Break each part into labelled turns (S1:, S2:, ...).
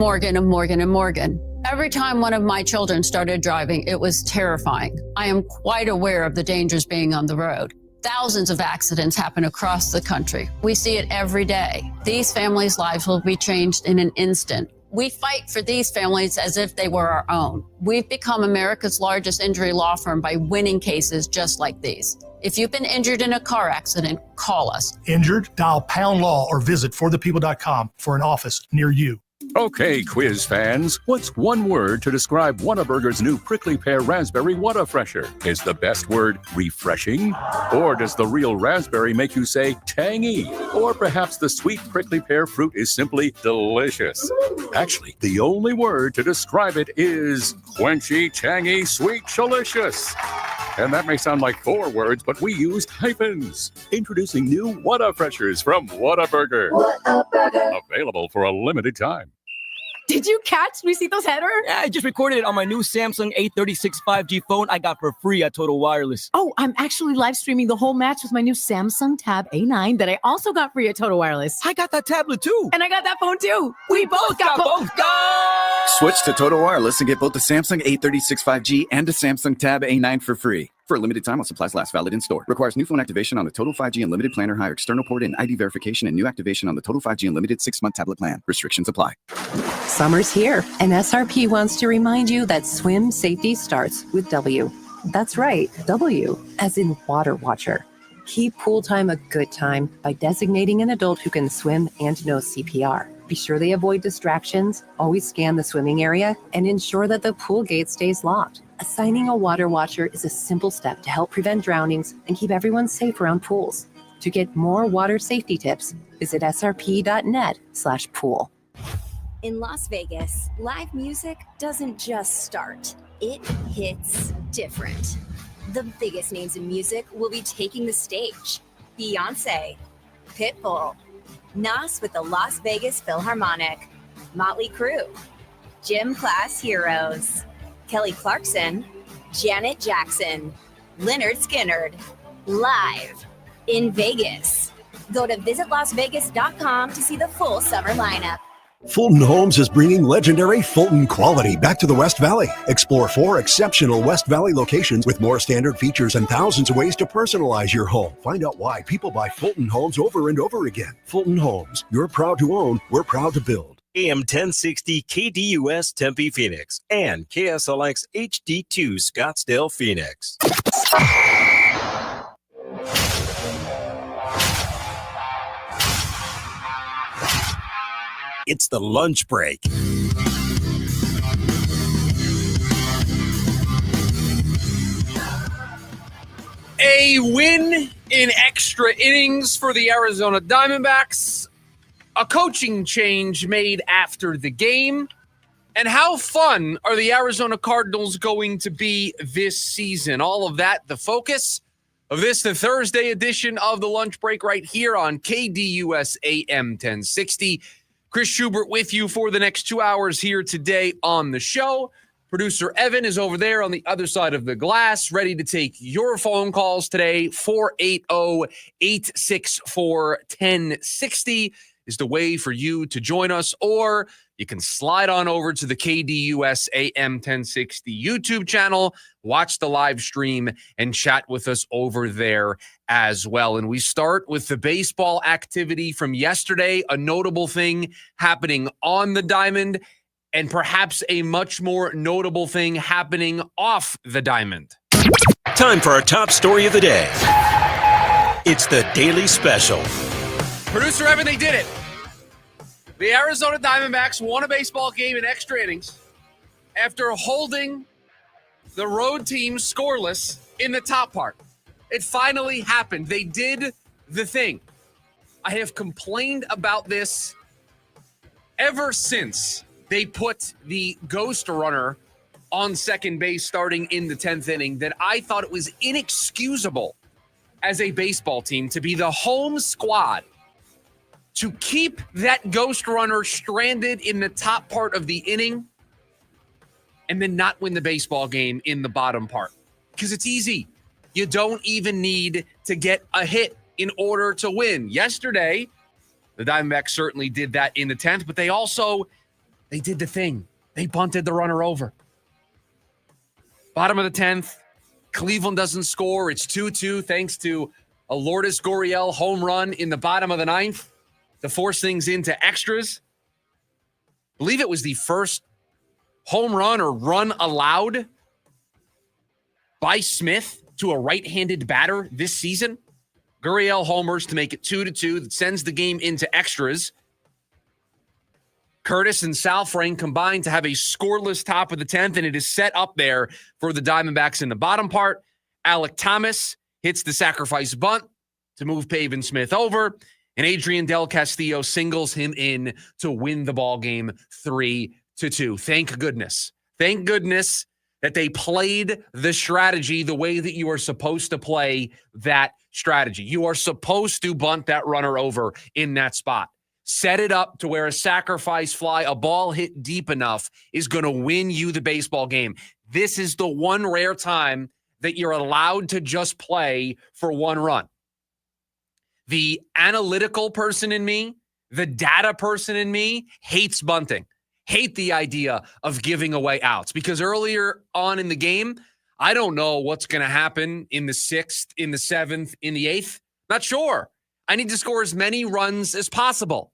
S1: Morgan and Morgan and Morgan. Every time one of my children started driving, it was terrifying. I am quite aware of the dangers being on the road. Thousands of accidents happen across the country. We see it every day. These families' lives will be changed in an instant. We fight for these families as if they were our own. We've become America's largest injury law firm by winning cases just like these. If you've been injured in a car accident, call us.
S2: Injured? Dial pound law or visit forthepeople.com for an office near you.
S3: Okay, quiz fans, what's one word to describe Whataburger's new prickly pear raspberry Whata Fresher? Is the best word refreshing? Or does the real raspberry make you say tangy? Or perhaps the sweet prickly pear fruit is simply delicious? Actually, the only word to describe it is quenchy, tangy, sweet, delicious. And that may sound like 4 words, but we used hyphens. Introducing new Whata Freshers from Whataburger. Whataburger. Available for a limited time.
S4: Did you catch Luisito's header?
S5: Yeah, I just recorded it on my new Samsung A36 5G phone I got for free at Total Wireless.
S4: Oh, I'm actually live streaming the whole match with my new Samsung Tab A9 that I also got free at Total Wireless.
S5: I got that tablet too.
S4: And I got that phone too. We both got both.
S5: Go!
S6: Switch to Total Wireless and get both the Samsung A36 5G and the Samsung Tab A9 for free. For a limited time while supplies last, valid in store. Requires new phone activation on the Total 5G Unlimited plan or higher external port and ID verification and new activation on the Total 5G Unlimited 6-month tablet plan. Restrictions apply.
S7: Summer's here, and SRP wants to remind you that swim safety starts with W. That's right, W, as in Water Watcher. Keep pool time a good time by designating an adult who can swim and knows CPR. Be sure they avoid distractions, always scan the swimming area, and ensure that the pool gate stays locked. Assigning a water watcher is a simple step to help prevent drownings and keep everyone safe around pools. To get more water safety tips, visit srp.net/pool.
S8: In Las Vegas, live music doesn't just start. It hits different. The biggest names in music will be taking the stage. Beyoncé, Pitbull, Nas with the Las Vegas Philharmonic, Motley Crue, Gym Class Heroes, Kelly Clarkson, Janet Jackson, Lynyrd Skynyrd, live in Vegas. Go to visitlasvegas.com to see the full summer lineup.
S9: Fulton Homes is bringing legendary Fulton quality back to the West Valley. Explore 4 exceptional West Valley locations with more standard features and thousands of ways to personalize your home. Find out why people buy Fulton Homes over and over again. Fulton Homes, you're proud to own, we're proud to build.
S10: AM 1060 KDUS Tempe Phoenix and KSLX HD2 Scottsdale Phoenix. It's the lunch break.
S11: A win in extra innings for the Arizona Diamondbacks. A coaching change made after the game. And how fun are the Arizona Cardinals going to be this season? All of that, the focus of this, the Thursday edition of the lunch break right here on KDUS AM 1060. Chris Schubert with you for the next 2 hours here today on the show. Producer Evan is over there on the other side of the glass, ready to take your phone calls today. 480-864-1060 is the way for you to join us, or you can slide on over to the KDUS AM 1060 YouTube channel, watch the live stream, and chat with us over there as well. And we start with the baseball activity from yesterday, a notable thing happening on the diamond, and perhaps a much more notable thing happening off the diamond.
S10: Time for our top story of the day. It's the Daily Special.
S11: Producer Evan, they did it. The Arizona Diamondbacks won a baseball game in extra innings after holding the road team scoreless in the top part. It finally happened. They did the thing. I have complained about this ever since they put the ghost runner on second base starting in the 10th inning, that I thought it was inexcusable as a baseball team to be the home squad to keep that ghost runner stranded in the top part of the inning and then not win the baseball game in the bottom part. Because it's easy. You don't even need to get a hit in order to win. Yesterday, the Diamondbacks certainly did that in the 10th, but they also They did the thing. They bunted the runner over. Bottom of the 10th, Cleveland doesn't score. It's 2-2 thanks to a Lourdes Gurriel home run in the bottom of the 9th to force things into extras. I believe it was the first home run or run allowed by Smith to a right-handed batter this season. Gurriel homers to make it 2-2. That sends the game into extras. Curtis and Salfrank combined to have a scoreless top of the 10th, and it is set up there for the Diamondbacks in the bottom part. Alec Thomas hits the sacrifice bunt to move Pavin Smith over, and Adrian Del Castillo singles him in to win the ball game 3-2. Thank goodness. Thank goodness that they played the strategy the way that you are supposed to play that strategy. You are supposed to bunt that runner over in that spot. Set it up to where a sacrifice fly, a ball hit deep enough, is going to win you the baseball game. This is the one rare time that you're allowed to just play for one run. The analytical person in me, the data person in me, hates bunting. Hate the idea of giving away outs, because earlier on in the game, I don't know what's going to happen in the 6th, in the 7th, in the 8th. Not sure. I need to score as many runs as possible.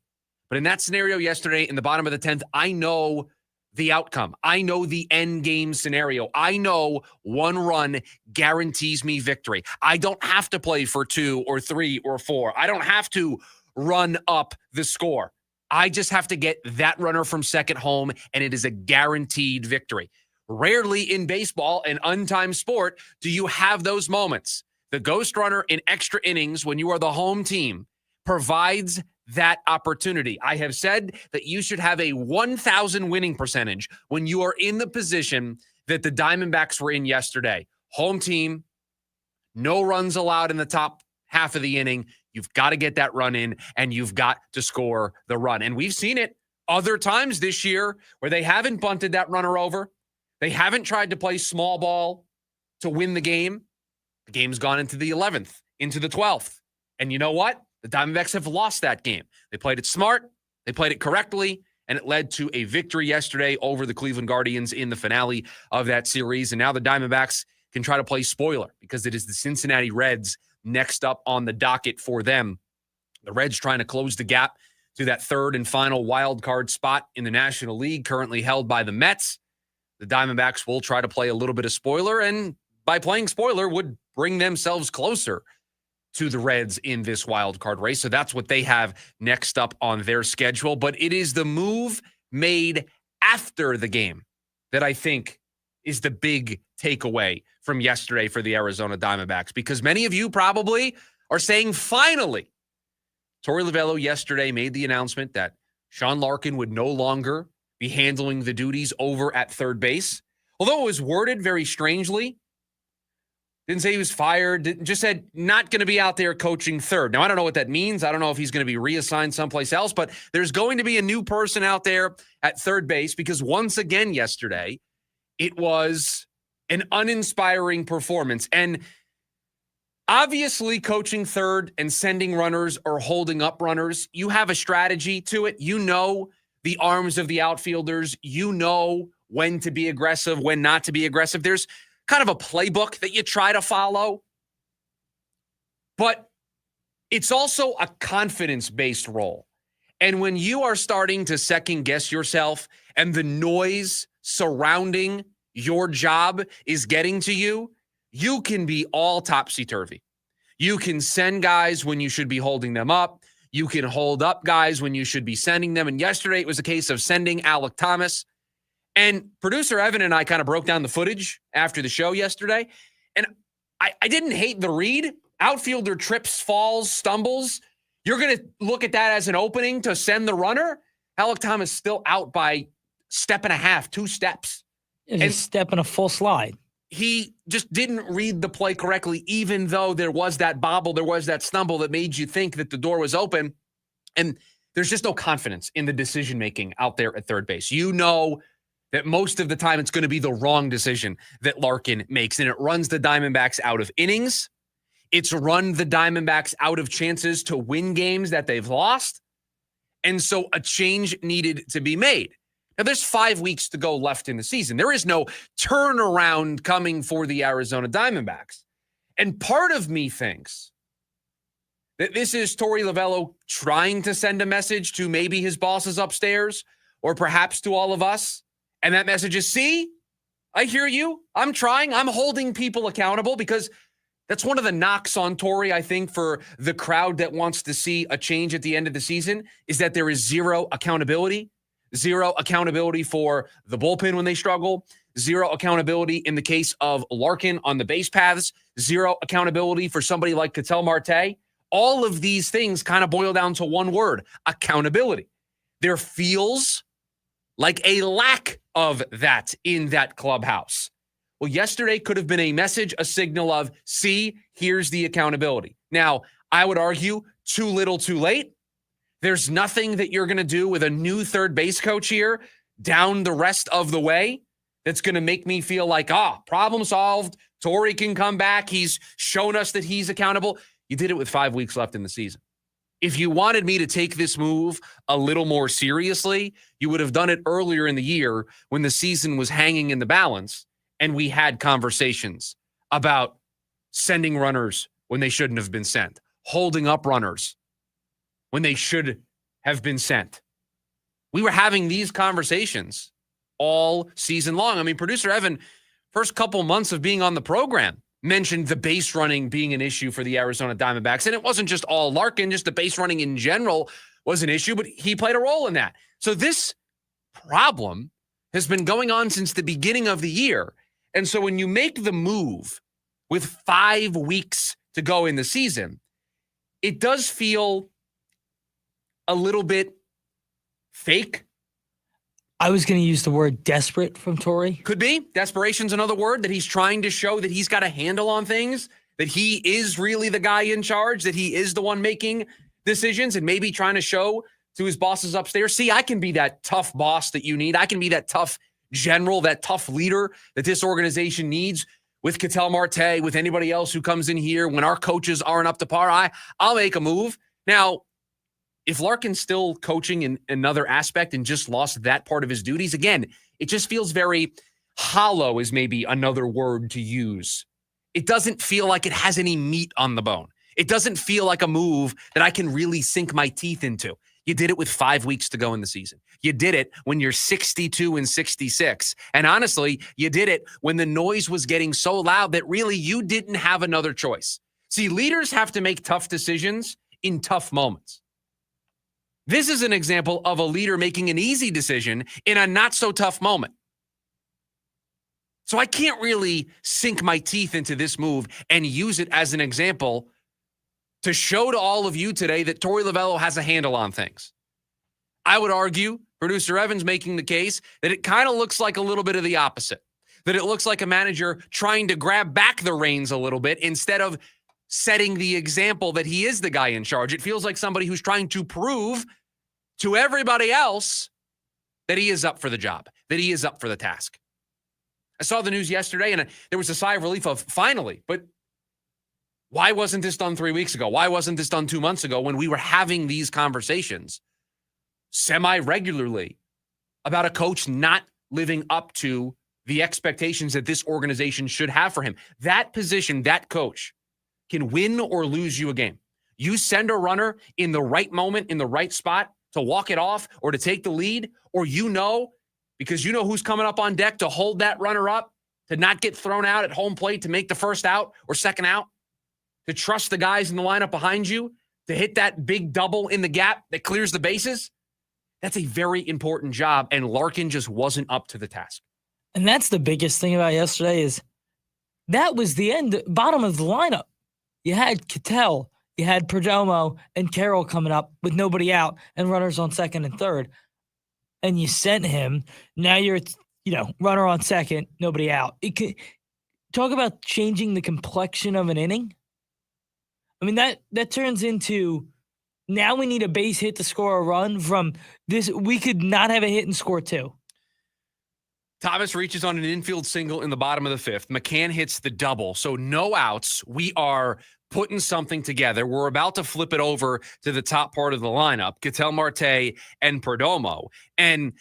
S11: But in that scenario yesterday, in the bottom of the 10th, I know the outcome. I know the end game scenario. I know one run guarantees me victory. I don't have to play for 2 or 3 or 4. I don't have to run up the score. I just have to get that runner from second home, and it is a guaranteed victory. Rarely in baseball, an untimed sport, do you have those moments. The ghost runner in extra innings, when you are the home team, provides that opportunity. I have said that you should have a 1,000 winning percentage when you are in the position that the Diamondbacks were in yesterday. Home team, no runs allowed in the top half of the inning. You've got to get that run in, and you've got to score the run. And we've seen it other times this year where they haven't bunted that runner over. They haven't tried to play small ball to win the game. The game's gone into the 11th, into the 12th. And you know what? The Diamondbacks have lost that game. They played it smart. They played it correctly. And it led to a victory yesterday over the Cleveland Guardians in the finale of that series. And now the Diamondbacks can try to play spoiler, because it is the Cincinnati Reds next up on the docket for them. The Reds trying to close the gap to that third and final wild card spot in the National League, currently held by the Mets. The Diamondbacks will try to play a little bit of spoiler, and by playing spoiler would bring themselves closer to the Reds in this wild card race. So that's what they have next up on their schedule. But it is the move made after the game that I think is the big takeaway from yesterday for the Arizona Diamondbacks, because many of you probably are saying, finally. Torey Lovullo yesterday made the announcement that Sean Larkin would no longer be handling the duties over at third base. Although it was worded very strangely, didn't say he was fired, just said not going to be out there coaching third. Now, I don't know what that means. I don't know if he's going to be reassigned someplace else, but there's going to be a new person out there at third base, because once again yesterday, it was an uninspiring performance. And obviously, coaching third and sending runners or holding up runners, you have a strategy to it. You know the arms of the outfielders. You know when to be aggressive, when not to be aggressive. There's kind of a playbook that you try to follow. But it's also a confidence-based role. And when you are starting to second-guess yourself and the noise surrounding your job is getting to you, you can be all topsy-turvy. You can send guys when you should be holding them up. You can hold up guys when you should be sending them. And yesterday it was a case of sending Alec Thomas. And producer Evan and I kind of broke down the footage after the show yesterday. And I didn't hate the read. Outfielder trips, falls, stumbles. You're going to look at that as an opening to send the runner. Alec Thomas still out by step and a half, 2 steps.
S12: It's a step and a full slide.
S11: He just didn't read the play correctly, even though there was that bobble, there was that stumble that made you think that the door was open. And there's just no confidence in the decision-making out there at third base. You know that most of the time it's going to be the wrong decision that Larkin makes, and it runs the Diamondbacks out of innings. It's run the Diamondbacks out of chances to win games that they've lost. And so a change needed to be made. Now, there's 5 weeks to go left in the season. There is no turnaround coming for the Arizona Diamondbacks. And part of me thinks that this is Torey Lovullo trying to send a message to maybe his bosses upstairs or perhaps to all of us. And that message is, see, I hear you. I'm trying. I'm holding people accountable, because that's one of the knocks on Torey, I think, for the crowd that wants to see a change at the end of the season, is that there is zero accountability for the bullpen when they struggle, zero accountability in the case of Larkin on the base paths, zero accountability for somebody like Ketel Marte. All of these things kind of boil down to one word: accountability. There feels like a lack of that in that clubhouse. Well, yesterday could have been a message, a signal of, see, here's the accountability. Now, I would argue too little, too late. There's nothing that you're going to do with a new third base coach here down the rest of the way that's going to make me feel like, problem solved. Torey can come back. He's shown us that he's accountable. You did it with 5 weeks left in the season. If you wanted me to take this move a little more seriously, you would have done it earlier in the year when the season was hanging in the balance and we had conversations about sending runners when they shouldn't have been sent, holding up runners when they should have been sent. We were having these conversations all season long. I mean, producer Evan, first couple months of being on the program, mentioned the base running being an issue for the Arizona Diamondbacks. And it wasn't just all Larkin, just the base running in general was an issue, but he played a role in that. So this problem has been going on since the beginning of the year. And so when you make the move with 5 weeks to go in the season, it does feel a little bit fake.
S12: I was going to use the word desperate from Torey.
S11: Could be. Desperation's another word, that he's trying to show that he's got a handle on things, that he is really the guy in charge, that he is the one making decisions, and maybe trying to show to his bosses upstairs, see, I can be that tough boss that you need. I can be that tough general, that tough leader that this organization needs with Ketel Marte, with anybody else who comes in here. When our coaches aren't up to par, I'll make a move. Now, if Larkin's still coaching in another aspect and just lost that part of his duties, again, it just feels very hollow, is maybe another word to use. It doesn't feel like it has any meat on the bone. It doesn't feel like a move that I can really sink my teeth into. You did it with 5 weeks to go in the season. You did it when you're 62 and 66. And honestly, you did it when the noise was getting so loud that really you didn't have another choice. See, leaders have to make tough decisions in tough moments. This is an example of a leader making an easy decision in a not so tough moment. So I can't really sink my teeth into this move and use it as an example to show to all of you today that Torey Lovullo has a handle on things. I would argue, producer Evans making the case, that it kind of looks like a little bit of the opposite. That it looks like a manager trying to grab back the reins a little bit instead of setting the example that he is the guy in charge. It feels like somebody who's trying to prove to everybody else that he is up for the job, that he is up for the task. I saw the news yesterday and there was a sigh of relief of finally, but why wasn't this done 3 weeks ago? Why wasn't this done 2 months ago when we were having these conversations semi-regularly about a coach not living up to the expectations that this organization should have for him? That position, that coach, can win or lose you a game. You send a runner in the right moment, in the right spot to walk it off or to take the lead, or because you know who's coming up on deck to hold that runner up, to not get thrown out at home plate to make the first out or second out, to trust the guys in the lineup behind you, to hit that big double in the gap that clears the bases. That's a very important job, and Larkin just wasn't up to the task.
S12: And that's the biggest thing about yesterday is that was the bottom of the lineup. You had Ketel, you had Perdomo and Carroll coming up with nobody out and runners on second and third. And you sent him. Now you're, runner on second, nobody out. Talk about changing the complexion of an inning. I mean, that turns into now we need a base hit to score a run from this. We could not have a hit and score two.
S11: Thomas reaches on an infield single in the bottom of the fifth. McCann hits the double. So no outs. We are putting something together. We're about to flip it over to the top part of the lineup, Ketel Marte and Perdomo. And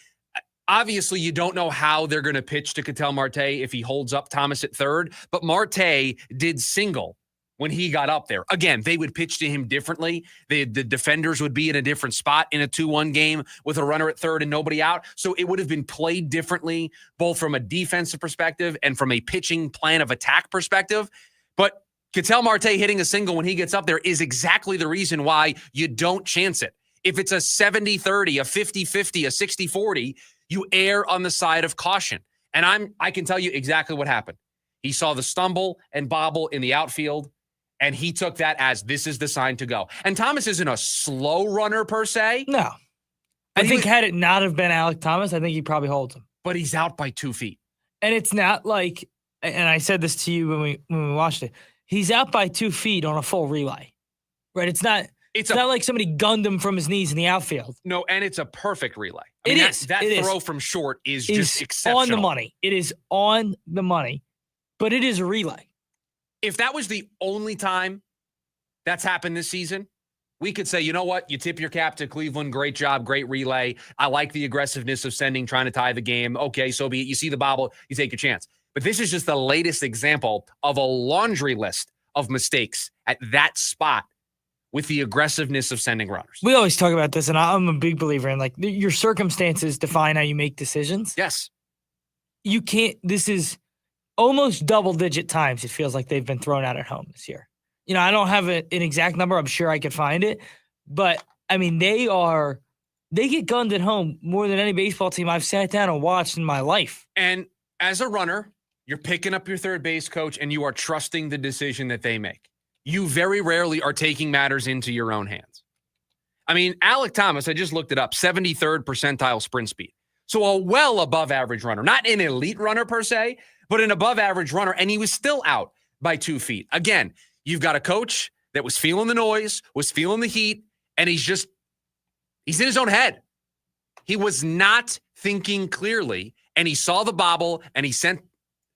S11: Obviously, you don't know how they're going to pitch to Ketel Marte if he holds up Thomas at third, but Marte did single when he got up there. Again, they would pitch to him differently. The defenders would be in a different spot in a 2-1 game with a runner at third and nobody out. So it would have been played differently, both from a defensive perspective and from a pitching plan of attack perspective. But Ketel Marte hitting a single when he gets up there is exactly the reason why you don't chance it. If it's a 70-30, a 50-50, a 60-40, you err on the side of caution. And I can tell you exactly what happened. He saw the stumble and bobble in the outfield, and he took that as this is the sign to go. And Thomas isn't a slow runner per se.
S12: No. I think had it not have been Alec Thomas, I think he probably holds him.
S11: But he's out by 2 feet.
S12: And it's not like, and I said this to you when we watched it, he's out by 2 feet on a full relay, right? It's not like somebody gunned him from his knees in the outfield.
S11: No, and it's a perfect relay. That throw from short is just exceptional.
S12: On the money. It is on the money, but it is a relay.
S11: If that was the only time that's happened this season, we could say, you know what? You tip your cap to Cleveland. Great job. Great relay. I like the aggressiveness of trying to tie the game. Okay, so be it. You see the bobble, you take your chance. But this is just the latest example of a laundry list of mistakes at that spot with the aggressiveness of sending runners.
S12: We always talk about this, and I'm a big believer in, like, your circumstances define how you make decisions.
S11: Yes.
S12: You can't, this is almost double-digit times it feels like they've been thrown out at home this year. I don't have an exact number. I'm sure I could find it. But, I mean, they get gunned at home more than any baseball team I've sat down and watched in my life.
S11: And as a runner, you're picking up your third base coach and you are trusting the decision that they make. You very rarely are taking matters into your own hands. I mean, Alec Thomas, I just looked it up, 73rd percentile sprint speed. So a well above average runner, not an elite runner per se, but an above average runner. And he was still out by 2 feet. Again, you've got a coach that was feeling the noise, was feeling the heat, and he's in his own head. He was not thinking clearly, and he saw the bobble, and he sent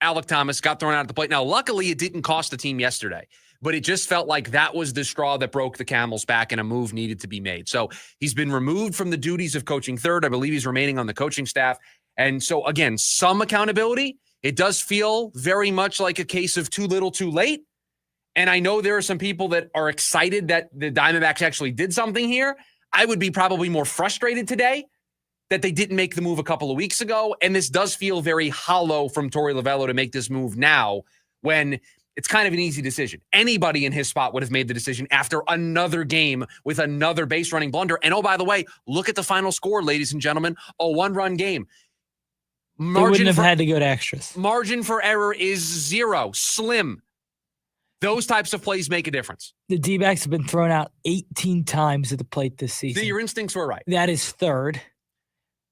S11: Alec Thomas, got thrown out at the plate. Now, luckily, it didn't cost the team yesterday, but it just felt like that was the straw that broke the camel's back and a move needed to be made. So he's been removed from the duties of coaching third. I believe he's remaining on the coaching staff. And so, again, some accountability. It does feel very much like a case of too little, too late. And I know there are some people that are excited that the Diamondbacks actually did something here. I would be probably more frustrated today that they didn't make the move a couple of weeks ago. And this does feel very hollow from Torey Lovello to make this move now when it's kind of an easy decision. Anybody in his spot would have made the decision after another game with another base running blunder. And oh, by the way, look at the final score, ladies and gentlemen, a 1-run game.
S12: They wouldn't have had to go to extras.
S11: Margin for error is 0, slim. Those types of plays make a difference.
S12: The D-backs have been thrown out 18 times at the plate this season.
S11: Your instincts were right.
S12: That is third,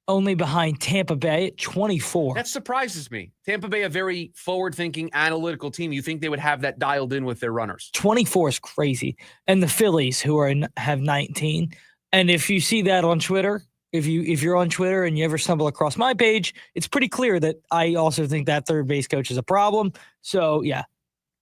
S12: only behind Tampa Bay at 24.
S11: That surprises me. Tampa Bay, a very forward-thinking, analytical team. You think they would have that dialed in with their runners.
S12: 24 is crazy. And the Phillies, who have 19. And if you see that on Twitter, if you're on Twitter and you ever stumble across my page, it's pretty clear that I also think that third base coach is a problem. So, yeah.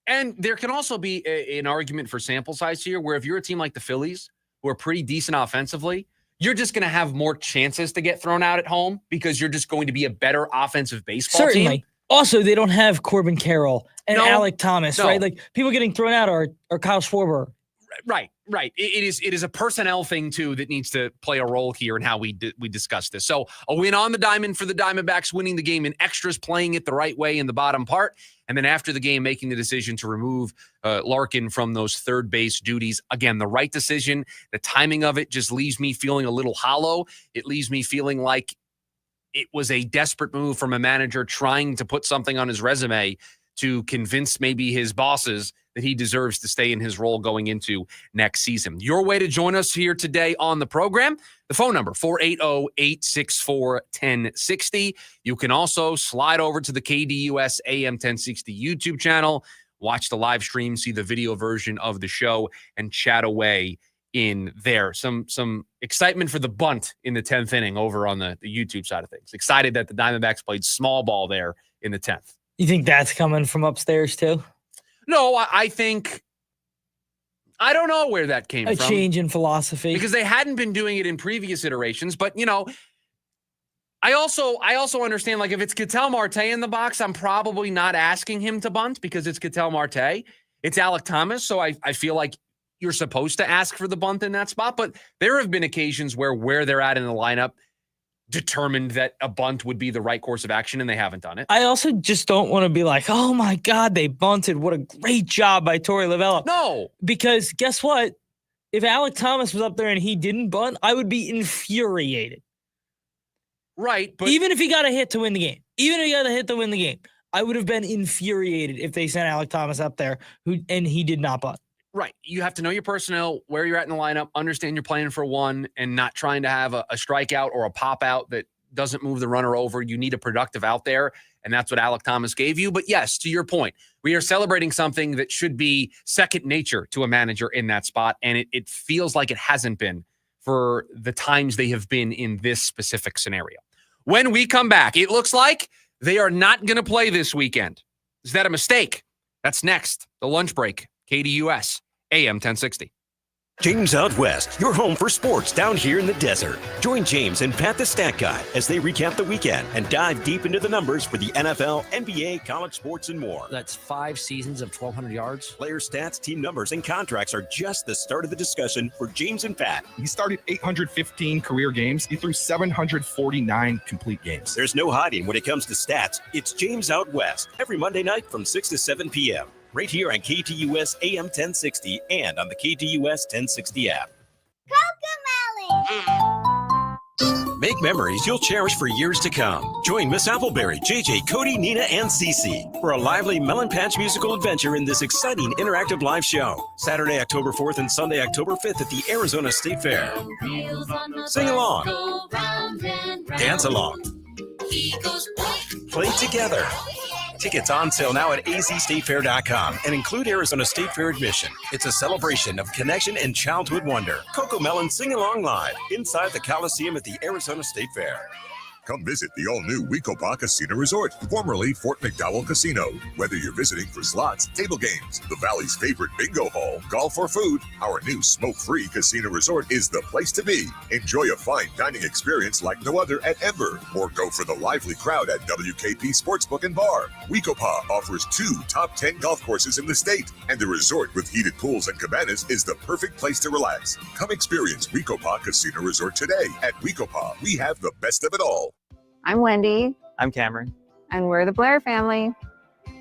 S11: And there can also be an argument for sample size here, where if you're a team like the Phillies, who are pretty decent offensively, you're just going to have more chances to get thrown out at home because you're just going to be a better offensive baseball team.
S12: Also, they don't have Corbin Carroll and Alec Thomas, right? Like, people getting thrown out are Kyle Schwarber.
S11: Right. It is a personnel thing, too, that needs to play a role here in how we discuss this. So a win on the diamond for the Diamondbacks, winning the game in extras, playing it the right way in the bottom part, and then after the game, making the decision to remove Larkin from those third base duties. Again, the right decision. The timing of it just leaves me feeling a little hollow. It leaves me feeling like it was a desperate move from a manager trying to put something on his resume to convince maybe his bosses that he deserves to stay in his role going into next season. Your way to join us here today on the program, the phone number, 480-864-1060. You can also slide over to the KDUS AM 1060 YouTube channel, watch the live stream, see the video version of the show, and chat away in there. Some excitement for the bunt in the 10th inning over on the YouTube side of things. Excited that the Diamondbacks played small ball there in the 10th.
S12: You think that's coming from upstairs too?
S11: No, I think, I don't know where that came from.
S12: A change in philosophy.
S11: Because they hadn't been doing it in previous iterations. But, I also understand, like, if it's Ketel Marte in the box, I'm probably not asking him to bunt because it's Ketel Marte. It's Alek Thomas, so I feel like you're supposed to ask for the bunt in that spot. But there have been occasions where they're at in the lineup determined that a bunt would be the right course of action, and they haven't done it.
S12: I also just don't want to be like, oh my God, they bunted. What a great job by Torey Lovullo.
S11: No.
S12: Because guess what? If Alek Thomas was up there and he didn't bunt, I would be infuriated.
S11: Right. But
S12: even if he got a hit to win the game, I would have been infuriated if they sent Alek Thomas up there and he did not bunt.
S11: Right. You have to know your personnel, where you're at in the lineup, understand you're playing for one, and not trying to have a strikeout or a pop out that doesn't move the runner over. You need a productive out there, and that's what Alek Thomas gave you. But yes, to your point, we are celebrating something that should be second nature to a manager in that spot, and it feels like it hasn't been for the times they have been in this specific scenario. When we come back, it looks like they are not going to play this weekend. Is that a mistake? That's next. The lunch break. KDUS. AM 1060.
S10: James Out West, your home for sports down here in the desert. Join James and Pat the Stat Guy as they recap the weekend and dive deep into the numbers for the NFL, NBA, college sports, and more.
S13: That's 5 seasons of 1,200 yards.
S10: Player stats, team numbers, and contracts are just the start of the discussion for James and Pat.
S14: He started 815 career games. He threw 749 complete games.
S10: There's no hiding when it comes to stats. It's James Out West every Monday night from 6 to 7 p.m. right here on KTUS AM 1060 and on the KTUS 1060 app. Make memories you'll cherish for years to come. Join Miss Appleberry, JJ, Cody, Nina, and Cece for a lively Melon Patch musical adventure in this exciting interactive live show. Saturday, October 4th and Sunday, October 5th at the Arizona State Fair. Sing along. Dance along. Play together. Tickets on sale now at azstatefair.com and include Arizona State Fair admission. It's a celebration of connection and childhood wonder. Coco Melon Sing Along Live inside the Coliseum at the Arizona State Fair.
S15: Come visit the all-new Wecopa Casino Resort, formerly Fort McDowell Casino. Whether you're visiting for slots, table games, the Valley's favorite bingo hall, golf, or food, our new smoke-free casino resort is the place to be. Enjoy a fine dining experience like no other at Ember, or go for the lively crowd at WKP Sportsbook and Bar. Wecopa offers 2 top 10 golf courses in the state, and the resort with heated pools and cabanas is the perfect place to relax. Come experience Wecopa Casino Resort today. At Wecopa, we have the best of it all.
S16: I'm Wendy.
S17: I'm Cameron.
S16: And we're the Blair family.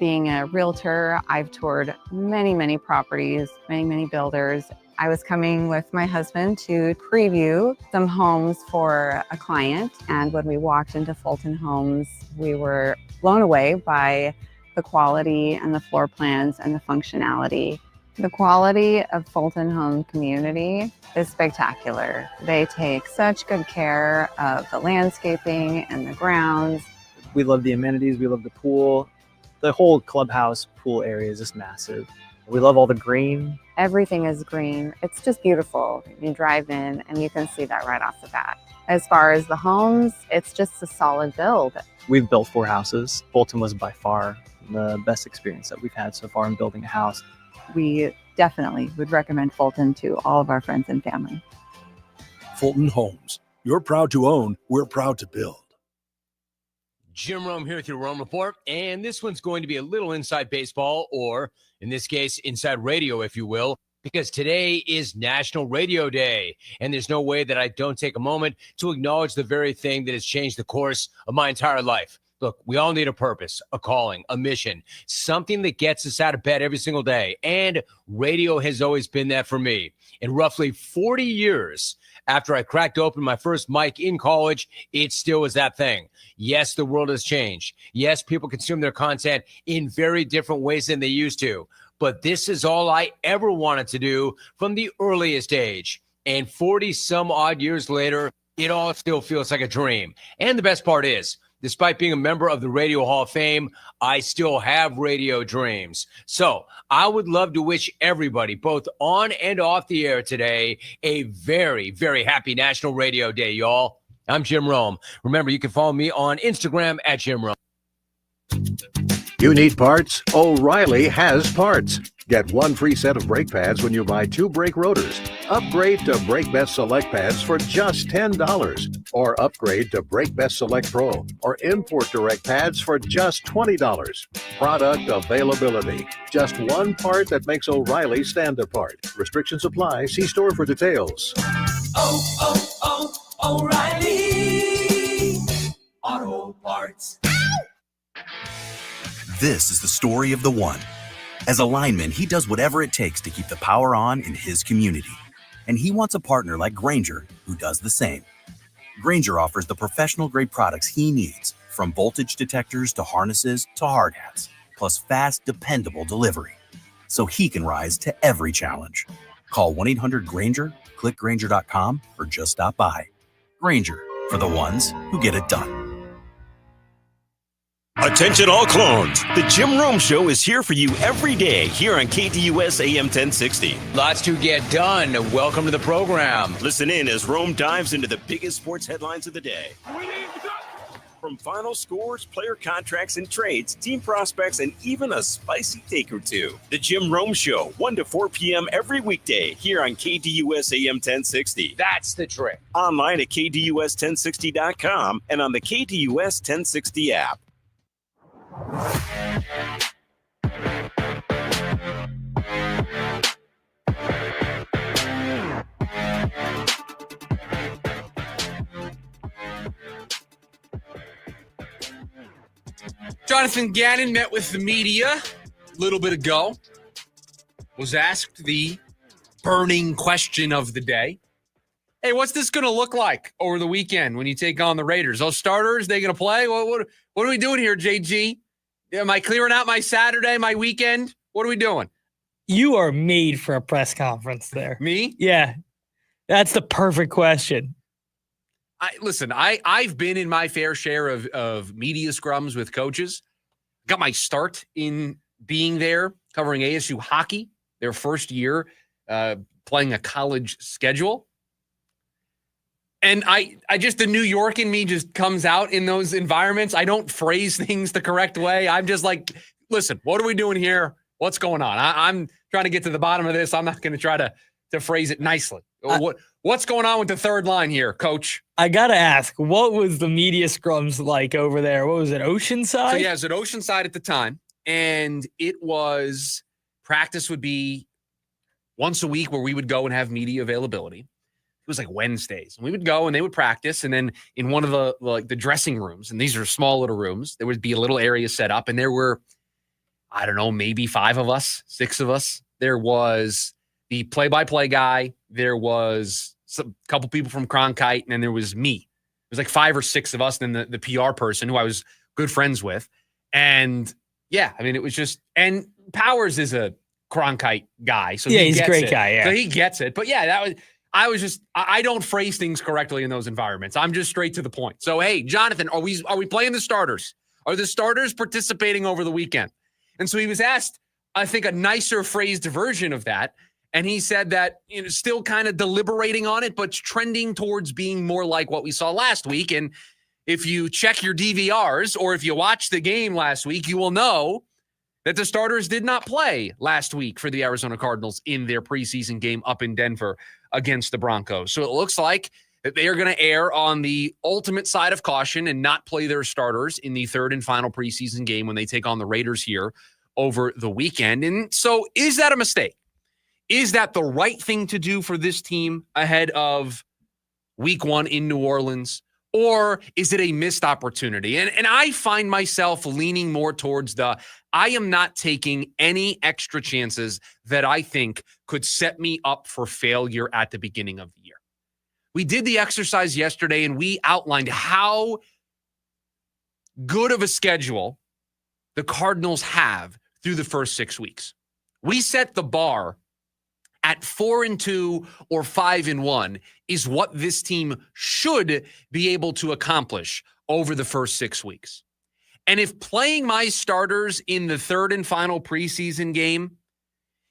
S16: Being a realtor, I've toured many properties, many builders. I was coming with my husband to preview some homes for a client. And when we walked into Fulton Homes, we were blown away by the quality and the floor plans and the functionality. The quality of Fulton Home community is spectacular. They take such good care of the landscaping and the grounds.
S17: We love the amenities. We love the pool. The whole clubhouse pool area is just massive. We love all the green.
S16: Everything is green. It's just beautiful. You drive in and you can see that right off the bat. As far as the homes, it's just a solid build.
S17: We've built 4 houses. Fulton was by far the best experience that we've had so far in building a house.
S16: We definitely would recommend Fulton to all of our friends and family.
S9: Fulton Homes. You're proud to own, we're proud to build.
S18: Jim Rome here with your Rome Report, and this one's going to be a little inside baseball, or in this case, inside radio, if you will, because today is National Radio Day, and there's no way that I don't take a moment to acknowledge the very thing that has changed the course of my entire life. Look, we all need a purpose, a calling, a mission, something that gets us out of bed every single day. And radio has always been that for me. In roughly 40 years after I cracked open my first mic in college, it still was that thing. Yes, the world has changed. Yes, people consume their content in very different ways than they used to. But this is all I ever wanted to do from the earliest age. And 40 some odd years later, it all still feels like a dream. And the best part is, despite being a member of the Radio Hall of Fame, I still have radio dreams. So I would love to wish everybody, both on and off the air today, a very, very happy National Radio Day, y'all. I'm Jim Rome. Remember, you can follow me on Instagram at Jim Rome.
S19: You need parts? O'Reilly has parts. Get one free set of brake pads when you buy 2 brake rotors. Upgrade to Brake Best Select pads for just $10. Or upgrade to Brake Best Select Pro or Import Direct pads for just $20. Product availability. Just one part that makes O'Reilly stand apart. Restrictions apply. See store for details.
S20: O'Reilly Auto Parts.
S21: This is the story of the one. As a lineman, he does whatever it takes to keep the power on in his community. And he wants a partner like Grainger who does the same. Grainger offers the professional-grade products he needs, from voltage detectors to harnesses to hard hats, plus fast, dependable delivery, so he can rise to every challenge. Call 1-800-GRAINGER, click Grainger.com, or just stop by. Grainger, for the ones who get it done.
S10: Attention all clones. The Jim Rome Show is here for you every day here on KDUS AM 1060.
S18: Lots to get done. Welcome to the program.
S10: Listen in as Rome dives into the biggest sports headlines of the day. From final scores, player contracts and trades, team prospects, and even a spicy take or two. The Jim Rome Show, 1 to 4 p.m. every weekday here on KDUS AM 1060.
S18: That's the trick.
S10: Online at KDUS1060.com and on the KDUS 1060 app.
S11: Jonathan Gannon met with the media a little bit ago, was asked the burning question of the day. Hey, what's this going to look like over the weekend when you take on the Raiders? Those starters, they going to play? What are we doing here, JG? Am I clearing out my Saturday, my weekend? What are we doing?
S12: You are made for a press conference there.
S11: Me?
S12: Yeah. That's the perfect question.
S11: I've been in my fair share of media scrums with coaches. Got my start in being there, covering ASU hockey, their first year, playing a college schedule. And I just, the New York in me just comes out in those environments. I don't phrase things the correct way. I'm just like, listen, what are we doing here? What's going on? I'm trying to get to the bottom of this. I'm not going to try to phrase it nicely. What's going on with the third line here, Coach?
S12: I got to ask, what was the media scrums like over there? What was it, Oceanside?
S11: So, yeah, it was at Oceanside at the time. And it was, practice would be once a week where we would go and have media availability. It was like Wednesdays. And we would go and they would practice. And then in one of the dressing rooms, and these are small little rooms, there would be a little area set up. And there were, I don't know, maybe 5 of us, 6 of us. There was the play-by-play guy. There was a couple people from Cronkite. And then there was me. It was like 5 or 6 of us. And then the PR person who I was good friends with. And yeah, I mean, it was just, and Powers is a Cronkite guy. So
S12: yeah, he's a great guy. Yeah.
S11: So he gets it. But yeah, I don't phrase things correctly in those environments. I'm just straight to the point. So, hey, Jonathan, are we playing the starters? Are the starters participating over the weekend? And so he was asked, I think, a nicer phrased version of that. And he said that, still kind of deliberating on it, but trending towards being more like what we saw last week. And if you check your DVRs or if you watch the game last week, you will know that the starters did not play last week for the Arizona Cardinals in their preseason game up in Denver against the Broncos. So it looks like that they are going to err on the ultimate side of caution and not play their starters in the third and final preseason game when they take on the Raiders here over the weekend. And so is that a mistake? Is that the right thing to do for this team ahead of week 1 in New Orleans? Or is it a missed opportunity? And I find myself leaning more towards I am not taking any extra chances that I think could set me up for failure at the beginning of the year. We did the exercise yesterday and we outlined how good of a schedule the Cardinals have through the first 6 weeks. We set the bar at 4-2 or 5-1 is what this team should be able to accomplish over the first 6 weeks. And if playing my starters in the third and final preseason game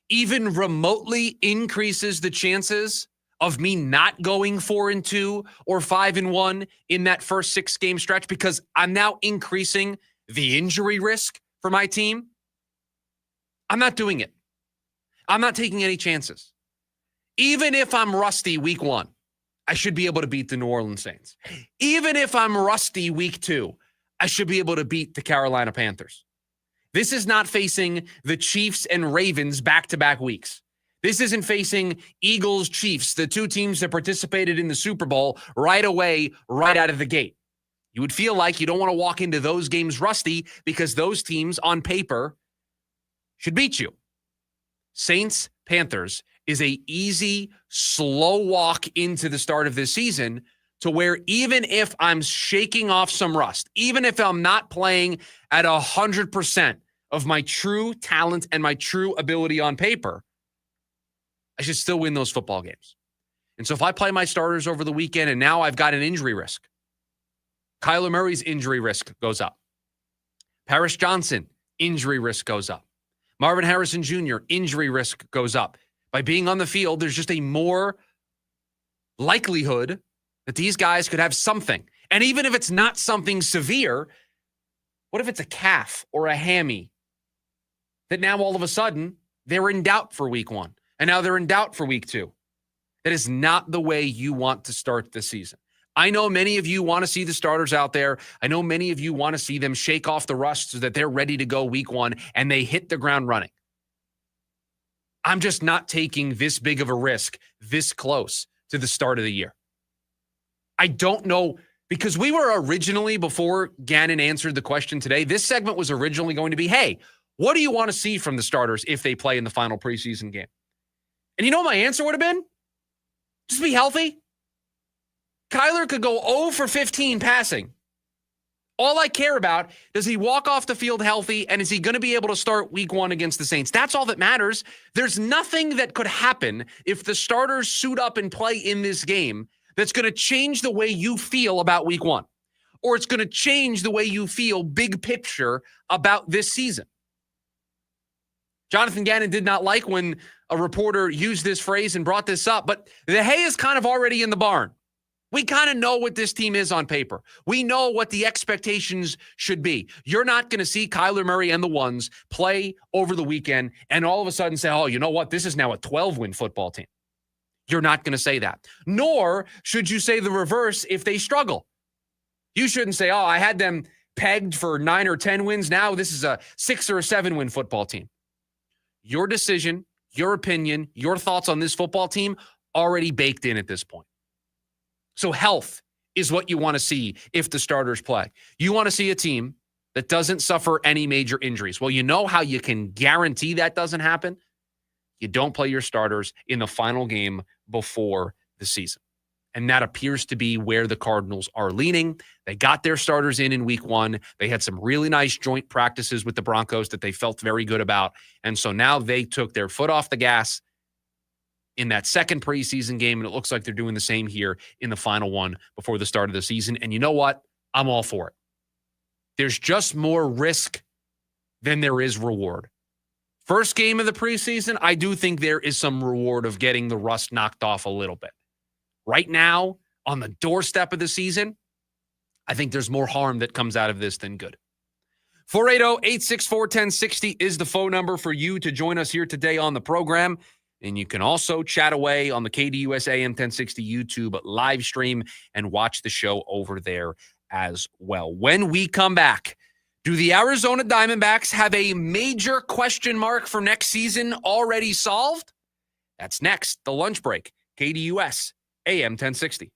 S11: even remotely increases the chances of me not going 4-2 or 5-1 in that first 6-game stretch because I'm now increasing the injury risk for my team, I'm not doing it. I'm not taking any chances. Even if I'm rusty week 1, I should be able to beat the New Orleans Saints. Even if I'm rusty week 2, I should be able to beat the Carolina Panthers. This is not facing the Chiefs and Ravens back-to-back weeks. This isn't facing Eagles, Chiefs, the two teams that participated in the Super Bowl right away, right out of the gate. You would feel like you don't want to walk into those games rusty because those teams on paper should beat you. Saints, Panthers is a easy, slow walk into the start of this season to where even if I'm shaking off some rust, even if I'm not playing at 100% of my true talent and my true ability on paper, I should still win those football games. And so if I play my starters over the weekend and now I've got an injury risk, Kyler Murray's injury risk goes up. Paris Johnson, injury risk goes up. Marvin Harrison Jr., injury risk goes up. By being on the field, there's just a more likelihood that these guys could have something. And even if it's not something severe, what if it's a calf or a hammy that now all of a sudden they're in doubt for week 1 and now they're in doubt for week 2? That is not the way you want to start the season. I know many of you want to see the starters out there. I know many of you want to see them shake off the rust so that they're ready to go week 1 and they hit the ground running. I'm just not taking this big of a risk this close to the start of the year. I don't know, because we were originally, before Gannon answered the question today, this segment was originally going to be, hey, what do you want to see from the starters if they play in the final preseason game? And you know what my answer would have been? Just be healthy. Kyler could go 0 for 15 passing. All I care about, does he walk off the field healthy, and is he going to be able to start week 1 against the Saints? That's all that matters. There's nothing that could happen if the starters suit up and play in this game that's going to change the way you feel about week 1, or it's going to change the way you feel big picture about this season. Jonathan Gannon did not like when a reporter used this phrase and brought this up, but the hay is kind of already in the barn. We kind of know what this team is on paper. We know what the expectations should be. You're not going to see Kyler Murray and the ones play over the weekend and all of a sudden say, oh, you know what? This is now a 12-win football team. You're not going to say that. Nor should you say the reverse if they struggle. You shouldn't say, oh, I had them pegged for 9 or 10 wins. Now this is a 6 or a 7-win football team. Your decision, your opinion, your thoughts on this football team already baked in at this point. So health is what you want to see if the starters play. You want to see a team that doesn't suffer any major injuries. Well, you know how you can guarantee that doesn't happen? You don't play your starters in the final game before the season. And that appears to be where the Cardinals are leaning. They got their starters in week 1. They had some really nice joint practices with the Broncos that they felt very good about. And so now they took their foot off the gas in that second preseason game, and it looks like they're doing the same here in the final one before the start of the season. And you know what? I'm all for it. There's just more risk than there is reward. First game of the preseason, I do think there is some reward of getting the rust knocked off a little bit. Right now, on the doorstep of the season, I think there's more harm that comes out of this than good. 480-864-1060 is the phone number for you to join us here today on the program. And you can also chat away on the KDUS AM 1060 YouTube live stream and watch the show over there as well. When we come back, do the Arizona Diamondbacks have a major question mark for next season already solved? That's next, the lunch break, KDUS AM 1060.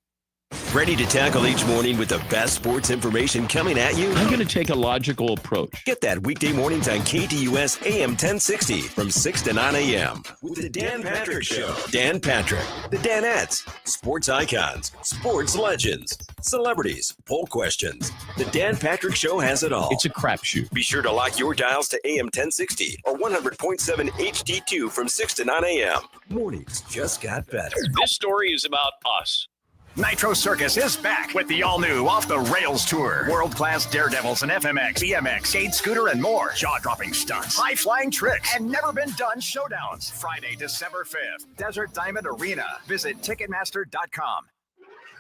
S10: Ready to tackle each morning with the best sports information coming at you?
S1: I'm going to take a logical approach.
S10: Get that weekday mornings on KDUS AM 1060 from 6 to 9 a.m. with the Dan Patrick Show. Dan Patrick, the Danettes, sports icons, sports legends, celebrities, poll questions. The Dan Patrick Show has it all.
S1: It's a crapshoot.
S10: Be sure to lock your dials to AM 1060 or 100.7 HD2 from 6 to 9 a.m. Mornings just got better.
S1: This story is about us.
S22: Nitro Circus is back with the all-new Off the Rails Tour. World-class daredevils and FMX, BMX, skate, scooter, and more. Jaw-dropping stunts, high-flying tricks, and never-been-done showdowns. Friday, December 5th, Desert Diamond Arena. Visit Ticketmaster.com.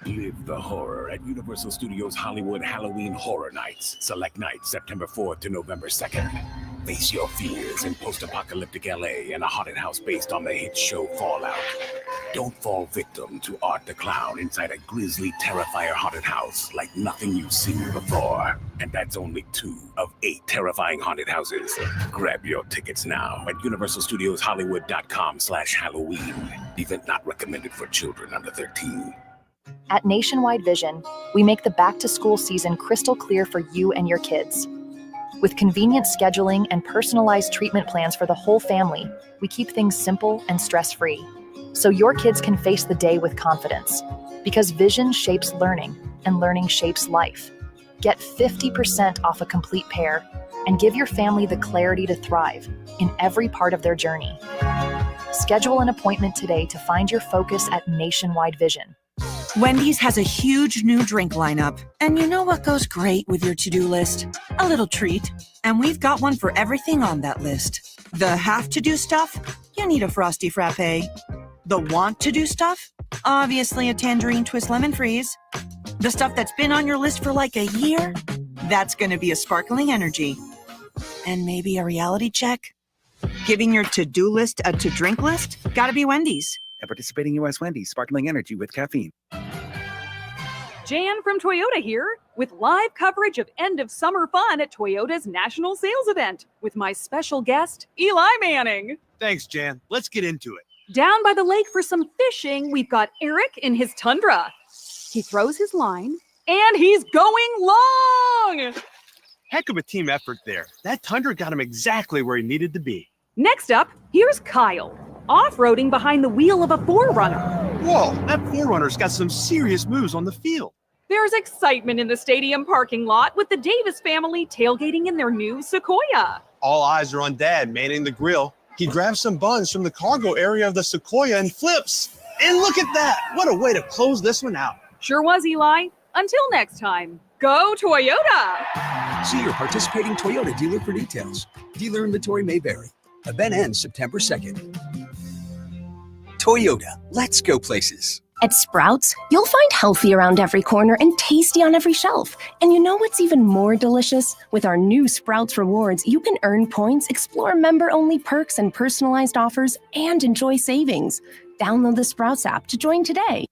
S23: Live the horror at Universal Studios Hollywood Halloween Horror Nights. Select nights, September 4th to November 2nd. Face your fears in post-apocalyptic LA and a haunted house based on the hit show Fallout. Don't fall victim to Art the Clown inside a grisly Terrifier haunted house like nothing you've seen before. And that's only 2 of 8 terrifying haunted houses. Grab your tickets now at universalstudioshollywood.com/Halloween. Event not recommended for children under 13.
S2: At Nationwide Vision, we make the back-to-school season crystal clear for you and your kids. With convenient scheduling and personalized treatment plans for the whole family, we keep things simple and stress-free, so your kids can face the day with confidence. Because vision shapes learning, and learning shapes life. Get 50% off a complete pair, and give your family the clarity to thrive in every part of their journey. Schedule an appointment today to find your focus at Nationwide Vision.
S3: Wendy's has a huge new drink lineup. And you know what goes great with your to-do list? A little treat. And we've got one for everything on that list. The have-to-do stuff? You need a Frosty Frappe. The want-to-do stuff? Obviously a Tangerine Twist Lemon Freeze. The stuff that's been on your list for like a year? That's going to be a Sparkling Energy. And maybe a reality check? Giving your to-do list a to-drink list? Gotta be Wendy's.
S6: At participating U.S. Wendy's, Sparkling Energy with caffeine.
S4: Jan from Toyota here with live coverage of end of summer fun at Toyota's national sales event with my special guest, Eli Manning.
S24: Thanks, Jan. Let's get into it.
S4: Down by the lake for some fishing, we've got Eric in his Tundra. He throws his line and he's going long.
S24: Heck of a team effort there. That Tundra got him exactly where he needed to be.
S4: Next up, here's Kyle, off-roading behind the wheel of a 4Runner.
S24: Whoa, that 4Runner's got some serious moves on the field.
S4: There's excitement in the stadium parking lot with the Davis family tailgating in their new Sequoia.
S24: All eyes are on Dad manning the grill. He grabs some buns from the cargo area of the Sequoia and flips. And look at that. What a way to close this one out.
S4: Sure was, Eli. Until next time, go Toyota!
S25: See your participating Toyota dealer for details. Dealer inventory may vary. Event ends September 2nd. Toyota, let's go places.
S26: At Sprouts, you'll find healthy around every corner and tasty on every shelf. And you know what's even more delicious? With our new Sprouts Rewards, you can earn points, explore member-only perks and personalized offers, and enjoy savings. Download the Sprouts app to join today.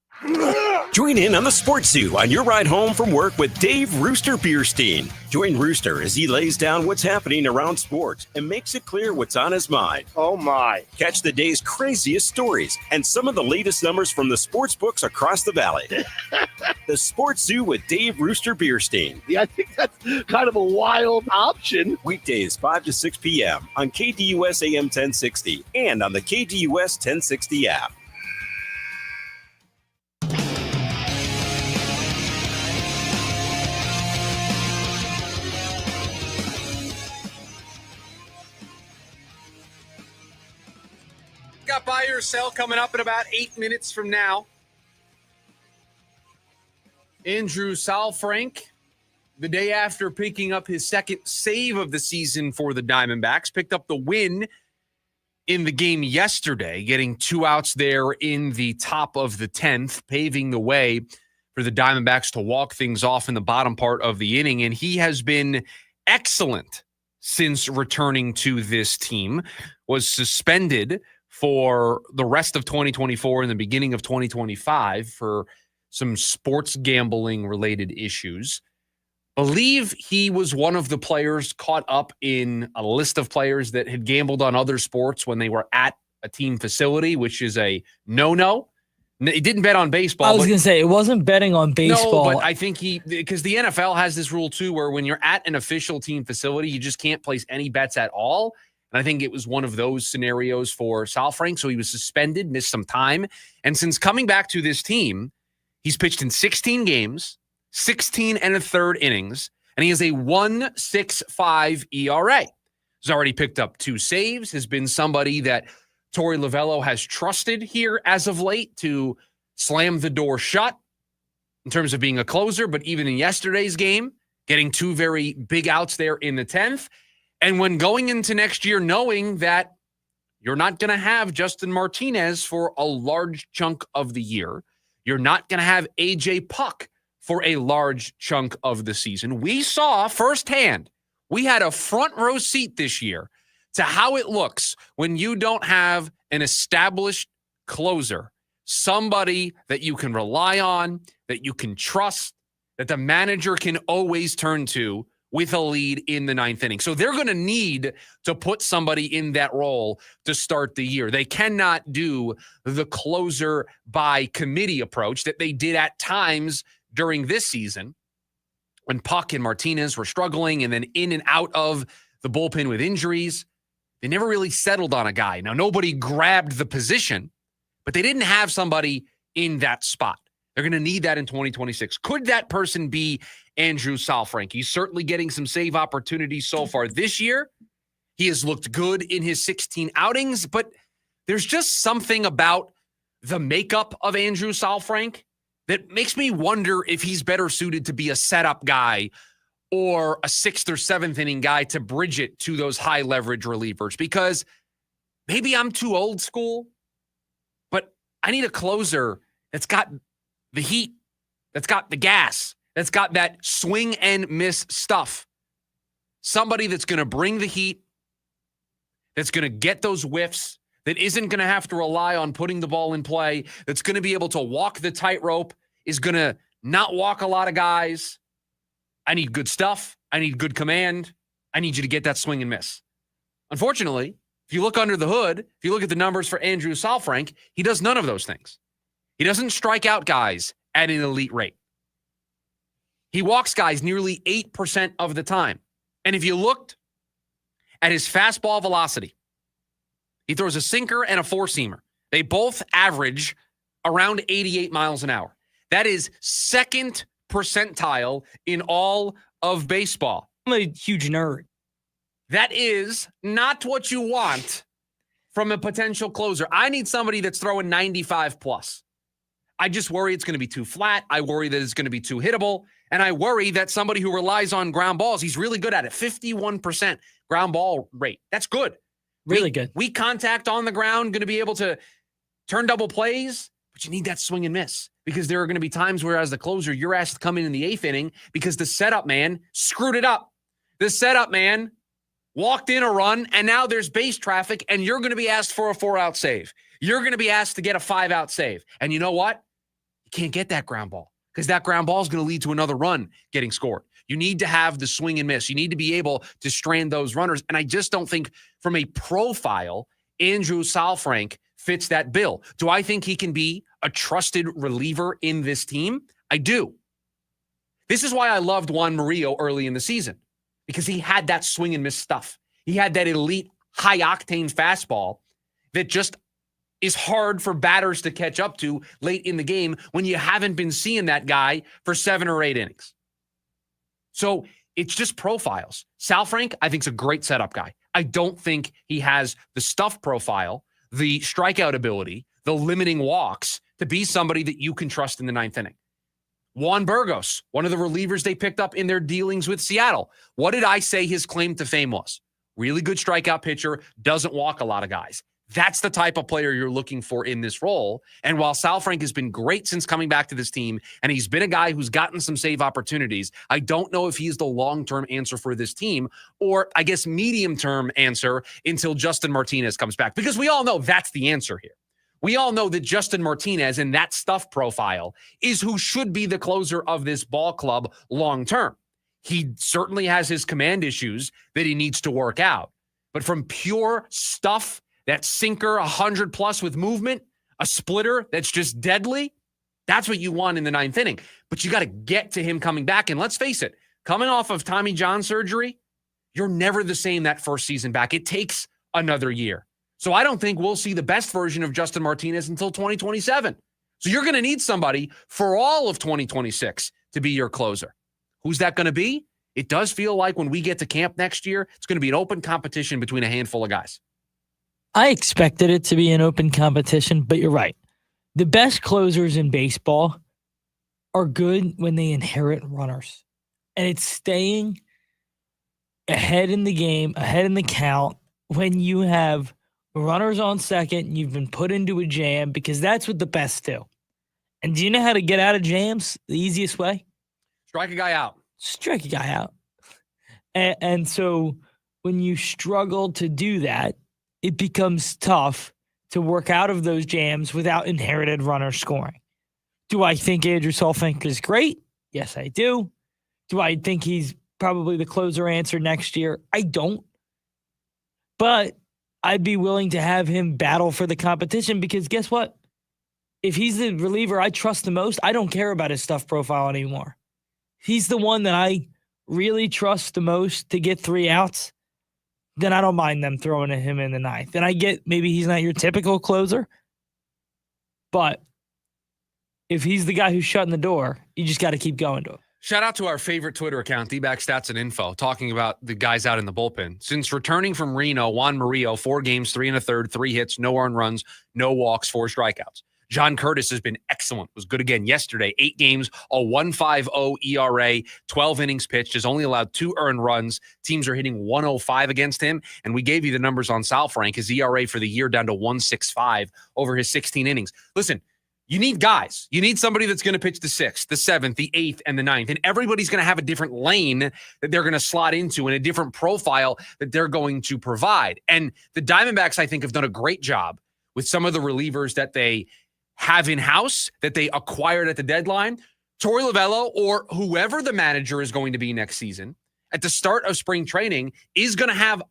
S10: Join in on the Sports Zoo on your ride home from work with Dave Rooster Bierstein. Join Rooster as he lays down what's happening around sports and makes it clear what's on his mind.
S27: Oh, my.
S10: Catch the day's craziest stories and some of the latest numbers from the sports books across the valley. The Sports Zoo with Dave Rooster Bierstein.
S27: Yeah, I think that's kind of a wild option.
S10: Weekdays 5 to 6 p.m. on KDUS AM 1060 and on the KDUS 1060 app.
S11: Got buy or sell coming up in about 8 minutes from now. Andrew Saalfrank, the day after picking up his second save of the season for the Diamondbacks, picked up the win in the game yesterday, getting 2 outs there in the top of the 10th, paving the way for the Diamondbacks to walk things off in the bottom part of the inning. And he has been excellent since returning to this team, was suspended for the rest of 2024 and the beginning of 2025 for some sports gambling related issues. Believe he was one of the players caught up in a list of players that had gambled on other sports when they were at a team facility, which is a no-no. He didn't bet on baseball.
S12: I was going to say, it wasn't betting on baseball.
S11: No, but I think because the NFL has this rule too, where when you're at an official team facility, you just can't place any bets at all. And I think it was one of those scenarios for Saalfrank. So he was suspended, missed some time. And since coming back to this team, he's pitched in 16 games, 16 and a third innings, and he has a 1.65 ERA. He's already picked up 2 saves, has been somebody that Torey Lovello has trusted here as of late to slam the door shut in terms of being a closer. But even in yesterday's game, getting 2 very big outs there in the 10th. And when going into next year, knowing that you're not going to have Justin Martinez for a large chunk of the year, you're not going to have A.J. Puck for a large chunk of the season. We saw firsthand We had a front row seat this year to how it looks when you don't have an established closer, somebody that you can rely on, that you can trust, that the manager can always turn to with a lead in the ninth inning. So they're going to need to put somebody in that role to start the year. They cannot do the closer by committee approach that they did at times during this season when Puck and Martinez were struggling and then in and out of the bullpen with injuries. They never really settled on a guy. Now, nobody grabbed the position, but they didn't have somebody in that spot. They're going to need that in 2026. Could that person be Andrew Saalfrank? He's certainly getting some save opportunities so far this year. He has looked good in his 16 outings, but there's just something about the makeup of Andrew Saalfrank that makes me wonder if he's better suited to be a setup guy or a sixth or seventh inning guy to bridge it to those high leverage relievers, because maybe I'm too old school, but I need a closer that's got the heat, that's got the gas, that's got that swing and miss stuff. Somebody that's going to bring the heat, that's going to get those whiffs, that isn't going to have to rely on putting the ball in play, that's going to be able to walk the tightrope, is going to not walk a lot of guys. I need good stuff. I need good command. I need you to get that swing and miss. Unfortunately, if you look under the hood, if you look at the numbers for Andrew Saalfrank, he does none of those things. He doesn't strike out guys at an elite rate. He walks guys nearly 8% of the time. And if you looked at his fastball velocity, he throws a sinker and a four-seamer. They both average around 88 miles an hour. That is second percentile in all of baseball.
S12: I'm a huge nerd.
S11: That is not what you want from a potential closer. I need somebody that's throwing 95 plus. I just worry it's going to be too flat. I worry that it's going to be too hittable. And I worry that somebody who relies on ground balls, he's really good at it. 51% ground ball rate. That's good.
S12: Really good.
S11: Weak contact on the ground, going to be able to turn double plays, but you need that swing and miss, because there are going to be times where as the closer, you're asked to come in the eighth inning because the setup man screwed it up. The setup man walked in a run, and now there's base traffic, and you're going to be asked for a 4-out save. You're going to be asked to get a 5-out save. And you know what? You can't get that ground ball, because that ground ball is going to lead to another run getting scored. You need to have the swing and miss. You need to be able to strand those runners. And I just don't think from a profile, Andrew Saalfrank fits that bill. Do I think he can be a trusted reliever in this team? I do. This is why I loved Juan Murillo early in the season, because he had that swing and miss stuff. He had that elite high-octane fastball that just is hard for batters to catch up to late in the game when you haven't been seeing that guy for 7 or 8 innings. So it's just profiles. Saalfrank, I think, is a great setup guy. I don't think he has the stuff profile, the strikeout ability, the limiting walks to be somebody that you can trust in the ninth inning. Juan Burgos, one of the relievers they picked up in their dealings with Seattle. What did I say his claim to fame was? Really good strikeout pitcher, doesn't walk a lot of guys. That's the type of player you're looking for in this role. And while Saalfrank has been great since coming back to this team, and he's been a guy who's gotten some save opportunities, I don't know if he's the long-term answer for this team, or I guess medium-term answer until Justin Martinez comes back. Because we all know that's the answer here. We all know that Justin Martinez and that stuff profile is who should be the closer of this ball club long-term. He certainly has his command issues that he needs to work out. But from pure stuff, that sinker 100 plus with movement, a splitter that's just deadly, that's what you want in the ninth inning. But you got to get to him coming back. And let's face it, coming off of Tommy John surgery, you're never the same that first season back. It takes another year. So I don't think we'll see the best version of Justin Martinez until 2027. So you're going to need somebody for all of 2026 to be your closer. Who's that going to be? It does feel like when we get to camp next year, it's going to be an open competition between a handful of guys.
S12: I expected it to be an open competition, but you're right. The best closers in baseball are good when they inherit runners. And it's staying ahead in the game, ahead in the count, when you have runners on second and you've been put into a jam, because that's what the best do. And do you know how to get out of jams the easiest way?
S11: Strike a guy out.
S12: Strike a guy out. And so when you struggle to do that, it becomes tough to work out of those jams without inherited runner scoring. Do I think Andrew Solfink is great? Yes, I do. Do I think he's probably the closer answer next year? I don't. But I'd be willing to have him battle for the competition because guess what? If he's the reliever I trust the most, I don't care about his stuff profile anymore. He's the one that I really trust the most to get 3 outs. Then I don't mind them throwing at him in the 9th. Then I get maybe he's not your typical closer, but if he's the guy who's shutting the door, you just got to keep going to him.
S11: Shout out to our favorite Twitter account, D-Back Stats and Info, talking about the guys out in the bullpen. Since returning from Reno, Juan Murillo, 4 games, 3 1/3, 3 hits, no earned runs, no walks, 4 strikeouts. John Curtis has been excellent. Was good again yesterday. 8 games, a 1.50 ERA, 12 innings pitched, has only allowed 2 earned runs. Teams are hitting 105 against him. And we gave you the numbers on Sal Frank, his ERA for the year down to 1.65 over his 16 innings. Listen, you need guys. You need somebody that's going to pitch the 6th, the 7th, the 8th, and the 9th. And everybody's going to have a different lane that they're going to slot into and a different profile that they're going to provide. And the Diamondbacks, I think, have done a great job with some of the relievers that they have in-house, that they acquired at the deadline. Torey Lovello or whoever the manager is going to be next season at the start of spring training is going to have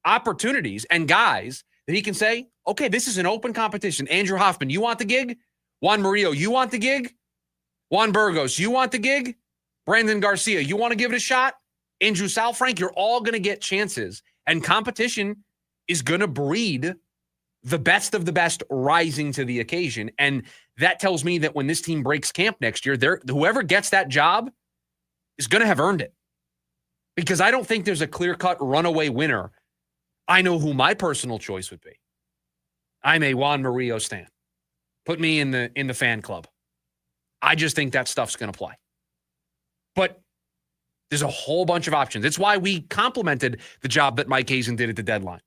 S11: opportunities and guys that he can say, okay, this is an open competition. Andrew Hoffman, you want the gig? Juan Murillo, you want the gig? Juan Burgos, you want the gig? Brandon Garcia, you want to give it a shot? Andrew Sal Frank, you're all going to get chances. And competition is going to breed the best of the best rising to the occasion. And that tells me that when this team breaks camp next year, whoever gets that job is going to have earned it. Because I don't think there's a clear-cut runaway winner. I know who my personal choice would be. I'm a Juan Murillo stan. Put me in the fan club. I just think that stuff's going to play. But there's a whole bunch of options. It's why we complimented the job that Mike Hazen did at the deadline.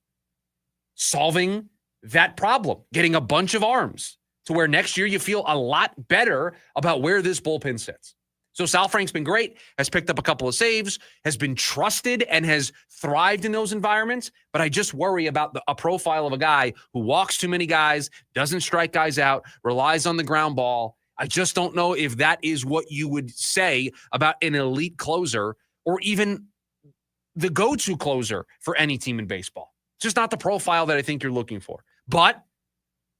S11: Solving that problem, getting a bunch of arms to where next year you feel a lot better about where this bullpen sits. So Sal Frank's been great, has picked up a couple of saves, has been trusted and has thrived in those environments. But I just worry about a profile of a guy who walks too many guys, doesn't strike guys out, relies on the ground ball. I just don't know if that is what you would say about an elite closer or even the go-to closer for any team in baseball. It's just not the profile that I think you're looking for. But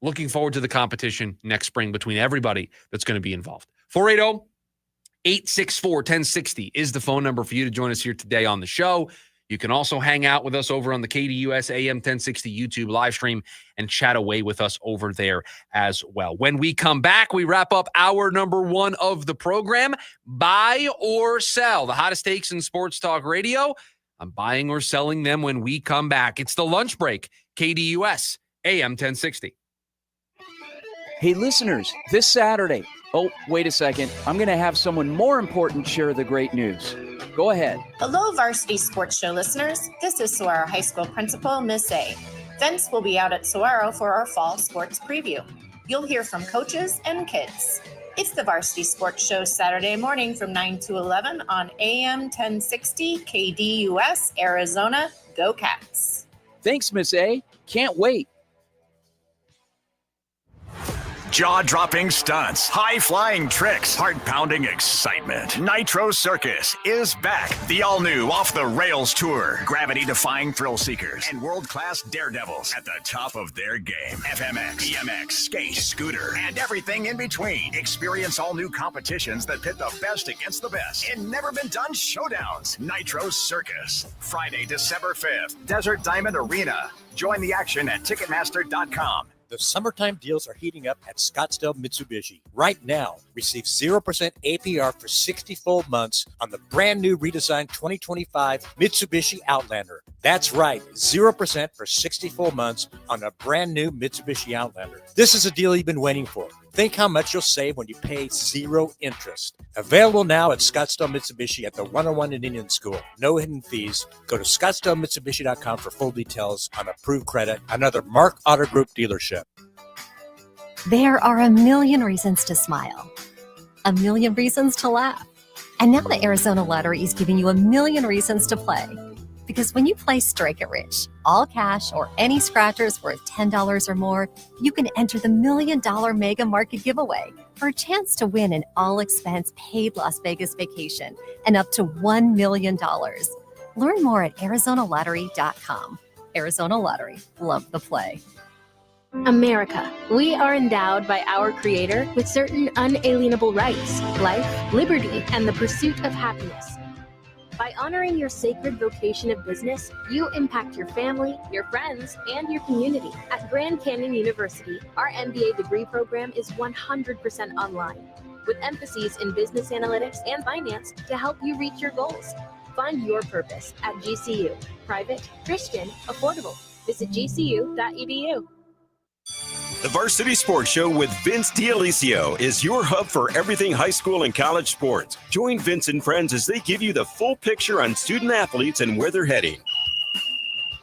S11: looking forward to the competition next spring between everybody that's going to be involved. 480-864-1060 is the phone number for you to join us here today on the show. You can also hang out with us over on the KDUS AM 1060 YouTube live stream and chat away with us over there as well. When we come back, we wrap up hour number 1 of the program. Buy or sell, the hottest takes in sports talk radio. I'm buying or selling them when we come back. It's the lunch break, KDUS AM 1060.
S5: Hey, listeners, this Saturday. Oh, wait a second. I'm going to have someone more important share the great news. Go ahead.
S7: Hello, Varsity Sports Show listeners. This is Saguaro High School Principal Miss A. Vince will be out at Saguaro for our fall sports preview. You'll hear from coaches and kids. It's the Varsity Sports Show Saturday morning from 9 to 11 on AM 1060 KDUS, Arizona. Go Cats.
S5: Thanks, Miss A. Can't wait.
S22: Jaw-dropping stunts, high-flying tricks, heart-pounding excitement. Nitro Circus is back. The all-new off-the-rails tour. Gravity-defying thrill seekers and world-class daredevils at the top of their game. FMX, BMX, skate, scooter, and everything in between. Experience all new competitions that pit the best against the best in never-been-done showdowns. Nitro Circus. Friday, December 5th. Desert Diamond Arena. Join the action at Ticketmaster.com.
S8: The summertime deals are heating up at Scottsdale Mitsubishi. Right now, receive 0% APR for 60 full months on the brand new redesigned 2025 Mitsubishi Outlander. That's right, 0% for 60 full months on a brand new Mitsubishi Outlander. This is a deal you've been waiting for. Think how much you'll save when you pay 0 interest. Available now at Scottsdale Mitsubishi at the 101 in Indian School. No hidden fees. Go to ScottsdaleMitsubishi.com for full details on approved credit. Another Mark Auto Group dealership.
S13: There are a million reasons to smile, a million reasons to laugh.
S9: And now the Arizona Lottery is giving you 1 million reasons to play. Because when you play Strike It Rich, all cash or any scratchers worth $10 or more, you can enter the $1 million Mega Market giveaway for a chance to win an all-expense paid Las Vegas vacation and up to $1 million. Learn more at ArizonaLottery.com. Arizona Lottery. Love the play.
S13: America. We are endowed by our Creator with certain unalienable rights: life, liberty, and the pursuit of happiness. By honoring your sacred vocation of business, you impact your family, your friends, and your community. At Grand Canyon University, our MBA degree program is 100% online, with emphases in business analytics and finance to help you reach your goals. Find your purpose at GCU. Private, Christian, affordable. Visit gcu.edu.
S10: The Varsity Sports Show with Vince D'Alessio is your hub for everything high school and college sports. Join Vince and friends as they give you the full picture on student athletes and where they're heading.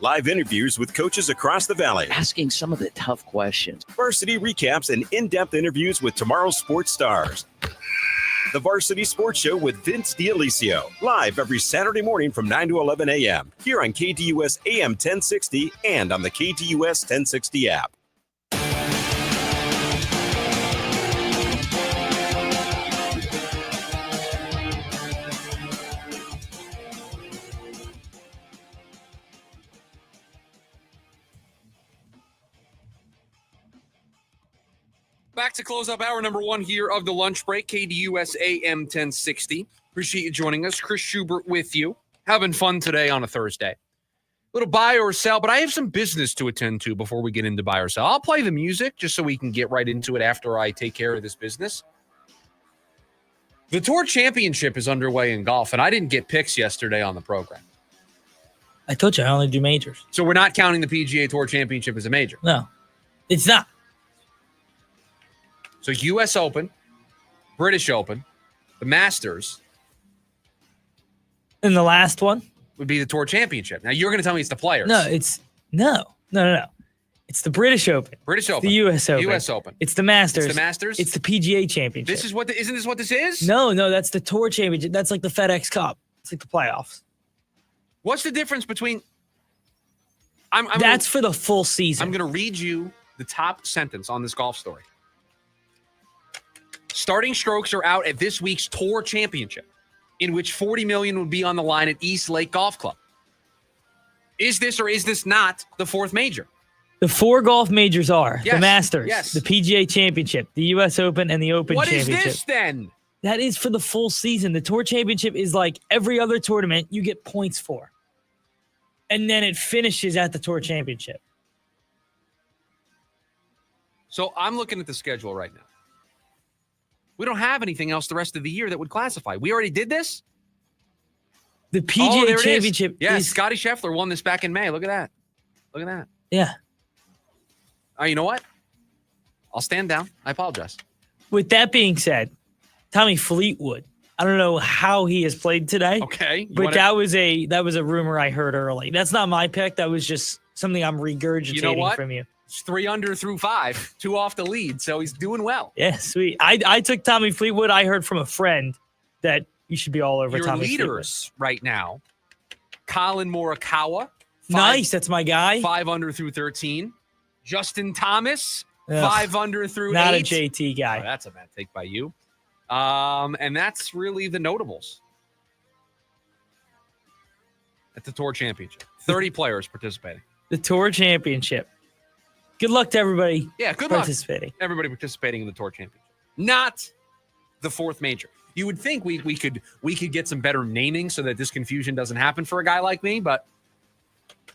S10: Live interviews with coaches across the valley.
S5: Asking some of the tough questions.
S10: Varsity recaps and in-depth interviews with tomorrow's sports stars. The Varsity Sports Show with Vince D'Alessio. Live every Saturday morning from 9 to 11 a.m. Here on KDUS AM 1060 and on the KDUS 1060 app.
S11: Back to close up hour number 1 here of the lunch break, KDUS AM 1060. Appreciate you joining us. Chris Schubert with you. Having fun today on a Thursday. Little buy or sell, but I have some business to attend to before we get into buy or sell. I'll play the music just so we can get right into it after I take care of this business. The Tour Championship is underway in golf, and I didn't get picks yesterday on the program.
S12: I told you I only do majors.
S11: So we're not counting the PGA Tour Championship as a major.
S12: No, it's not.
S11: So U.S. Open, British Open, the Masters.
S12: And the last one
S11: would be the Tour Championship. Now, you're going to tell me it's the Players.
S12: No, it's no. It's the British Open.
S11: British Open.
S12: The U.S. Open.
S11: U.S. Open.
S12: It's the Masters.
S11: It's the Masters.
S12: It's the PGA Championship.
S11: This is what isn't this what this is?
S12: No, that's the Tour Championship. That's like the FedEx Cup. It's like the playoffs.
S11: What's the difference between?
S12: That's for the full season.
S11: I'm going to read you the top sentence on this golf story. Starting strokes are out at this week's Tour Championship, in which $40 million would be on the line at East Lake Golf Club. Is this or is this not the fourth major?
S12: The 4 golf majors are
S11: Yes,
S12: the Masters,
S11: yes.
S12: the PGA Championship, the U.S. Open, and the Open Championship.
S11: What is this then?
S12: That is for the full season. The Tour Championship is like every other tournament you get points for. And then it finishes at the Tour Championship.
S11: So I'm looking at the schedule right now. We don't have anything else the rest of the year that would classify. We already did this?
S12: The PGA
S11: there it
S12: Championship
S11: is.
S12: is...
S11: Scotty Scheffler won this back in May. Look at that. Look at that.
S12: Yeah.
S11: You know what? I'll stand down. I apologize.
S12: With that being said, Tommy Fleetwood, I don't know how he has played today.
S11: Okay.
S12: But that was a rumor I heard early. That's not my pick. That was just something I'm regurgitating from you.
S11: It's 3 under through 5, 2 off the lead, so he's doing well.
S12: Yeah, sweet. I took Tommy Fleetwood. I heard from a friend that you should be all over
S11: Your
S12: Tommy
S11: leaders right now, Colin Morikawa.
S12: Nice, that's my guy.
S11: 5 under through 13. Justin Thomas,
S12: Ugh,
S11: 5 under through
S12: not
S11: 8.
S12: a JT guy.
S11: Oh, that's a bad take by you. And that's really the notables at the Tour Championship. 30 players participating.
S12: The Tour Championship. Good luck to everybody.
S11: Yeah, good
S12: participating.
S11: luck. Everybody participating in the Tour Championship. Not the fourth major. You would think we could get some better naming so that this confusion doesn't happen for a guy like me, but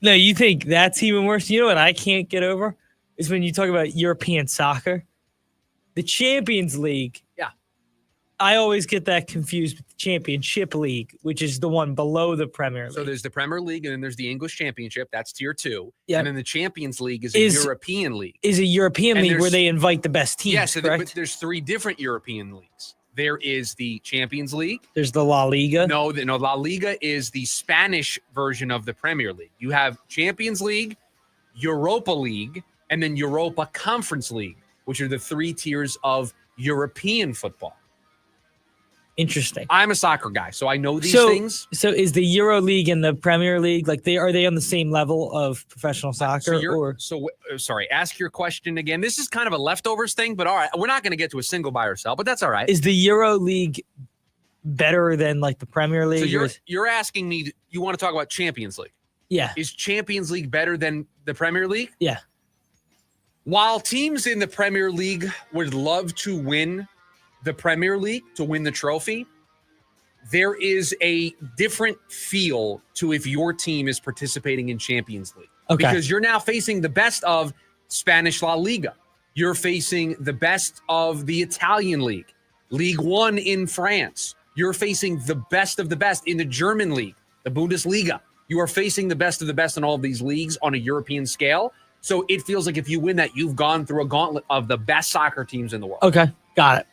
S12: No, you think that's even worse? You know what I can't get over is when you talk about European soccer. The Champions League.
S11: Yeah.
S12: I always get that confused with the Championship League, which is the one below the Premier League.
S11: So there's the Premier League and then there's the English Championship. That's tier 2.
S12: Yeah.
S11: And then the Champions League is a European league.
S12: Is a European
S11: And
S12: league where
S11: there's-
S12: they invite the best teams,
S11: Yes,
S12: correct?
S11: but there's 3 different European leagues. There is the Champions League.
S12: There's the La Liga.
S11: No, La Liga is the Spanish version of the Premier League. You have Champions League, Europa League, and then Europa Conference League, which are the 3 tiers of European football.
S12: Interesting.
S11: I'm a soccer guy, so I know these things.
S12: So is the Euro League and the Premier League, like are they on the same level of professional soccer?
S11: Sorry, ask your question again. This is kind of a leftovers thing, but all right, we're not going to get to a single buy or sell, but that's all right.
S12: Is the Euro League better than like the Premier League?
S11: So you're asking me, you want to talk about Champions League?
S12: Yeah.
S11: Is Champions League better than the Premier League?
S12: Yeah.
S11: While teams in the Premier League would love to win the Premier League, to win the trophy, there is a different feel to if your team is participating in Champions League.
S12: Okay.
S11: Because you're now facing the best of Spanish La Liga. You're facing the best of the Italian League, League One in France. You're facing the best of the best in the German League, the Bundesliga. You are facing the best of the best in all of these leagues on a European scale. So it feels like if you win that, you've gone through a gauntlet of the best soccer teams in the world.
S12: Okay, got it.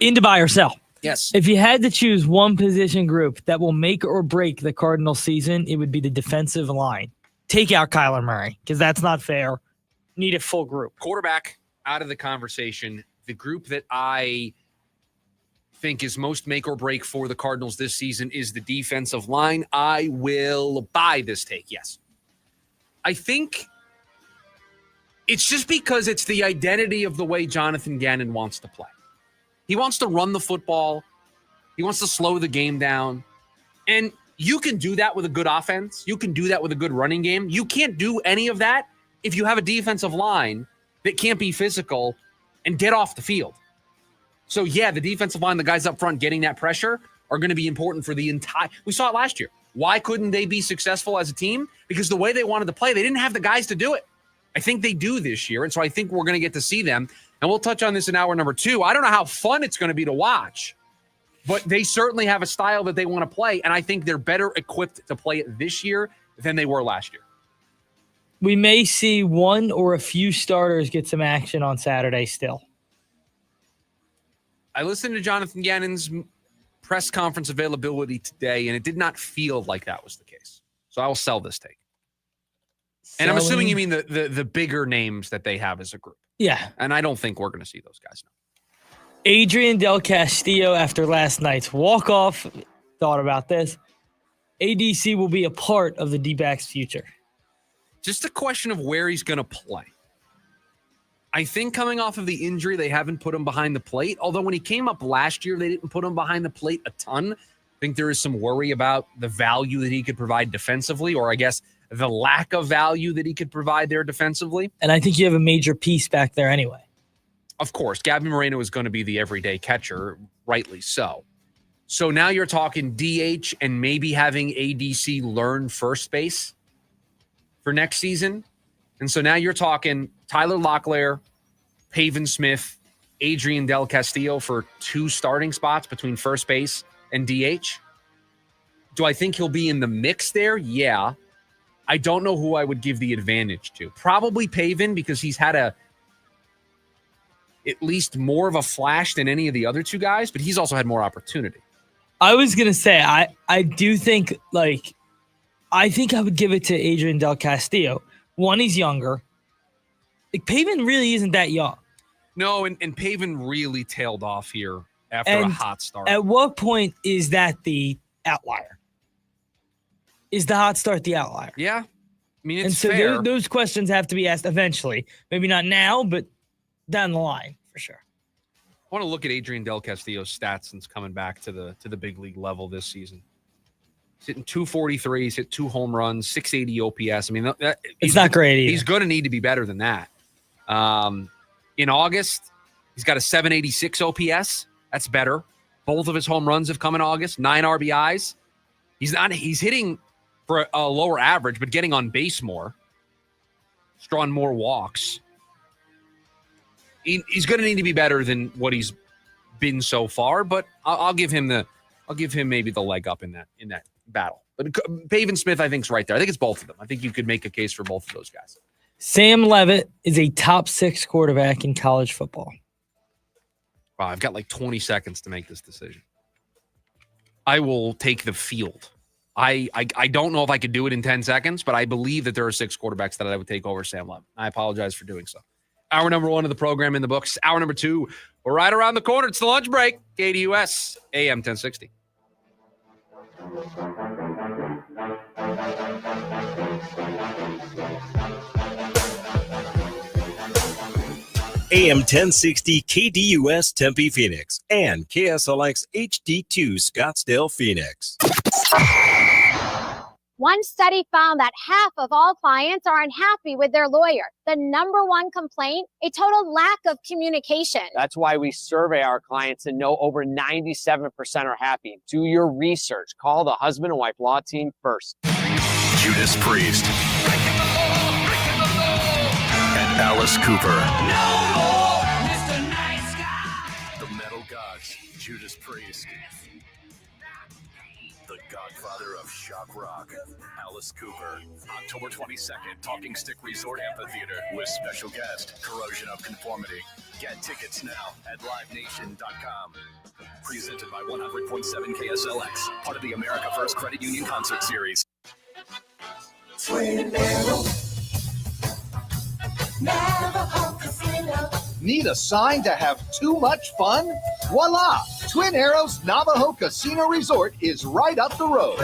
S12: Into buy or sell.
S11: Yes.
S12: If you had to choose one position group that will make or break the Cardinals season, it would be the defensive line. Take out Kyler Murray because that's not fair. Need a full group.
S11: Quarterback out of the conversation. The group that I think is most make or break for the Cardinals this season is the defensive line. I will buy this take. Yes. I think it's just because it's the identity of the way Jonathan Gannon wants to play. He wants to run the football. He wants to slow the game down. And you can do that with a good offense. You can do that with a good running game. You can't do any of that if you have a defensive line that can't be physical and get off the field. So, yeah, the defensive line, the guys up front getting that pressure are going to be important for the entire – we saw it last year. Why couldn't they be successful as a team? Because the way they wanted to play, they didn't have the guys to do it. I think they do this year, and so I think we're going to get to see them. And we'll touch on this in hour number 2. I don't know how fun it's going to be to watch, but they certainly have a style that they want to play, and I think they're better equipped to play it this year than they were last year.
S12: We may see one or a few starters get some action on Saturday still.
S11: I listened to Jonathan Gannon's press conference availability today, and it did not feel like that was the case. So I will sell this take. And I'm assuming you mean the bigger names that they have as a group.
S12: Yeah.
S11: And I don't think we're going to see those guys now.
S12: Adrian Del Castillo, after last night's walk-off, thought about this. ADC will be a part of the D-backs' future.
S11: Just a question of where he's going to play. I think coming off of the injury, they haven't put him behind the plate. Although when he came up last year, they didn't put him behind the plate a ton. I think there is some worry about the value that he could provide defensively, or I guess the lack of value that he could provide there defensively.
S12: And I think you have a major piece back there anyway.
S11: Of course, Gabby Moreno is going to be the everyday catcher, rightly so. So now you're talking DH and maybe having ADC learn first base for next season. And so now you're talking Tyler Locklear, Pavin Smith, Adrian Del Castillo for 2 starting spots between first base and DH. Do I think he'll be in the mix there? Yeah. I don't know who I would give the advantage to. Probably Pavin, because he's had at least more of a flash than any of the other 2 guys, but he's also had more opportunity.
S12: I was going to say, I do think, I think I would give it to Adrian Del Castillo. One, he's younger. Pavin really isn't that young.
S11: No, and Pavin really tailed off here after a hot start.
S12: At what point is that the outlier? Is the hot start the outlier?
S11: Yeah. I mean, it's
S12: and so
S11: fair.
S12: Those questions have to be asked eventually. Maybe not now, but down the line for sure.
S11: I want to look at Adrian Del Castillo's stats since coming back to the big league level this season. He's hitting 243. He's hit 2 home runs, 680 OPS. I mean,
S12: it's not great either.
S11: He's going to need to be better than that. In August, he's got a 786 OPS. That's better. Both of his home runs have come in August. 9 RBIs. He's hitting for a lower average, but getting on base more. He's drawn more walks. He's going to need to be better than what he's been so far, but I'll give him maybe the leg up in that battle. But Pavin Smith, I think, is right there. I think it's both of them. I think you could make a case for both of those guys.
S12: Sam Levitt is a top 6 quarterback in college football.
S11: Wow, I've got like 20 seconds to make this decision. I will take the field. I don't know if I could do it in 10 seconds, but I believe that there are 6 quarterbacks that I would take over Sam Levitt. I apologize for doing so. Hour number 1 of the program in the books. Hour number 2, we're right around the corner. It's the lunch break. KDUS, AM 1060.
S10: AM 1060 KDUS Tempe Phoenix and KSLX HD2 Scottsdale Phoenix.
S14: One study found that half of all clients are unhappy with their lawyer. The number one complaint, a total lack of communication.
S15: That's why we survey our clients and know over 97% are happy. Do your research. Call the husband and wife law team first.
S22: Judas Priest and Alice Cooper. The Metal Gods, Judas Priest. The Godfather of shock rock, Alice Cooper. October 22nd, Talking Stick Resort Amphitheater with special guest, Corrosion of Conformity. Get tickets now at livenation.com. Presented by 100.7 KSLX, part of the America First Credit Union Concert Series.
S16: Twin Arrows. Navajo Casino.
S17: Need a sign to have too much fun? Voila! Twin Arrows Navajo Casino Resort is right up the road.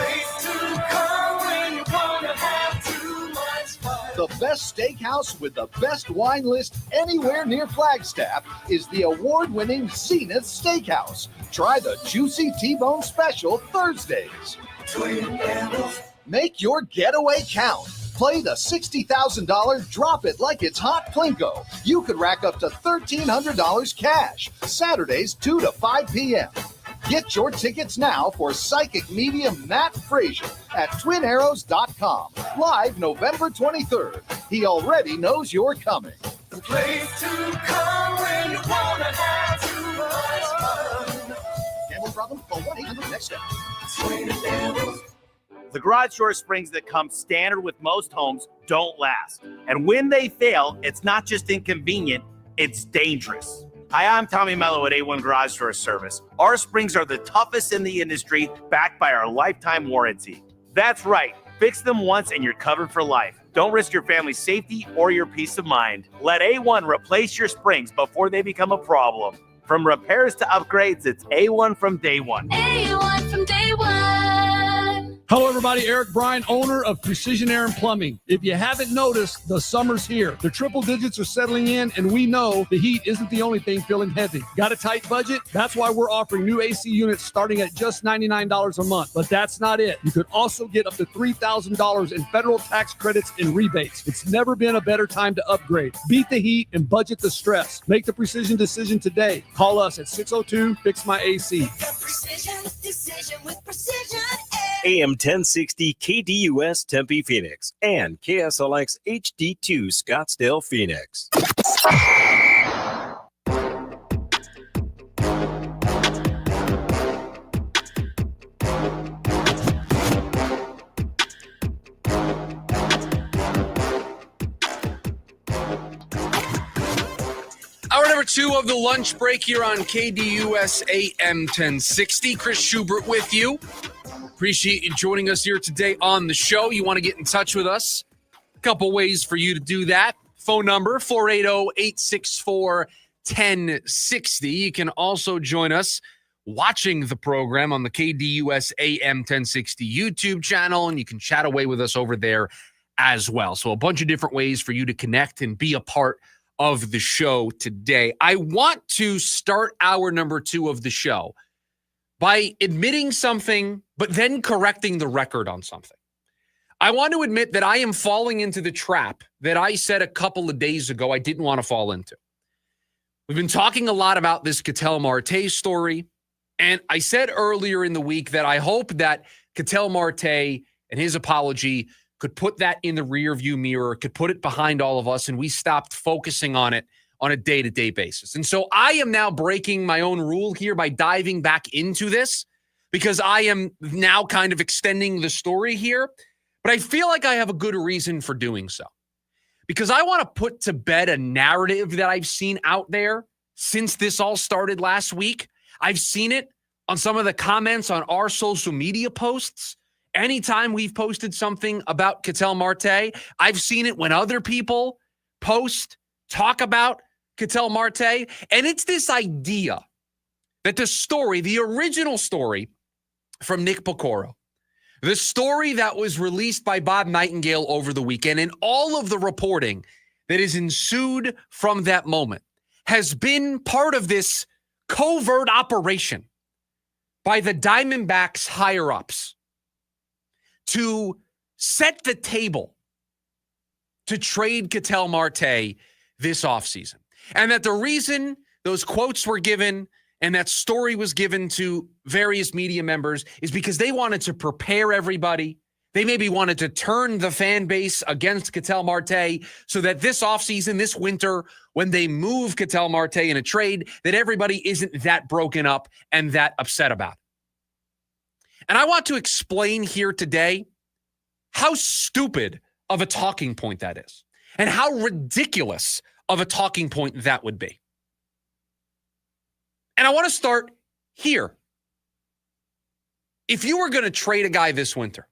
S17: The best steakhouse with the best wine list anywhere near Flagstaff is the award-winning Zenith Steakhouse. Try the Juicy T-Bone Special Thursdays. Twin Arrows. Make your getaway count. Play the $60,000 Drop It Like It's Hot Plinko. You could rack up to $1,300 cash. Saturdays, 2 to 5 p.m. Get your tickets now for psychic medium Matt Frazier at twinarrows.com. Live November 23rd. He already knows you're coming.
S16: The place to come when you want to have too much fun.
S17: Gambling problem? Call 1-800-NEXT-STEP.
S16: Twin Arrows.
S19: The garage door springs that come standard with most homes don't last. And when they fail, it's not just inconvenient, it's dangerous. Hi, I'm Tommy Mello at A1 Garage Door Service. Our springs are the toughest in the industry, backed by our lifetime warranty. That's right. Fix them once and you're covered for life. Don't risk your family's safety or your peace of mind. Let A1 replace your springs before they become a problem. From repairs to upgrades, it's A1 from day one.
S16: A1 from day one.
S20: Hello, everybody. Eric Bryan, owner of Precision Air and Plumbing. If you haven't noticed, the summer's here. The triple digits are settling in, and we know the heat isn't the only thing feeling heavy. Got a tight budget? That's why we're offering new AC units starting at just $99 a month. But that's not it. You could also get up to $3,000 in federal tax credits and rebates. It's never been a better time to upgrade. Beat the heat and budget the stress. Make the precision decision today. Call us at 602-FIX-MY-AC.
S16: Precision decision with Precision Air.
S10: AM 1060 KDUS Tempe Phoenix and KSLX HD2 Scottsdale Phoenix.
S11: Hour number 2 of the lunch break here on KDUS AM 1060. Chris Schubert with you. Appreciate you joining us here today on the show. You want to get in touch with us? A couple ways for you to do that. Phone number, 480-864-1060. You can also join us watching the program on the KDUS AM 1060 YouTube channel, and you can chat away with us over there as well. So a bunch of different ways for you to connect and be a part of the show today. I want to start hour number 2 of the show by admitting something, but then correcting the record on something. I want to admit that I am falling into the trap that I said a couple of days ago I didn't want to fall into. We've been talking a lot about this Ketel Marte story, and I said earlier in the week that I hope that Ketel Marte and his apology could put that in the rearview mirror, could put it behind all of us, and we stopped focusing on it on a day-to-day basis. And so I am now breaking my own rule here by diving back into this because I am now kind of extending the story here. But I feel like I have a good reason for doing so. Because I want to put to bed a narrative that I've seen out there since this all started last week. I've seen it on some of the comments on our social media posts. Anytime we've posted something about Ketel Marte, I've seen it when other people post talk about Ketel Marte. And it's this idea that the original story from Nick Pecoro, the story that was released by Bob Nightingale over the weekend, and all of the reporting that has ensued from that moment has been part of this covert operation by the Diamondbacks higher-ups to set the table to trade Ketel Marte this offseason. And that the reason those quotes were given and that story was given to various media members is because they wanted to prepare everybody. They maybe wanted to turn the fan base against Ketel Marte so that this offseason, this winter, when they move Ketel Marte in a trade, that everybody isn't that broken up and that upset about it. And I want to explain here today how stupid of a talking point that is and how ridiculous of a talking point that would be. And I want to start here. If you were going to trade a guy this winter,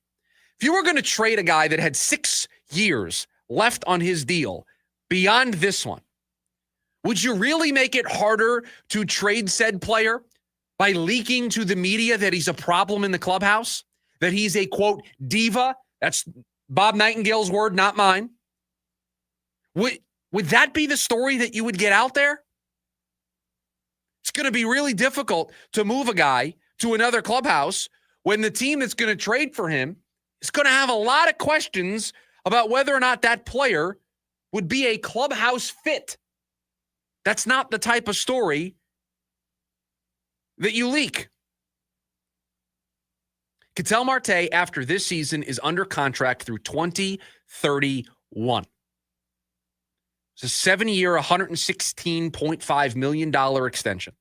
S11: if you were going to trade a guy that had 6 years left on his deal beyond this one, would you really make it harder to trade said player by leaking to the media that he's a problem in the clubhouse, that he's a, quote, diva? That's Bob Nightingale's word, not mine. Would that be the story that you would get out there? It's going to be really difficult to move a guy to another clubhouse when the team that's going to trade for him is going to have a lot of questions about whether or not that player would be a clubhouse fit. That's not the type of story that you leak. Ketel Marte, after this season, is under contract through 2031. It's a 7-year, $116.5 million extension.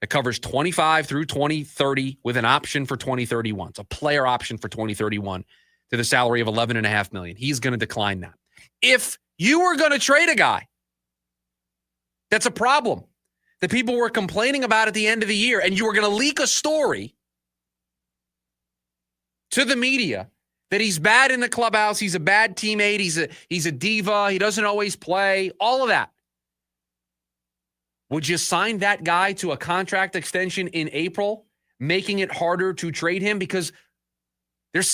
S11: It covers 25 through 2030 with an option for 2031. It's a player option for 2031 to the salary of $11.5 million. He's going to decline that. If you were going to trade a guy, that's a problem that people were complaining about at the end of the year, and you were going to leak a story to the media that he's bad in the clubhouse, he's a bad teammate, he's a diva, he doesn't always play, all of that. Would you sign that guy to a contract extension in April, making it harder to trade him? Because let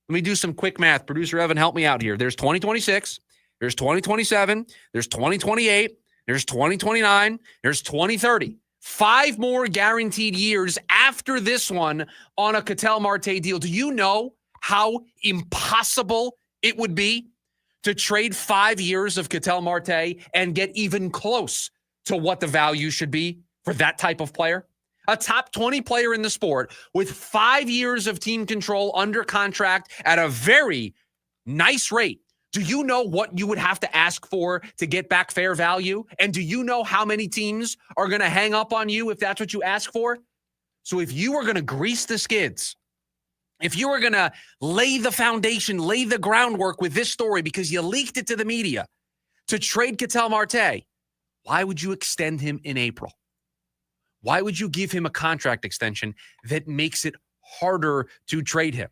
S11: me do some quick math. Producer Evan, help me out here. There's 2026, there's 2027, there's 2028, there's 2029, there's 2030. 5 more guaranteed years after this one on a Ketel Marte deal. Do you know how impossible it would be to trade 5 years of Ketel Marte and get even close to what the value should be for that type of player? A top 20 player in the sport with 5 years of team control under contract at a very nice rate. Do you know what you would have to ask for to get back fair value? And do you know how many teams are going to hang up on you if that's what you ask for? So if you were going to grease the skids, if you were going to lay the foundation, lay the groundwork with this story because you leaked it to the media to trade Ketel Marte, why would you extend him in April? Why would you give him a contract extension that makes it harder to trade him?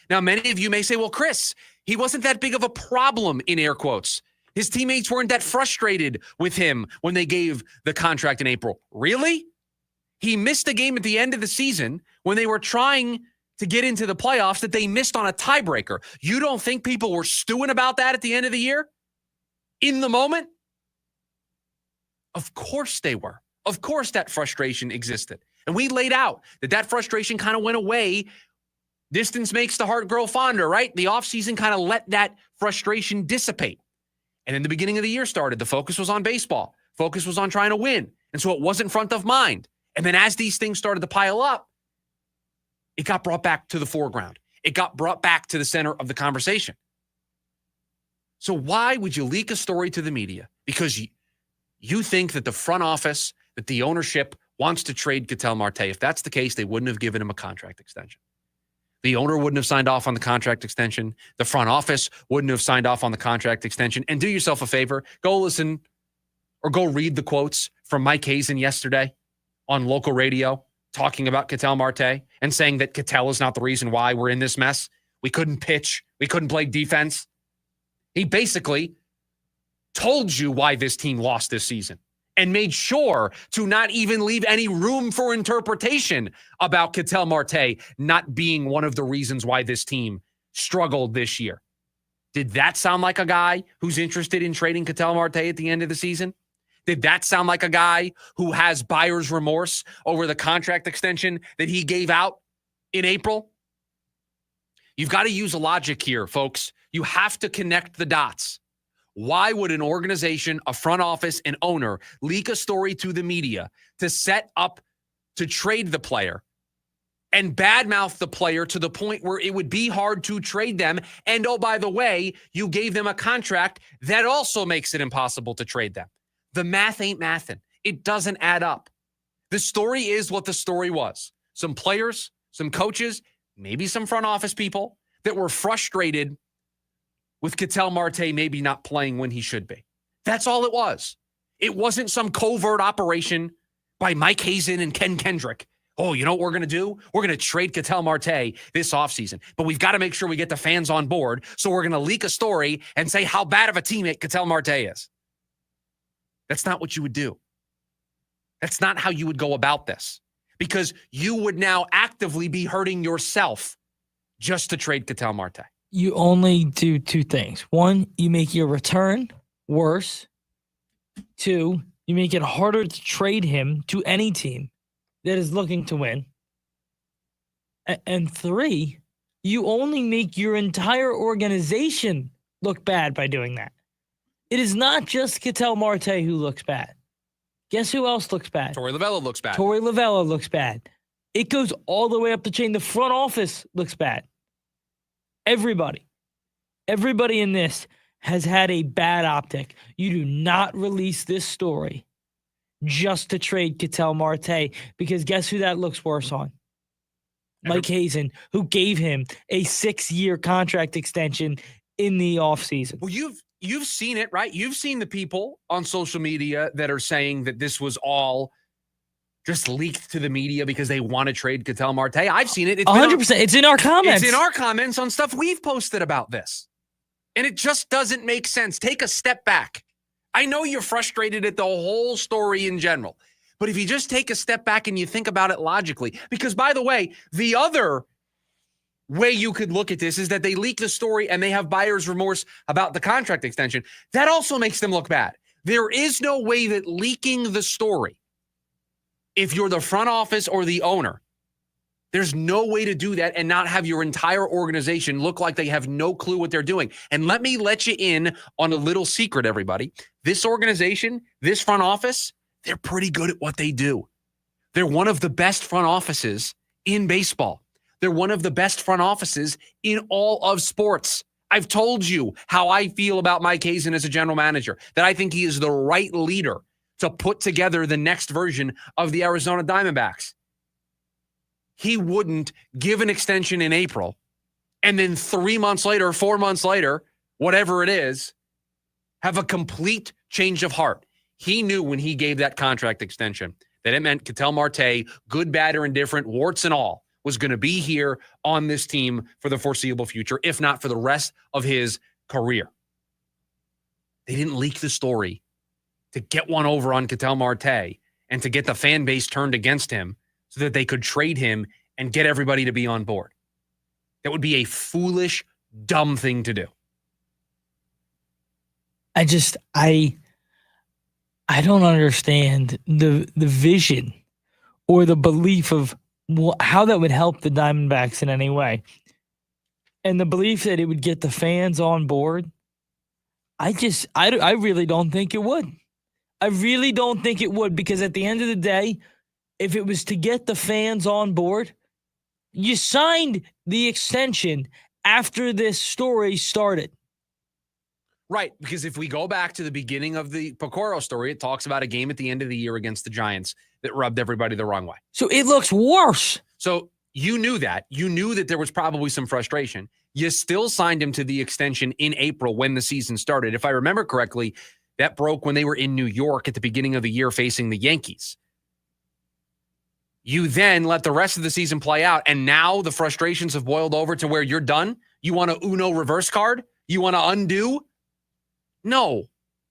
S11: Now, many of you may say, well, Chris, he wasn't that big of a problem, in air quotes. His teammates weren't that frustrated with him when they gave the contract in April. Really? He missed a game at the end of the season when they were trying to get into the playoffs that they missed on a tiebreaker. You don't think people were stewing about that at the end of the year? In the moment? Of course they were. Of course that frustration existed. And we laid out that frustration kind of went away. Distance makes the heart grow fonder, right? The offseason kind of let that frustration dissipate. And in the beginning of the year started, the focus was on baseball. Focus was on trying to win. And so it wasn't front of mind. And then as these things started to pile up, it got brought back to the foreground. It got brought back to the center of the conversation. So why would you leak a story to the media? Because you think that the front office, that the ownership wants to trade Ketel Marte. If that's the case, they wouldn't have given him a contract extension. The owner wouldn't have signed off on the contract extension. The front office wouldn't have signed off on the contract extension. And do yourself a favor, go listen or go read the quotes from Mike Hazen yesterday on local radio talking about Ketel Marte and saying that Ketel is not the reason why we're in this mess. We couldn't pitch. We couldn't play defense. He basically
S1: told you why this team lost this season and made sure to not even leave any room for interpretation about Ketel Marte not being one of the reasons why this team struggled this year. Did that sound like a guy who's interested in trading Ketel Marte at the end of the season? Did that sound like a guy who has buyer's remorse over the contract extension that he gave out in April? You've got to use logic here, folks. You have to connect the dots. Why would an organization, a front office, an owner leak a story to the media to set up to trade the player and badmouth the player to the point where it would be hard to trade them? And oh, by the way, you gave them a contract that also makes it impossible to trade them. The math ain't mathin'. It doesn't add up. The story is what the story was. Some players, some coaches, maybe some front office people that were frustrated with Ketel Marte maybe not playing when he should be. That's all it was. It wasn't some covert operation by Mike Hazen and Ken Kendrick. Oh, you know what we're going to do? We're going to trade Ketel Marte this offseason. But we've got to make sure we get the fans on board. So we're going to leak a story and say how bad of a teammate Ketel Marte is. That's not what you would do. That's not how you would go about this. Because you would now actively be hurting yourself just to trade Ketel Marte.
S12: You only do two things. One, you make your return worse. Two, you make it harder to trade him to any team that is looking to win. And three, you only make your entire organization look bad by doing that. It is not just Ketel Marte who looks bad. Guess who else looks bad?
S1: Torey Lovullo looks bad.
S12: Torey Lovullo looks bad. It goes all the way up the chain. The front office looks bad. Everybody in this has had a bad optic. You do not release this story just to trade Ketel Marte, because guess who that looks worse on? Mike Hazen, who gave him a 6-year contract extension in the offseason.
S1: Well, you've seen it, right? You've seen the people on social media that are saying that this was all just leaked to the media because they want to trade Ketel Marte. I've seen it. It's
S12: 100%. It's in our comments.
S1: It's in our comments on stuff we've posted about this. And it just doesn't make sense. Take a step back. I know you're frustrated at the whole story in general, but if you just take a step back and you think about it logically, because by the way, the other way you could look at this is that they leak the story and they have buyer's remorse about the contract extension. That also makes them look bad. There is no way that leaking the story, if you're the front office or the owner, there's no way to do that and not have your entire organization look like they have no clue what they're doing. And let me let you in on a little secret, everybody. This organization, this front office, they're pretty good at what they do. They're one of the best front offices in baseball. They're one of the best front offices in all of sports. I've told you how I feel about Mike Hazen as a general manager, that I think he is the right leader to put together the next version of the Arizona Diamondbacks. He wouldn't give an extension in April and then 3 months later, 4 months later, whatever it is, have a complete change of heart. He knew when he gave that contract extension that it meant Ketel Marte, good, bad, or indifferent, warts and all, was going to be here on this team for the foreseeable future, if not for the rest of his career. They didn't leak the story to get one over on Ketel Marte and to get the fan base turned against him so that they could trade him and get everybody to be on board. That would be a foolish, dumb thing to do.
S12: I don't understand the vision or the belief of how that would help the Diamondbacks in any way. And the belief that it would get the fans on board, I really don't think it would. I really don't think it would, because at the end of the day, if it was to get the fans on board, you signed the extension after this story started.
S1: Right, because if we go back to the beginning of the Pecoro story, it talks about a game at the end of the year against the Giants that rubbed everybody the wrong way.
S12: So it looks worse.
S1: So you knew that. You knew that there was probably some frustration. You still signed him to the extension in April when the season started. If I remember correctly, that broke when they were in New York at the beginning of the year facing the Yankees. You then let the rest of the season play out, and now the frustrations have boiled over to where you're done? You want a Uno reverse card? You want to undo? No,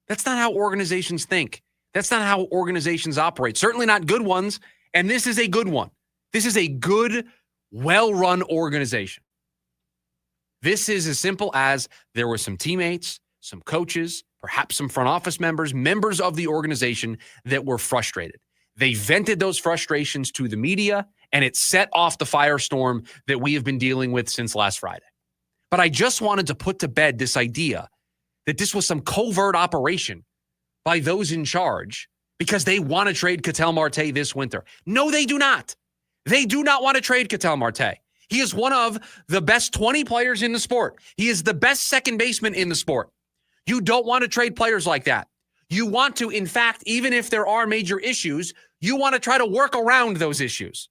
S1: That's not how organizations think. That's not how organizations operate. Certainly not good ones. And this is a good one. This is a good, well-run organization. This is as simple as there were some teammates, some coaches, perhaps some front office members of the organization that were frustrated. They vented those frustrations to the media, and it set off the firestorm that we have been dealing with since last Friday. But I just wanted to put to bed this idea that this was some covert operation by those in charge because they want to trade Ketel Marte this winter. No, they do not. They do not want to trade Ketel Marte. He is one of the best 20 players in the sport. He is the best second baseman in the sport. You don't want to trade players like that. You want to, in fact, even if there are major issues, you want to try to work around those issues.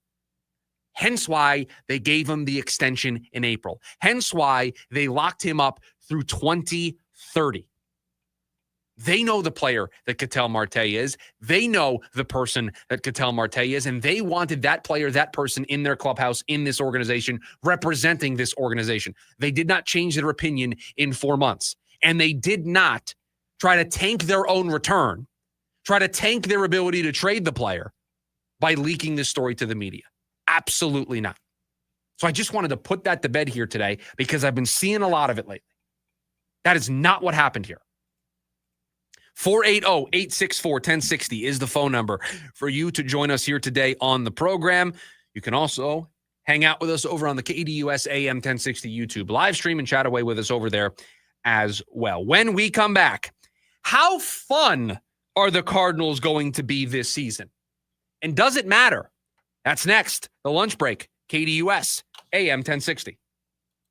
S1: Hence why they gave him the extension in April. Hence why they locked him up through 2030. They know the player that Ketel Marte is. They know the person that Ketel Marte is, and they wanted that player, that person in their clubhouse, in this organization, representing this organization. They did not change their opinion in 4 months, and they did not try to tank their own return, try to tank their ability to trade the player by leaking this story to the media. Absolutely not. So I just wanted to put that to bed here today because I've been seeing a lot of it lately. That is not what happened here. 480-864-1060 is the phone number for you to join us here today on the program. You can also hang out with us over on the KDUS AM 1060 YouTube live stream and chat away with us over there as well. When we come back, how fun are the Cardinals going to be this season? And does it matter? That's next. The lunch break, KDUS AM 1060.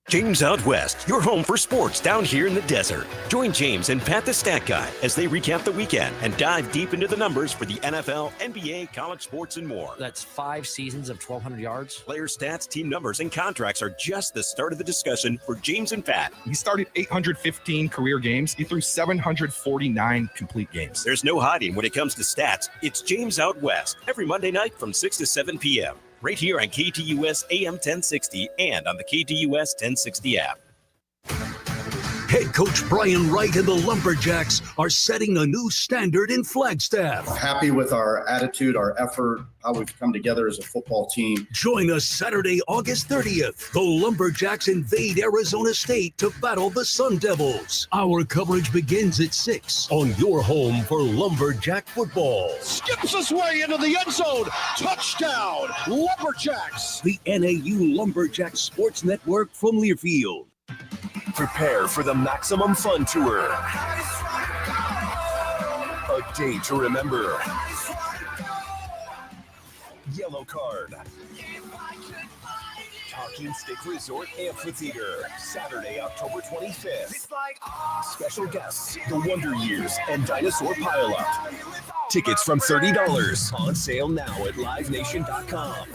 S10: James Out West, your home for sports down here in the desert. Join James and Pat the Stat Guy as they recap the weekend and dive deep into the numbers for the NFL, NBA, college sports, and more.
S2: That's 5 seasons of 1,200 yards.
S10: Player stats, team numbers, and contracts are just the start of the discussion for James and Pat.
S3: He started 815 career games. He threw 749 complete games.
S10: There's no hiding when it comes to stats. It's James Out West every Monday night from 6 to 7 p.m. right here on KDUS AM 1060 and on the KDUS 1060 app.
S6: Head coach Brian Wright and the Lumberjacks are setting a new standard in Flagstaff.
S18: Happy with our attitude, our effort, how we've come together as a football team.
S6: Join us Saturday, August 30th. The Lumberjacks invade Arizona State to battle the Sun Devils. Our coverage begins at 6 on your home for Lumberjack football.
S17: Skips his way into the end zone. Touchdown, Lumberjacks.
S6: The NAU Lumberjack Sports Network from Learfield.
S22: Prepare for the Maximum Fun Tour. A day to remember. Yellow Card. Talking Stick Resort Amphitheater, Saturday, October 25th. Special guests, The Wonder Years and Dinosaur Pile-Up. Tickets from $30. On sale now at livenation.com.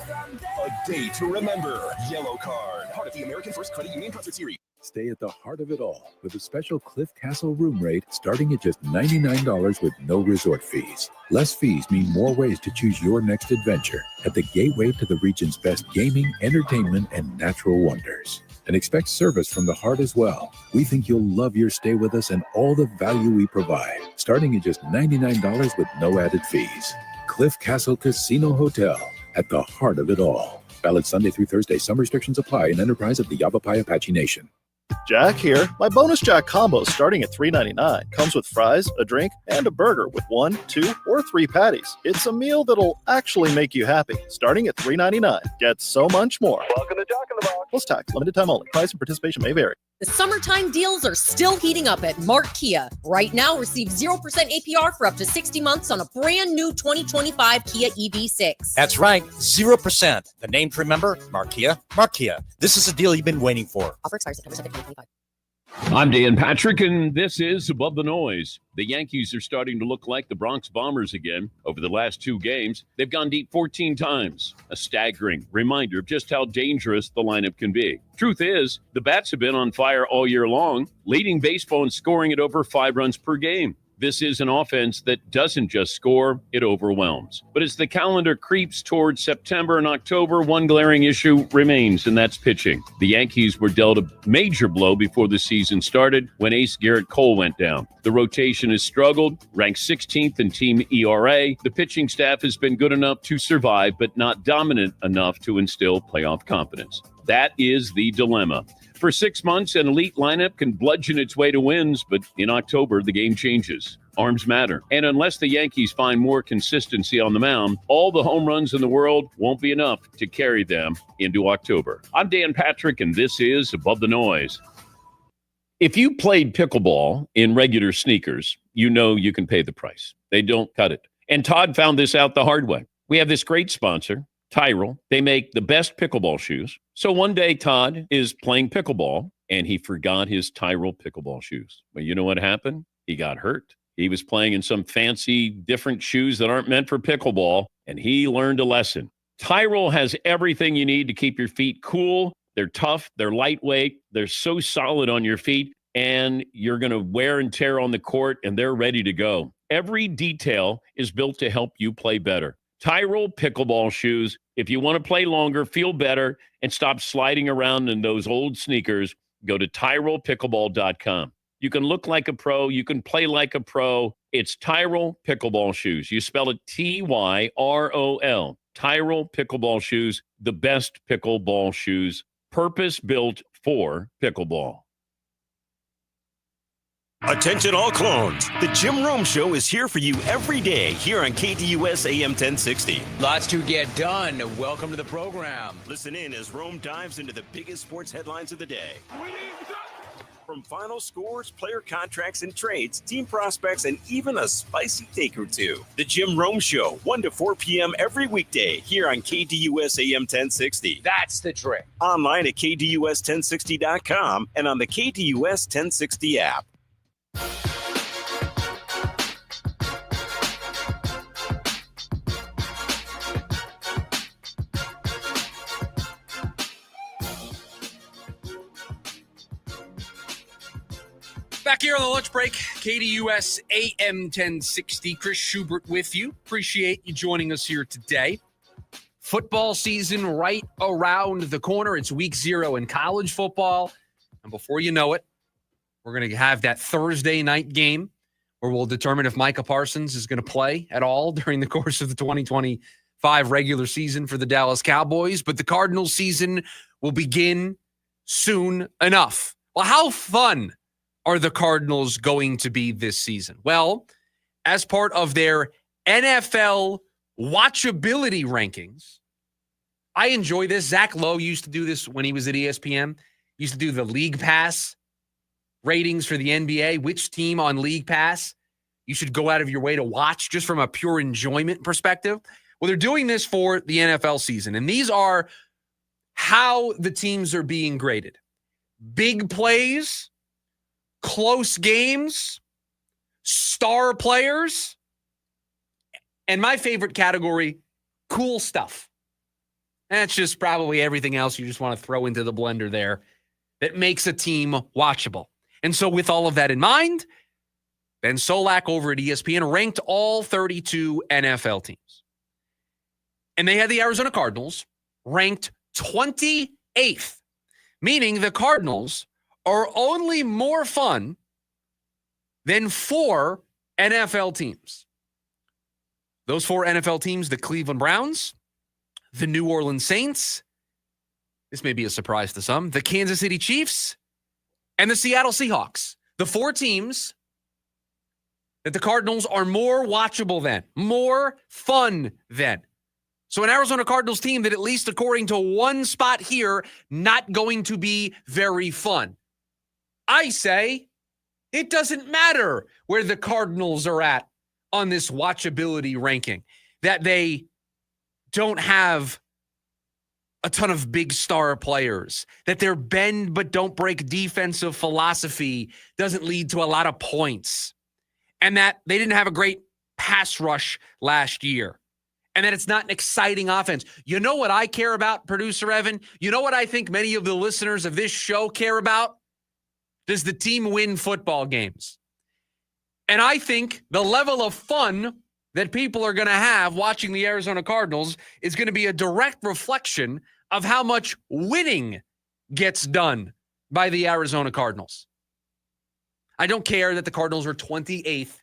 S22: A day to remember. Yellow Card, part of the American First Credit Union Concert Series.
S21: Stay at the heart of it all with a special Cliff Castle room rate starting at just $99 with no resort fees. Less fees mean more ways to choose your next adventure at the gateway to the region's best gaming, entertainment, and natural wonders. And expect service from the heart as well. We think you'll love your stay with us and all the value we provide, starting at just $99 with no added fees. Cliff Castle Casino Hotel, at the heart of it all. Valid Sunday through Thursday. Some restrictions apply. An enterprise of the Yavapai Apache Nation.
S23: Jack here. My bonus Jack combo starting at $3.99 comes with fries, a drink, and a burger with 1, 2, or 3 patties. It's a meal that'll actually make you happy. Starting at $3.99. Get so much more.
S24: Welcome to Jack in the Box.
S23: Plus tax. Limited time only. Price and participation may vary.
S28: The summertime deals are still heating up at Mark Kia. Right now, receive 0% APR for up to 60 months on a brand new 2025 Kia EV6.
S8: That's right, 0%. The name to remember, Markia. Markia. This is a deal you've been waiting for.
S28: Offer expires September 2nd, 2025.
S29: I'm Dan Patrick, and this is Above the Noise. The Yankees are starting to look like the Bronx Bombers again. Over the last 2 games, they've gone deep 14 times. A staggering reminder of just how dangerous the lineup can be. Truth is, the bats have been on fire all year long, leading baseball in scoring at over 5 runs per game. This is an offense that doesn't just score, it overwhelms. But as the calendar creeps towards September and October, one glaring issue remains, and that's pitching. The Yankees were dealt a major blow before the season started when ace Garrett Cole went down. The rotation has struggled, ranked 16th in team ERA. The pitching staff has been good enough to survive, but not dominant enough to instill playoff confidence. That is the dilemma. For 6 months, an elite lineup can bludgeon its way to wins, but in October, the game changes. Arms matter. And unless the Yankees find more consistency on the mound, all the home runs in the world won't be enough to carry them into October. I'm Dan Patrick, and this is Above the Noise. If you played pickleball in regular sneakers, you know you can pay the price. They don't cut it. And Todd found this out the hard way. We have this great sponsor, Tyrell. They make the best pickleball shoes. So one day Todd is playing pickleball and he forgot his Tyrell pickleball shoes. Well, you know what happened? He got hurt. He was playing in some fancy different shoes that aren't meant for pickleball, and he learned a lesson. Tyrell has everything you need to keep your feet cool. They're tough. They're lightweight. They're so solid on your feet, and you're going to wear and tear on the court, and they're ready to go. Every detail is built to help you play better. Tyrell pickleball shoes. If you want to play longer, feel better, and stop sliding around in those old sneakers, go to TyrellPickleball.com. You can look like a pro. You can play like a pro. It's Tyrell pickleball shoes. You spell it Tyrol. Tyrell pickleball shoes, the best pickleball shoes, purpose-built for pickleball.
S10: Attention all clones. The Jim Rome Show is here for you every day here on KDUS AM 1060.
S2: Lots to get done. Welcome to the program.
S10: Listen in as Rome dives into the biggest sports headlines of the day. From final scores, player contracts and trades, team prospects, and even a spicy take or two. The Jim Rome Show, 1 to 4 p.m. every weekday here on KDUS AM 1060.
S2: That's the trick.
S10: Online at KDUS1060.com and on the KDUS 1060 app.
S1: Back here on the lunch break, KDUS AM 1060. Chris Schubert with you. Appreciate you joining us here today. Football season right around the corner. It's week 0 in college football. And before you know it, we're going to have that Thursday night game where we'll determine if Micah Parsons is going to play at all during the course of the 2025 regular season for the Dallas Cowboys. But the Cardinals season will begin soon enough. Well, how fun are the Cardinals going to be this season? Well, as part of their NFL watchability rankings, I enjoy this. Zach Lowe used to do this when he was at ESPN. He used to do the League Pass ratings for the NBA, which team on League Pass you should go out of your way to watch just from a pure enjoyment perspective. Well, they're doing this for the NFL season, and these are how the teams are being graded. Big plays, close games, star players, and my favorite category, cool stuff. That's just probably everything else you just want to throw into the blender there that makes a team watchable. And so with all of that in mind, Ben Solak over at ESPN ranked all 32 NFL teams. And they had the Arizona Cardinals ranked 28th, meaning the Cardinals are only more fun than 4 NFL teams. Those 4 NFL teams, the Cleveland Browns, the New Orleans Saints, this may be a surprise to some, the Kansas City Chiefs, and the Seattle Seahawks. The 4 teams that the Cardinals are more watchable than, more fun than. So an Arizona Cardinals team that, at least according to one spot here, not going to be very fun. I say it doesn't matter where the Cardinals are at on this watchability ranking, that they don't have a ton of big star players, that their bend but don't break defensive philosophy doesn't lead to a lot of points, and that they didn't have a great pass rush last year, and that it's not an exciting offense. You know what I care about, producer Evan? You know what I think many of the listeners of this show care about? Does the team win football games? And I think the level of fun that people are going to have watching the Arizona Cardinals is going to be a direct reflection of how much winning gets done by the Arizona Cardinals. I don't care that the Cardinals are 28th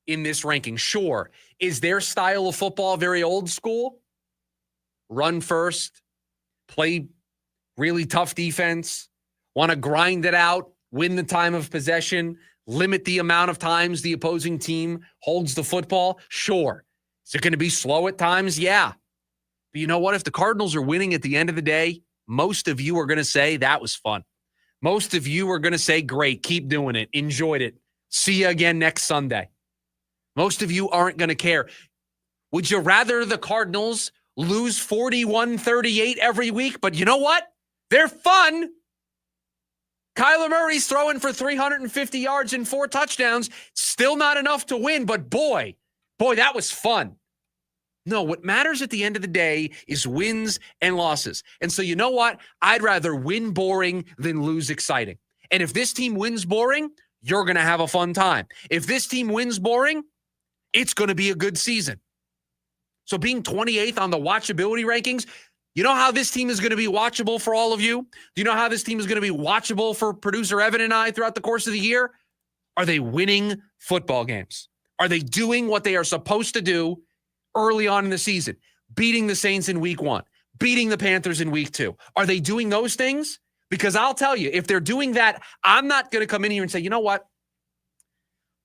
S1: in this ranking. Sure. Is their style of football very old school? Run first, play really tough defense, want to grind it out, win the time of possession, limit the amount of times the opposing team holds the football? Sure. Is it going to be slow at times? Yeah. But you know what? If the Cardinals are winning at the end of the day, most of you are going to say that was fun. Most of you are going to say, great, keep doing it, enjoyed it. See you again next Sunday. Most of you aren't going to care. Would you rather the Cardinals lose 41-38 every week? But you know what? They're fun. Kyler Murray's throwing for 350 yards and 4 touchdowns. Still not enough to win, but boy, that was fun. No, what matters at the end of the day is wins and losses. And so you know what? I'd rather win boring than lose exciting. And if this team wins boring, you're going to have a fun time. If this team wins boring, it's going to be a good season. So being 28th on the watchability rankings, you know how this team is going to be watchable for all of you? Do you know how this team is going to be watchable for producer Evan and I throughout the course of the year? Are they winning football games? Are they doing what they are supposed to do early on in the season? Beating the Saints in week 1, beating the Panthers in week 2. Are they doing those things? Because I'll tell you, if they're doing that, I'm not going to come in here and say, you know what?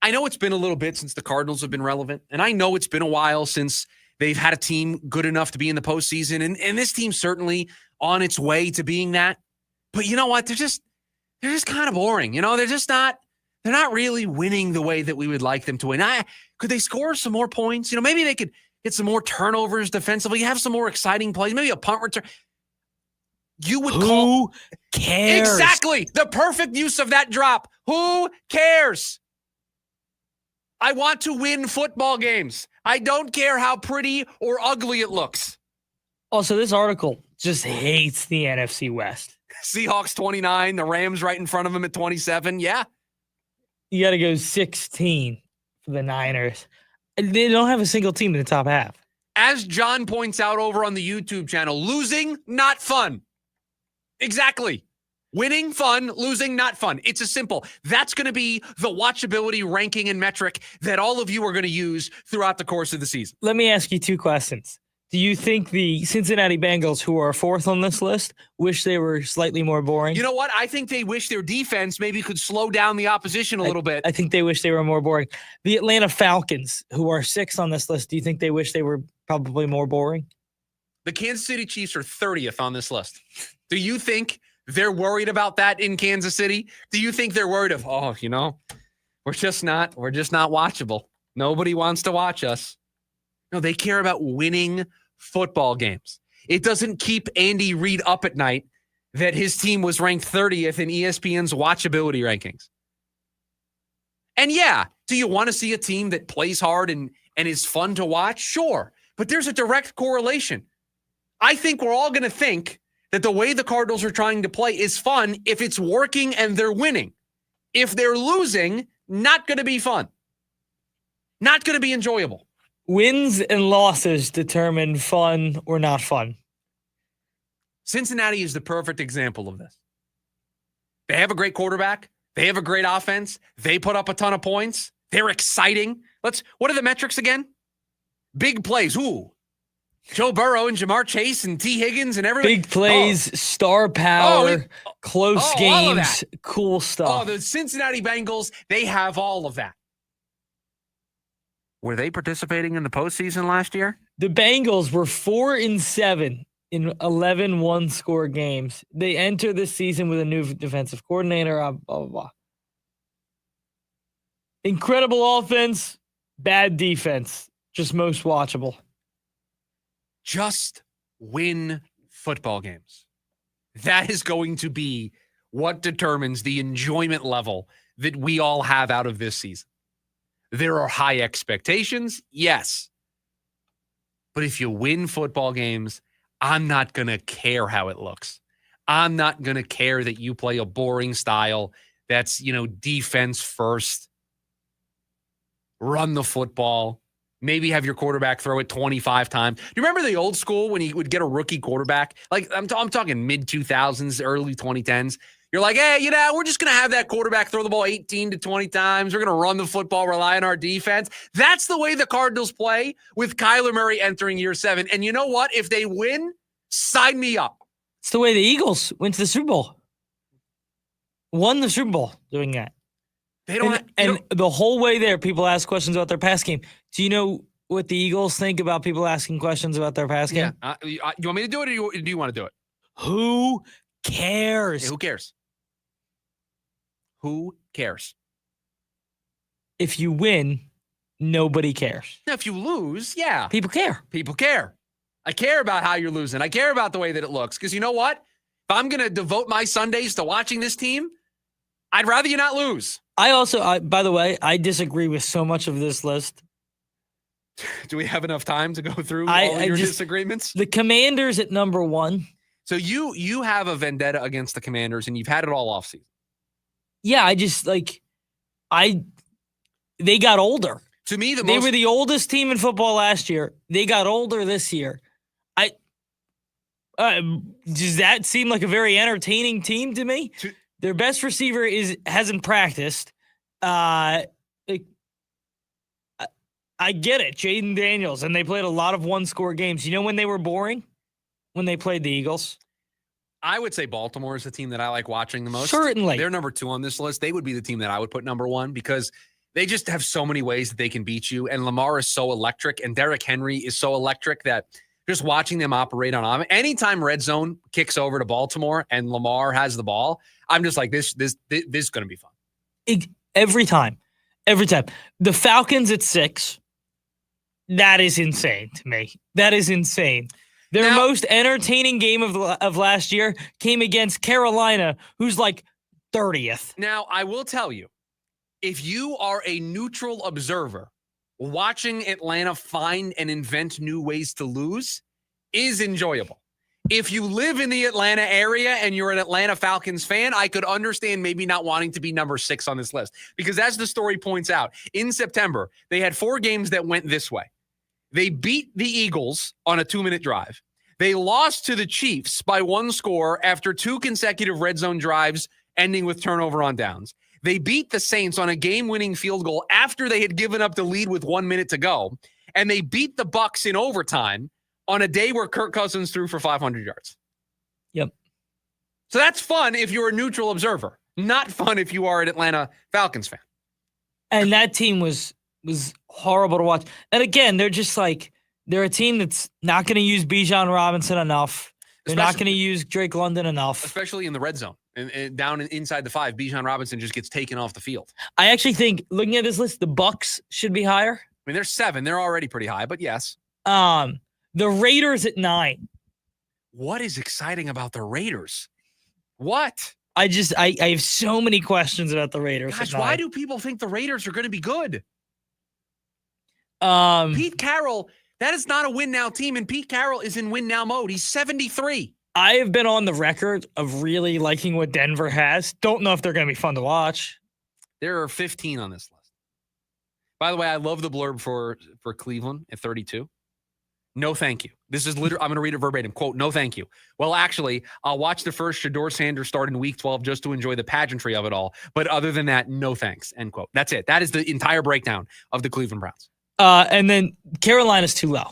S1: I know it's been a little bit since the Cardinals have been relevant, and I know it's been a while since they've had a team good enough to be in the postseason, and this team's certainly on its way to being that. But you know what? They're just kind of boring. You know, they're not really winning the way that we would like them to win. Could they score some more points? You know, maybe they could get some more turnovers defensively, have some more exciting plays, maybe a punt return. You would
S12: Who cares?
S1: Exactly. The perfect use of that drop. Who cares? I want to win football games. I don't care how pretty or ugly it looks.
S12: Also, this article just hates the NFC West.
S1: Seahawks 29, the Rams right in front of them at 27. Yeah.
S12: You got to go 16 for the Niners. They don't have a single team in the top half.
S1: As John points out over on the YouTube channel, losing, not fun. Exactly. Winning, fun. Losing, not fun. It's as simple. That's going to be the watchability ranking and metric that all of you are going to use throughout the course of the season.
S12: Let me ask you 2 questions. Do you think the Cincinnati Bengals, who are 4th on this list, wish they were slightly more boring?
S1: You know what? I think they wish their defense maybe could slow down the opposition a little bit.
S12: I think they wish they were more boring. The Atlanta Falcons, who are 6th on this list, do you think they wish they were probably more boring?
S1: The Kansas City Chiefs are 30th on this list. Do you think they're worried about that in Kansas City? Do you think they're worried of, we're just not watchable. Nobody wants to watch us. No, they care about winning football games. It doesn't keep Andy Reid up at night that his team was ranked 30th in ESPN's watchability rankings. And yeah, do you want to see a team that plays hard and is fun to watch? Sure. But there's a direct correlation. I think we're all going to think that the way the Cardinals are trying to play is fun if it's working and they're winning. If they're losing, not going to be fun. Not going to be enjoyable.
S12: Wins and losses determine fun or not fun.
S1: Cincinnati is the perfect example of this. They have a great quarterback. They have a great offense. They put up a ton of points. They're exciting. What are the metrics again? Big plays. Ooh. Joe Burrow and Jamar Chase and T. Higgins and everybody.
S12: Big plays, star power, close games, cool stuff.
S1: The Cincinnati Bengals, they have all of that. Were they participating in the postseason last year?
S12: The Bengals were 4-7 in 11 one-score games. They enter this season with a new defensive coordinator, blah, blah, blah. Incredible offense, bad defense, just most watchable.
S1: Just win football games. That is going to be what determines the enjoyment level that we all have out of this season. There are high expectations, yes. But if you win football games, I'm not going to care how it looks. I'm not going to care that you play a boring style that's, defense first. run the football, maybe have your quarterback throw it 25 times. Do you remember the old school when you would get a rookie quarterback? Like I'm talking mid-2000s, early 2010s. You're like, hey, we're just going to have that quarterback throw the ball 18 to 20 times. We're going to run the football, rely on our defense. That's the way the Cardinals play with Kyler Murray entering year 7. And you know what? If they win, sign me up.
S12: It's the way the Eagles went to the Super Bowl. Won the Super Bowl doing that.
S1: They don't.
S12: And the whole way there, people ask questions about their pass game. Do you know what the Eagles think about people asking questions about their pass game?
S1: Yeah. You want me to do it, or do you want to do it?
S12: Who cares?
S1: Hey, who cares? Who cares?
S12: If you win, nobody cares.
S1: Now, if you lose, yeah.
S12: People care.
S1: People care. I care about how you're losing. I care about the way that it looks. Because you know what? If I'm going to devote my Sundays to watching this team, I'd rather you not lose.
S12: By the way, I disagree with so much of this list.
S1: Do we have enough time to go through all of your disagreements?
S12: The Commanders at number 1.
S1: So you have a vendetta against the Commanders, and you've had it all offseason.
S12: Yeah, they got older.
S1: To me,
S12: they were the oldest team in football last year. They got older this year. Does that seem like a very entertaining team to me? Their best receiver hasn't practiced. I get it, Jaden Daniels, and they played a lot of one-score games. You know when they were boring? When they played the Eagles.
S1: I would say Baltimore is the team that I like watching the most.
S12: Certainly.
S1: They're number 2 on this list. They would be the team that I would put number 1 because they just have so many ways that they can beat you. And Lamar is so electric, and Derrick Henry is so electric that just watching them operate on anytime red zone kicks over to Baltimore and Lamar has the ball, I'm just like, this is going to be fun.
S12: Every time. The Falcons at 6. That is insane to me. That is insane. Their most entertaining game of last year came against Carolina, who's like 30th.
S1: Now, I will tell you, if you are a neutral observer, watching Atlanta find and invent new ways to lose is enjoyable. If you live in the Atlanta area and you're an Atlanta Falcons fan, I could understand maybe not wanting to be number 6 on this list. Because as the story points out, in September, they had 4 games that went this way. They beat the Eagles on a 2-minute drive. They lost to the Chiefs by 1 score after 2 consecutive red zone drives ending with turnover on downs. They beat the Saints on a game-winning field goal after they had given up the lead with 1 minute to go. And they beat the Bucs in overtime on a day where Kirk Cousins threw for 500 yards.
S12: Yep.
S1: So that's fun if you're a neutral observer. Not fun if you are an Atlanta Falcons fan.
S12: And that team was horrible to watch. And again, they're a team that's not going to use Bijan Robinson enough. They're not going to use Drake London enough.
S1: Especially in the red zone. And down inside the 5, Bijan Robinson just gets taken off the field.
S12: I actually think, looking at this list, the Bucs should be higher.
S1: I mean, they're 7. They're already pretty high, but yes.
S12: The Raiders at 9.
S1: What is exciting about the Raiders? What?
S12: I have so many questions about the Raiders.
S1: Gosh, why do people think the Raiders are going to be good?
S12: Pete
S1: Carroll, that is not a win-now team, and Pete Carroll is in win-now mode. He's 73.
S12: I have been on the record of really liking what Denver has. Don't know if they're going to be fun to watch.
S1: There are 15 on this list. By the way, I love the blurb for Cleveland at 32. No, thank you. This is literally, I'm going to read it verbatim. Quote, no, thank you. Well, actually, I'll watch the first Shedeur Sanders start in week 12 just to enjoy the pageantry of it all. But other than that, no thanks, end quote. That's it. That is the entire breakdown of the Cleveland Browns.
S12: And then Carolina's too low.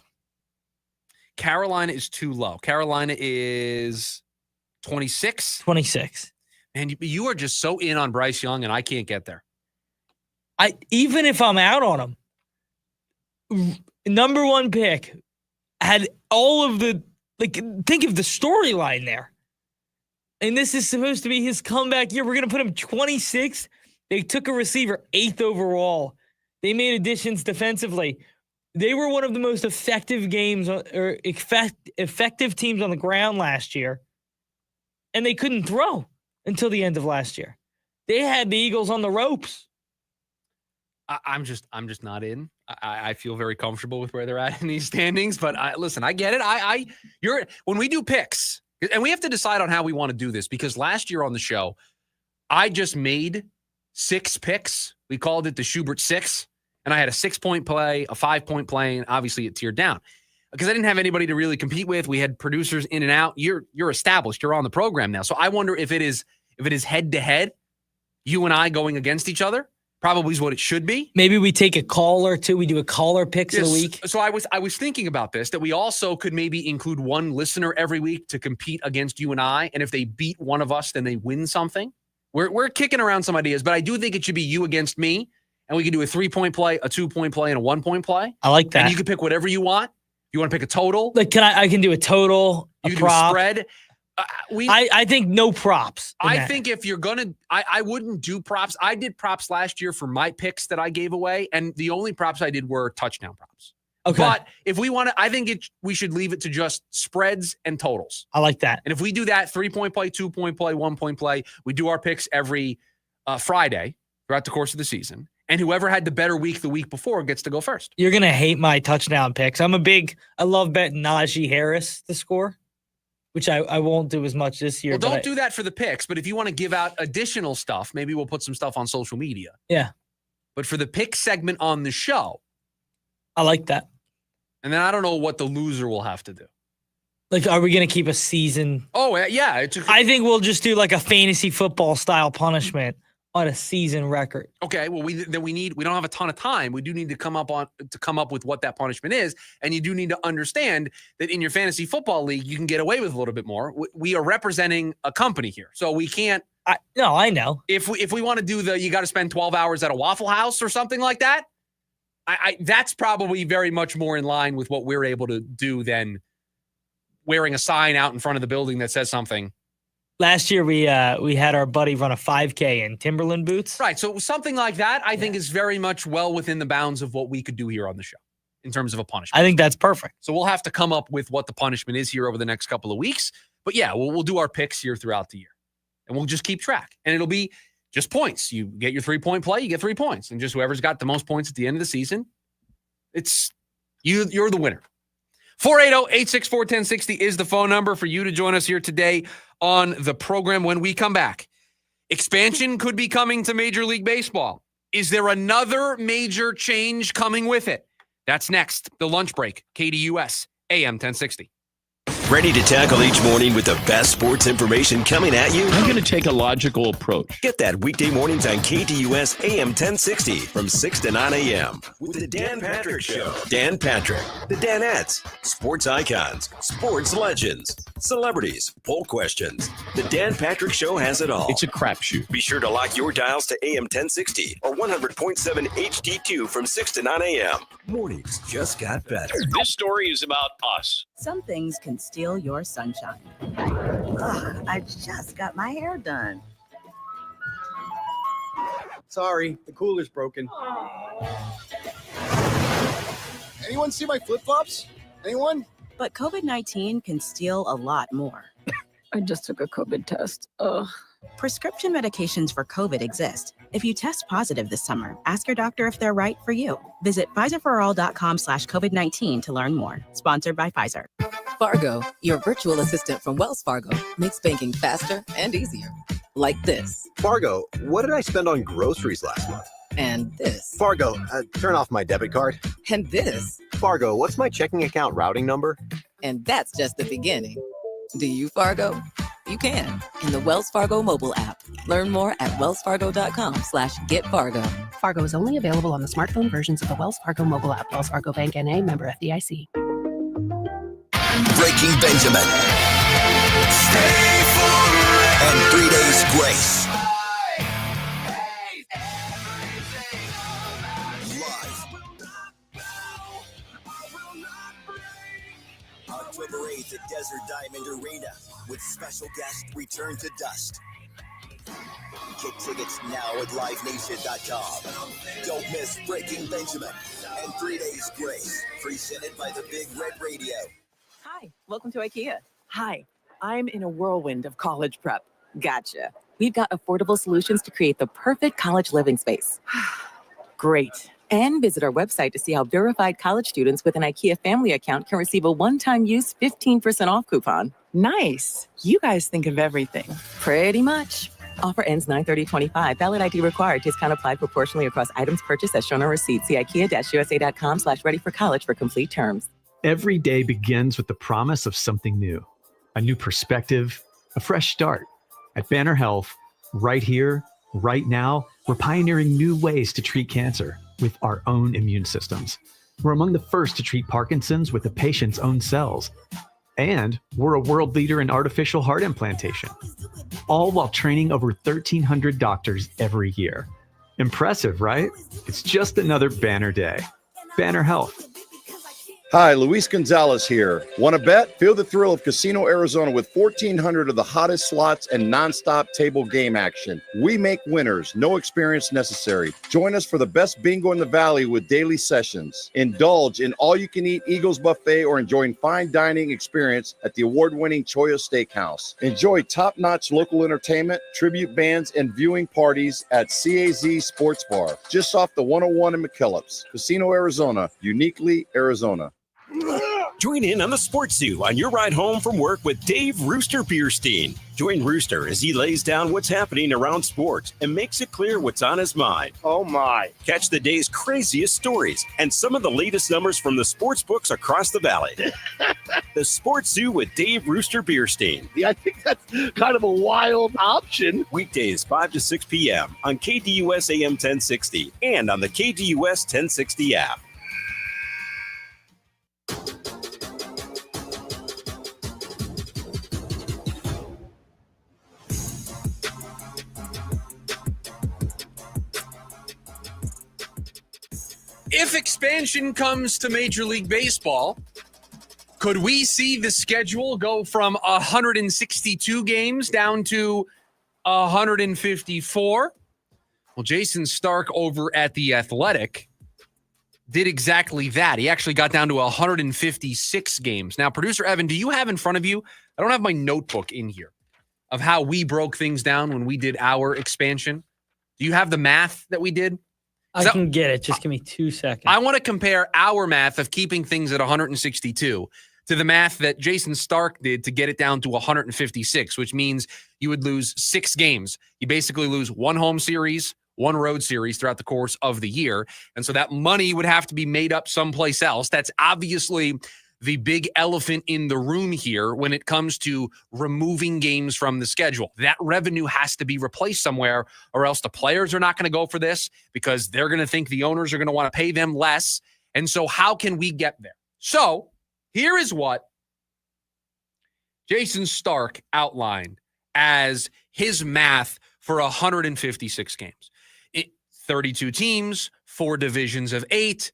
S1: Carolina is too low. Carolina is 26.
S12: 26.
S1: And you are just so in on Bryce Young, and I can't get there.
S12: Even if I'm out on him, number 1 pick had all of the, think of the storyline there. And this is supposed to be his comeback year. We're going to put him 26th. They took a receiver 8th overall. They made additions defensively. They were one of the most effective games or effective teams on the ground last year. And they couldn't throw until the end of last year. They had the Eagles on the ropes.
S1: I'm just not in. I feel very comfortable with where they're at in these standings, but listen, I get it. When we do picks, and we have to decide on how we want to do this, because last year on the show, I just made 6 picks. We called it the Schubert 6. And I had a 6-point play, a 5-point play, and obviously it tiered down. Because I didn't have anybody to really compete with. We had producers in and out. You're established. You're on the program now. So I wonder if it is head-to-head, you and I going against each other. Probably is what it should be.
S12: Maybe we take a call or two. We do a caller picks of the week.
S1: So I was thinking about this, that we also could maybe include one listener every week to compete against you and I. And if they beat one of us, then they win something. We're kicking around some ideas, but I do think it should be you against me. And we can do a 3-point play, a 2-point play, and a 1-point play.
S12: I like that.
S1: And you can pick whatever you want. You want to pick a total?
S12: Like, I can do a total,
S1: you
S12: a
S1: can
S12: prop.
S1: do a spread.
S12: I think no props.
S1: I think if you're going to, I wouldn't do props. I did props last year for my picks that I gave away, and the only props I did were touchdown props.
S12: Okay.
S1: But if we want to, I think we should leave it to just spreads and totals.
S12: I like that.
S1: And if we do that, 3-point play, 2-point play, 1-point play, we do our picks every Friday throughout the course of the season. And whoever had the better week the week before gets to go first.
S12: You're going to hate my touchdown picks. I love betting Najee Harris to score, which I won't do as much this year.
S1: Well, don't do that for the picks, but if you want to give out additional stuff, maybe we'll put some stuff on social media.
S12: Yeah.
S1: But for the pick segment on the show.
S12: I like that.
S1: And then I don't know what the loser will have to do.
S12: Like, are we going to keep a season?
S1: Oh, yeah.
S12: I think we'll just do like a fantasy football style punishment on a season record.
S1: Okay, well, we don't have a ton of time. We do need to come up with what that punishment is, and you do need to understand that in your fantasy football league, you can get away with a little bit more. We are representing a company here, so we can't.
S12: No, I know.
S1: If we want to do you got to spend 12 hours at a Waffle House or something like that, that's probably very much more in line with what we're able to do than wearing a sign out in front of the building that says something.
S12: Last year, we had our buddy run a 5K in Timberland boots.
S1: Right. So something like that, I think, is very much well within the bounds of what we could do here on the show in terms of a punishment.
S12: I think that's perfect.
S1: So we'll have to come up with what the punishment is here over the next couple of weeks. But yeah, we'll do our picks here throughout the year. And we'll just keep track. And it'll be just points. You get your 3-point play, you get 3 points. And just whoever's got the most points at the end of the season, you're the winner. 480-864-1060 is the phone number for you to join us here today on the program. When we come back, expansion could be coming to Major League Baseball. Is there another major change coming with it? That's next. The lunch break. KDUS AM 1060.
S10: Ready to tackle each morning with the best sports information coming at you?
S29: I'm going to take a logical approach.
S10: Get that weekday mornings on KDUS AM 1060 from 6 to 9 a.m. with the Dan Patrick Show. Dan Patrick, the Danettes, sports icons, sports legends, celebrities, poll questions. The Dan Patrick Show has it all.
S29: It's a crapshoot.
S10: Be sure to lock your dials to AM 1060 or 100.7 HD2 from 6 to 9 a.m. Mornings just got better.
S29: This story is about us.
S4: Some things can steal your sunshine. Ugh, I just got my hair done.
S5: Sorry, the cooler's broken. Anyone see my flip-flops? Anyone?
S4: But COVID-19 can steal a lot more.
S7: I just took a COVID test. Ugh.
S4: Prescription medications for COVID exist. If you test positive this summer, ask your doctor if they're right for you. Visit PfizerForAll.com/COVID-19 to learn more. Sponsored by Pfizer.
S9: Fargo, your virtual assistant from Wells Fargo, makes banking faster and easier. Like this.
S13: Fargo, what did I spend on groceries last month?
S9: And this.
S13: Fargo, turn off my debit card.
S9: And this.
S13: Fargo, what's my checking account routing number?
S9: And that's just the beginning. Do you, Fargo? You can in the Wells Fargo mobile app. Learn more at wellsfargo.com/getfargo.
S24: Fargo is only available on the smartphone versions of the Wells Fargo mobile app. Wells Fargo Bank N.A. member FDIC.
S25: Breaking Benjamin. Stay forever. And 3 days grace. October 8th at Desert Diamond Arena with special guest Return to Dust. Get tickets now at livenation.com. Don't miss Breaking Benjamin and 3 days grace, presented by the Big Red Radio.
S4: Hi, welcome to IKEA. Hi, I'm in a whirlwind of college prep. Gotcha. We've got affordable solutions to create the perfect college living space. Great. And visit our website to see how verified college students with an IKEA family account can receive a one-time use 15% off coupon. Nice. You guys think of everything. Pretty much. Offer ends 9/30/25. Valid ID required. Discount applied proportionally across items purchased as shown on receipt. See ikea-usa.com/ready-for-college for complete terms.
S3: Every day begins with the promise of something new, a new perspective, a fresh start. At Banner Health, right here, right now, we're pioneering new ways to treat cancer with our own immune systems. We're among the first to treat Parkinson's with the patient's own cells. And we're a world leader in artificial heart implantation, all while training over 1,300 doctors every year. Impressive, right? It's just another Banner day. Banner Health.
S18: Hi, Luis Gonzalez here. Want to bet? Feel the thrill of Casino Arizona with 1,400 of the hottest slots and nonstop table game action. We make winners, no experience necessary. Join us for the best bingo in the valley with daily sessions. Indulge in all-you-can-eat Eagles Buffet or enjoy fine dining experience at the award-winning Choya Steakhouse. Enjoy top-notch local entertainment, tribute bands, and viewing parties at CAZ Sports Bar, just off the 101 in McKellips. Casino Arizona, uniquely Arizona.
S10: Join in on the Sports Zoo on your ride home from work with Dave Rooster Bierstein. Join Rooster as he lays down what's happening around sports and makes it clear what's on his mind.
S11: Oh, my.
S10: Catch the day's craziest stories and some of the latest numbers from the sports books across the valley. The Sports Zoo with Dave Rooster Bierstein.
S11: Yeah, I think that's kind of a wild option.
S10: Weekdays 5 to 6 p.m. on KDUS AM 1060 and on the KDUS 1060 app.
S1: If expansion comes to Major League Baseball, could we see the schedule go from 162 games down to 154? Well, Jason Stark over at The Athletic did exactly that. He actually got down to 156 games. Now, producer Evan, do you have in front of you, I don't have my notebook in here, of how we broke things down when we did our expansion? Do you have the math that we did?
S12: I can get it. Just give me 2 seconds.
S1: I want to compare our math of keeping things at 162 to the math that Jason Stark did to get it down to 156, which means you would lose 6 games. You basically lose 1 home series, 1 road series throughout the course of the year. And so that money would have to be made up someplace else. That's obviously the big elephant in the room here when it comes to removing games from the schedule. That revenue has to be replaced somewhere, or else the players are not going to go for this because they're going to think the owners are going to want to pay them less. And so how can we get there? So here is what Jason Stark outlined as his math for 156 games. 32 teams, 4 divisions of 8.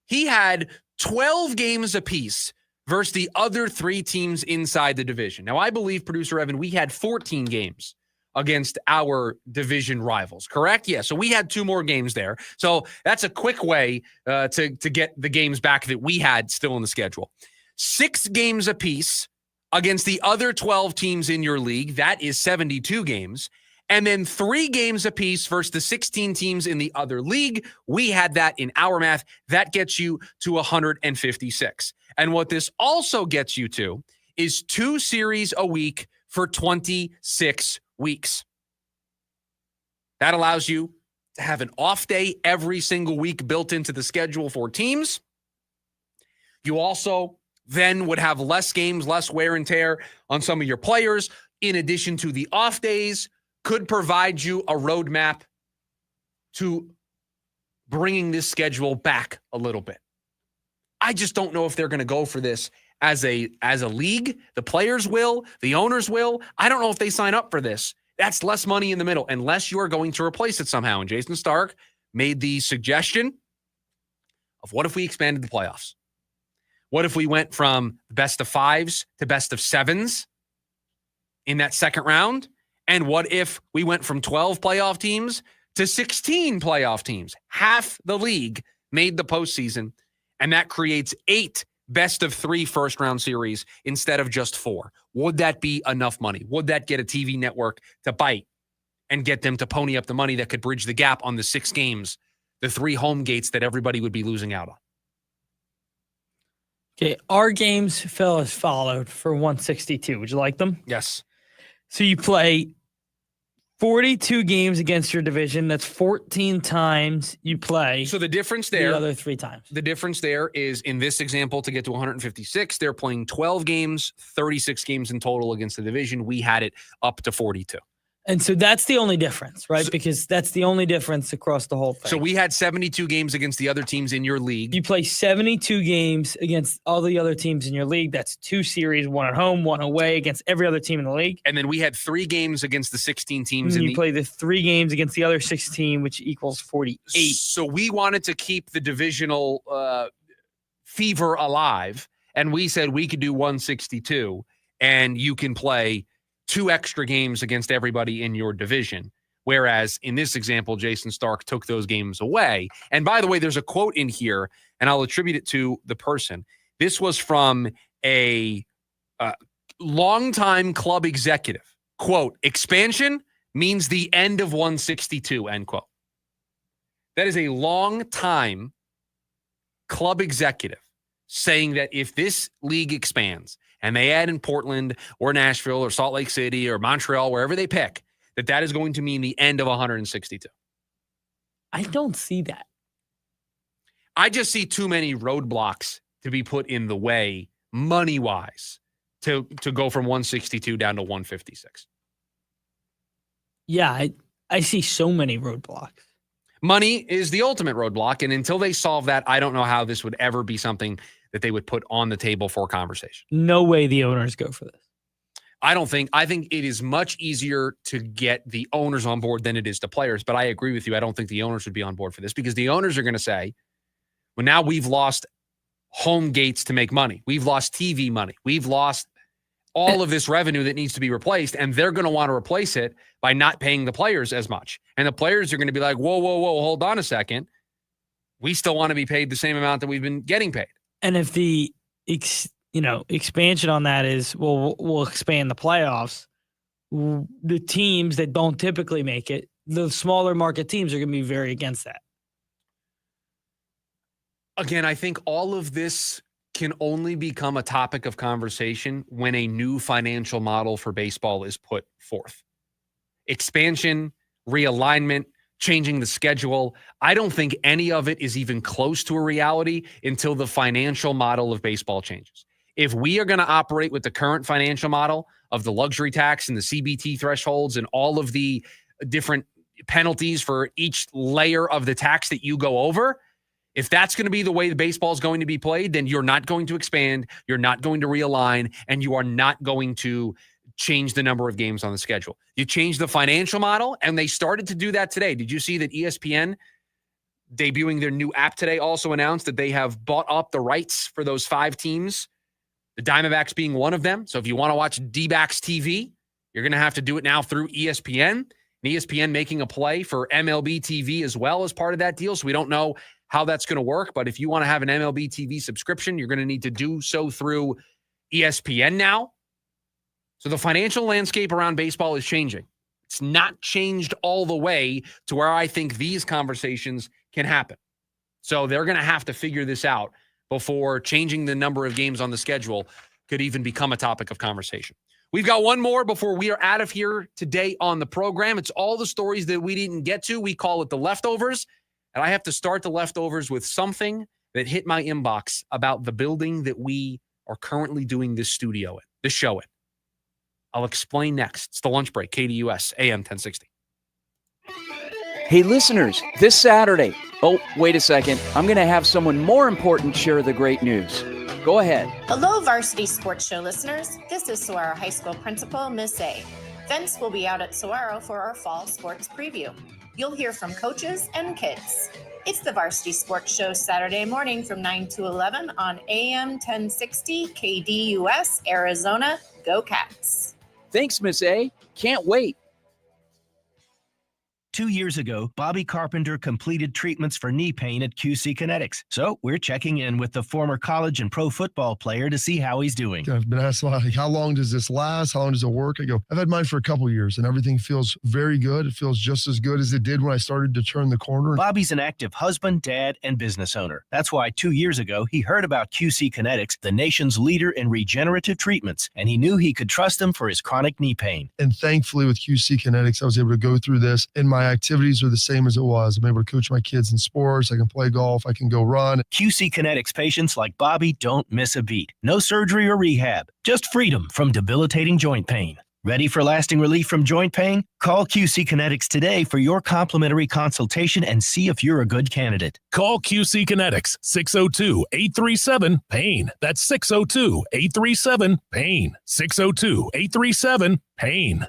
S1: He had 12 games apiece versus the other 3 teams inside the division. Now, I believe, producer Evan, we had 14 games against our division rivals, correct? Yeah, so we had 2 more games there. So that's a quick way to get the games back that we had still in the schedule. 6 games apiece against the other 12 teams in your league. That is 72 games. And then 3 games apiece versus the 16 teams in the other league. We had that in our math. That gets you to 156. And what this also gets you to is 2 series a week for 26 weeks. That allows you to have an off day every single week built into the schedule for teams. You also then would have less games, less wear and tear on some of your players, in addition to the off days. Could provide you a roadmap to bringing this schedule back a little bit. I just don't know if they're going to go for this as a league. The players will, the owners will. I don't know if they sign up for this. That's less money in the middle, unless you are going to replace it somehow. And Jason Stark made the suggestion of, what if we expanded the playoffs? What if we went from best of 5s to best of 7s in that second round? And what if we went from 12 playoff teams to 16 playoff teams? Half the league made the postseason, and that creates 8 best of 3 first-round series instead of just 4. Would that be enough money? Would that get a TV network to bite and get them to pony up the money that could bridge the gap on the 6 games, the 3 home gates that everybody would be losing out on?
S12: Okay, our games fell as followed for 162. Would you like them?
S1: Yes.
S12: So you play 42 games against your division. That's 14 times you play.
S1: So the difference there,
S12: the other 3 times.
S1: The difference there is in this example to get to 156, they're playing 12 games, 36 games in total against the division. We had it up to 42.
S12: And so that's the only difference, right? Because that's the only difference across the whole thing.
S1: So we had 72 games against the other teams in your league.
S12: You play 72 games against all the other teams in your league. That's 2 series, 1 at home, 1 away against every other team in the league.
S1: And then we had 3 games against the 16 teams.
S12: And you play the 3 games against the other 16, which equals 48.
S1: So we wanted to keep the divisional fever alive. And we said we could do 162 and you can play 2 extra games against everybody in your division. Whereas in this example, Jason Stark took those games away. And by the way, there's a quote in here, and I'll attribute it to the person. This was from a longtime club executive. Quote, expansion means the end of 162, end quote. That is a long-time club executive saying that if this league expands and they add in Portland or Nashville or Salt Lake City or Montreal, wherever they pick, that is going to mean the end of 162.
S12: I don't see that.
S1: I just see too many roadblocks to be put in the way, money-wise, to go from 162 down to 156.
S12: Yeah, I see so many roadblocks.
S1: Money is the ultimate roadblock, and until they solve that, I don't know how this would ever be something that they would put on the table for conversation.
S12: No way the owners go for this.
S1: I think it is much easier to get the owners on board than it is the players, but I agree with you. I don't think the owners would be on board for this because the owners are going to say, well, now we've lost home gates to make money. We've lost TV money. We've lost all of this revenue that needs to be replaced, and they're going to want to replace it by not paying the players as much. And the players are going to be like, whoa, hold on a second. We still want to be paid the same amount that we've been getting paid.
S12: And if the expansion on that is, well, we'll expand the playoffs, the teams that don't typically make it, the smaller market teams are going to be very against that.
S1: Again, I think all of this can only become a topic of conversation when a new financial model for baseball is put forth. Expansion, realignment, changing the schedule. I don't think any of it is even close to a reality until the financial model of baseball changes. If we are going to operate with the current financial model of the luxury tax and the CBT thresholds and all of the different penalties for each layer of the tax that you go over, if that's going to be the way the baseball is going to be played, then you're not going to expand, you're not going to realign, and you are not going to change the number of games on the schedule. You change the financial model, and they started to do that today. Did you see that ESPN, debuting their new app today, also announced that they have bought up the rights for those 5 teams, the Diamondbacks being one of them? So if you want to watch D-backs TV, you're going to have to do it now through ESPN. And ESPN making a play for MLB TV as well as part of that deal. So we don't know how that's going to work. But if you want to have an MLB TV subscription, you're going to need to do so through ESPN now. So the financial landscape around baseball is changing. It's not changed all the way to where I think these conversations can happen. So they're going to have to figure this out before changing the number of games on the schedule could even become a topic of conversation. We've got one more before we are out of here today on the program. It's all the stories that we didn't get to. We call it the leftovers. And I have to start the leftovers with something that hit my inbox about the building that we are currently doing this show in. I'll explain next. It's the lunch break, KDUS, AM 1060.
S6: Hey, listeners, this Saturday. Oh, wait a second. I'm going to have someone more important share the great news. Go ahead.
S14: Hello, Varsity Sports Show listeners. This is Saguaro High School Principal Miss A. Vince will be out at Saguaro for our fall sports preview. You'll hear from coaches and kids. It's the Varsity Sports Show Saturday morning from 9 to 11 on AM 1060 KDUS, Arizona. Go Cats.
S6: Thanks, Miss A. Can't wait.
S15: 2 years ago, Bobby Carpenter completed treatments for knee pain at QC Kinetics. So we're checking in with the former college and pro football player to see how he's doing.
S16: I've been asked a lot, like, how long does this last? How long does it work? I go, I've had mine for a couple years, and everything feels very good. It feels just as good as it did when I started to turn the corner.
S15: Bobby's an active husband, dad, and business owner. That's why 2 years ago, he heard about QC Kinetics, the nation's leader in regenerative treatments, and he knew he could trust them for his chronic knee pain.
S16: And thankfully, with QC Kinetics, I was able to go through this, and my activities are the same as it was. I'm able to coach my kids in sports. I can play golf. I can go run.
S15: QC Kinetics patients like Bobby don't miss a beat. No surgery or rehab, just freedom from debilitating joint pain. Ready for lasting relief from joint pain? Call QC Kinetics today for your complimentary consultation and see if you're a good candidate.
S17: Call QC Kinetics, 602-837-PAIN. That's 602-837-PAIN. 602-837-PAIN.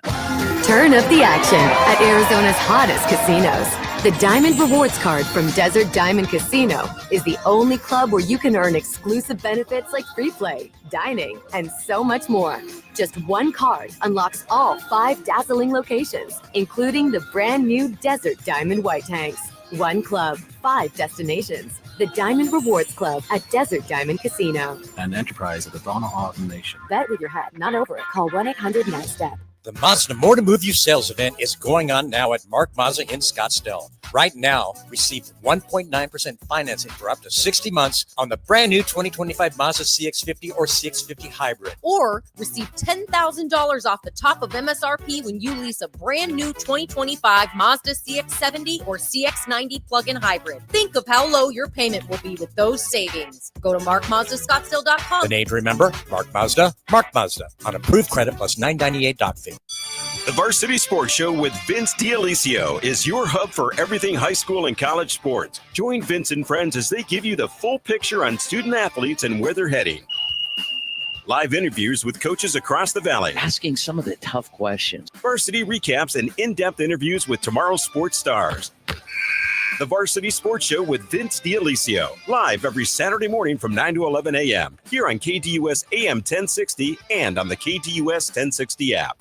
S19: Turn up the action at Arizona's hottest casinos. The Diamond Rewards Card from Desert Diamond Casino is the only club where you can earn exclusive benefits like free play, dining, and so much more. Just one card unlocks all 5 dazzling locations, including the brand new Desert Diamond White Tanks. One club, 5 destinations. The Diamond Rewards Club at Desert Diamond Casino.
S20: An enterprise of the Donna Autumn Nation.
S19: Bet with your head not over it. Call 1-800-NEXT-STEP.
S8: The Mazda More to Move You sales event is going on now at Mark Mazda in Scottsdale. Right now, receive 1.9% financing for up to 60 months on the brand new 2025 Mazda CX-50 or CX-50 Hybrid.
S28: Or receive $10,000 off the top of MSRP when you lease a brand new 2025 Mazda CX-70 or CX-90 plug-in hybrid. Think of how low your payment will be with those savings. Go to markmazdascottsdale.com.
S8: The name to remember, Mark Mazda on approved credit plus $998 doc fee.
S10: The Varsity Sports Show with Vince D'Alicio is your hub for everything high school and college sports. Join Vince and friends as they give you the full picture on student athletes and where they're heading. Live interviews with coaches across the valley.
S6: Asking some of the tough questions.
S10: Varsity recaps and in-depth interviews with tomorrow's sports stars. The Varsity Sports Show with Vince D'Alicio. Live every Saturday morning from 9 to 11 a.m. here on KDUS AM 1060 and on the KDUS 1060 app.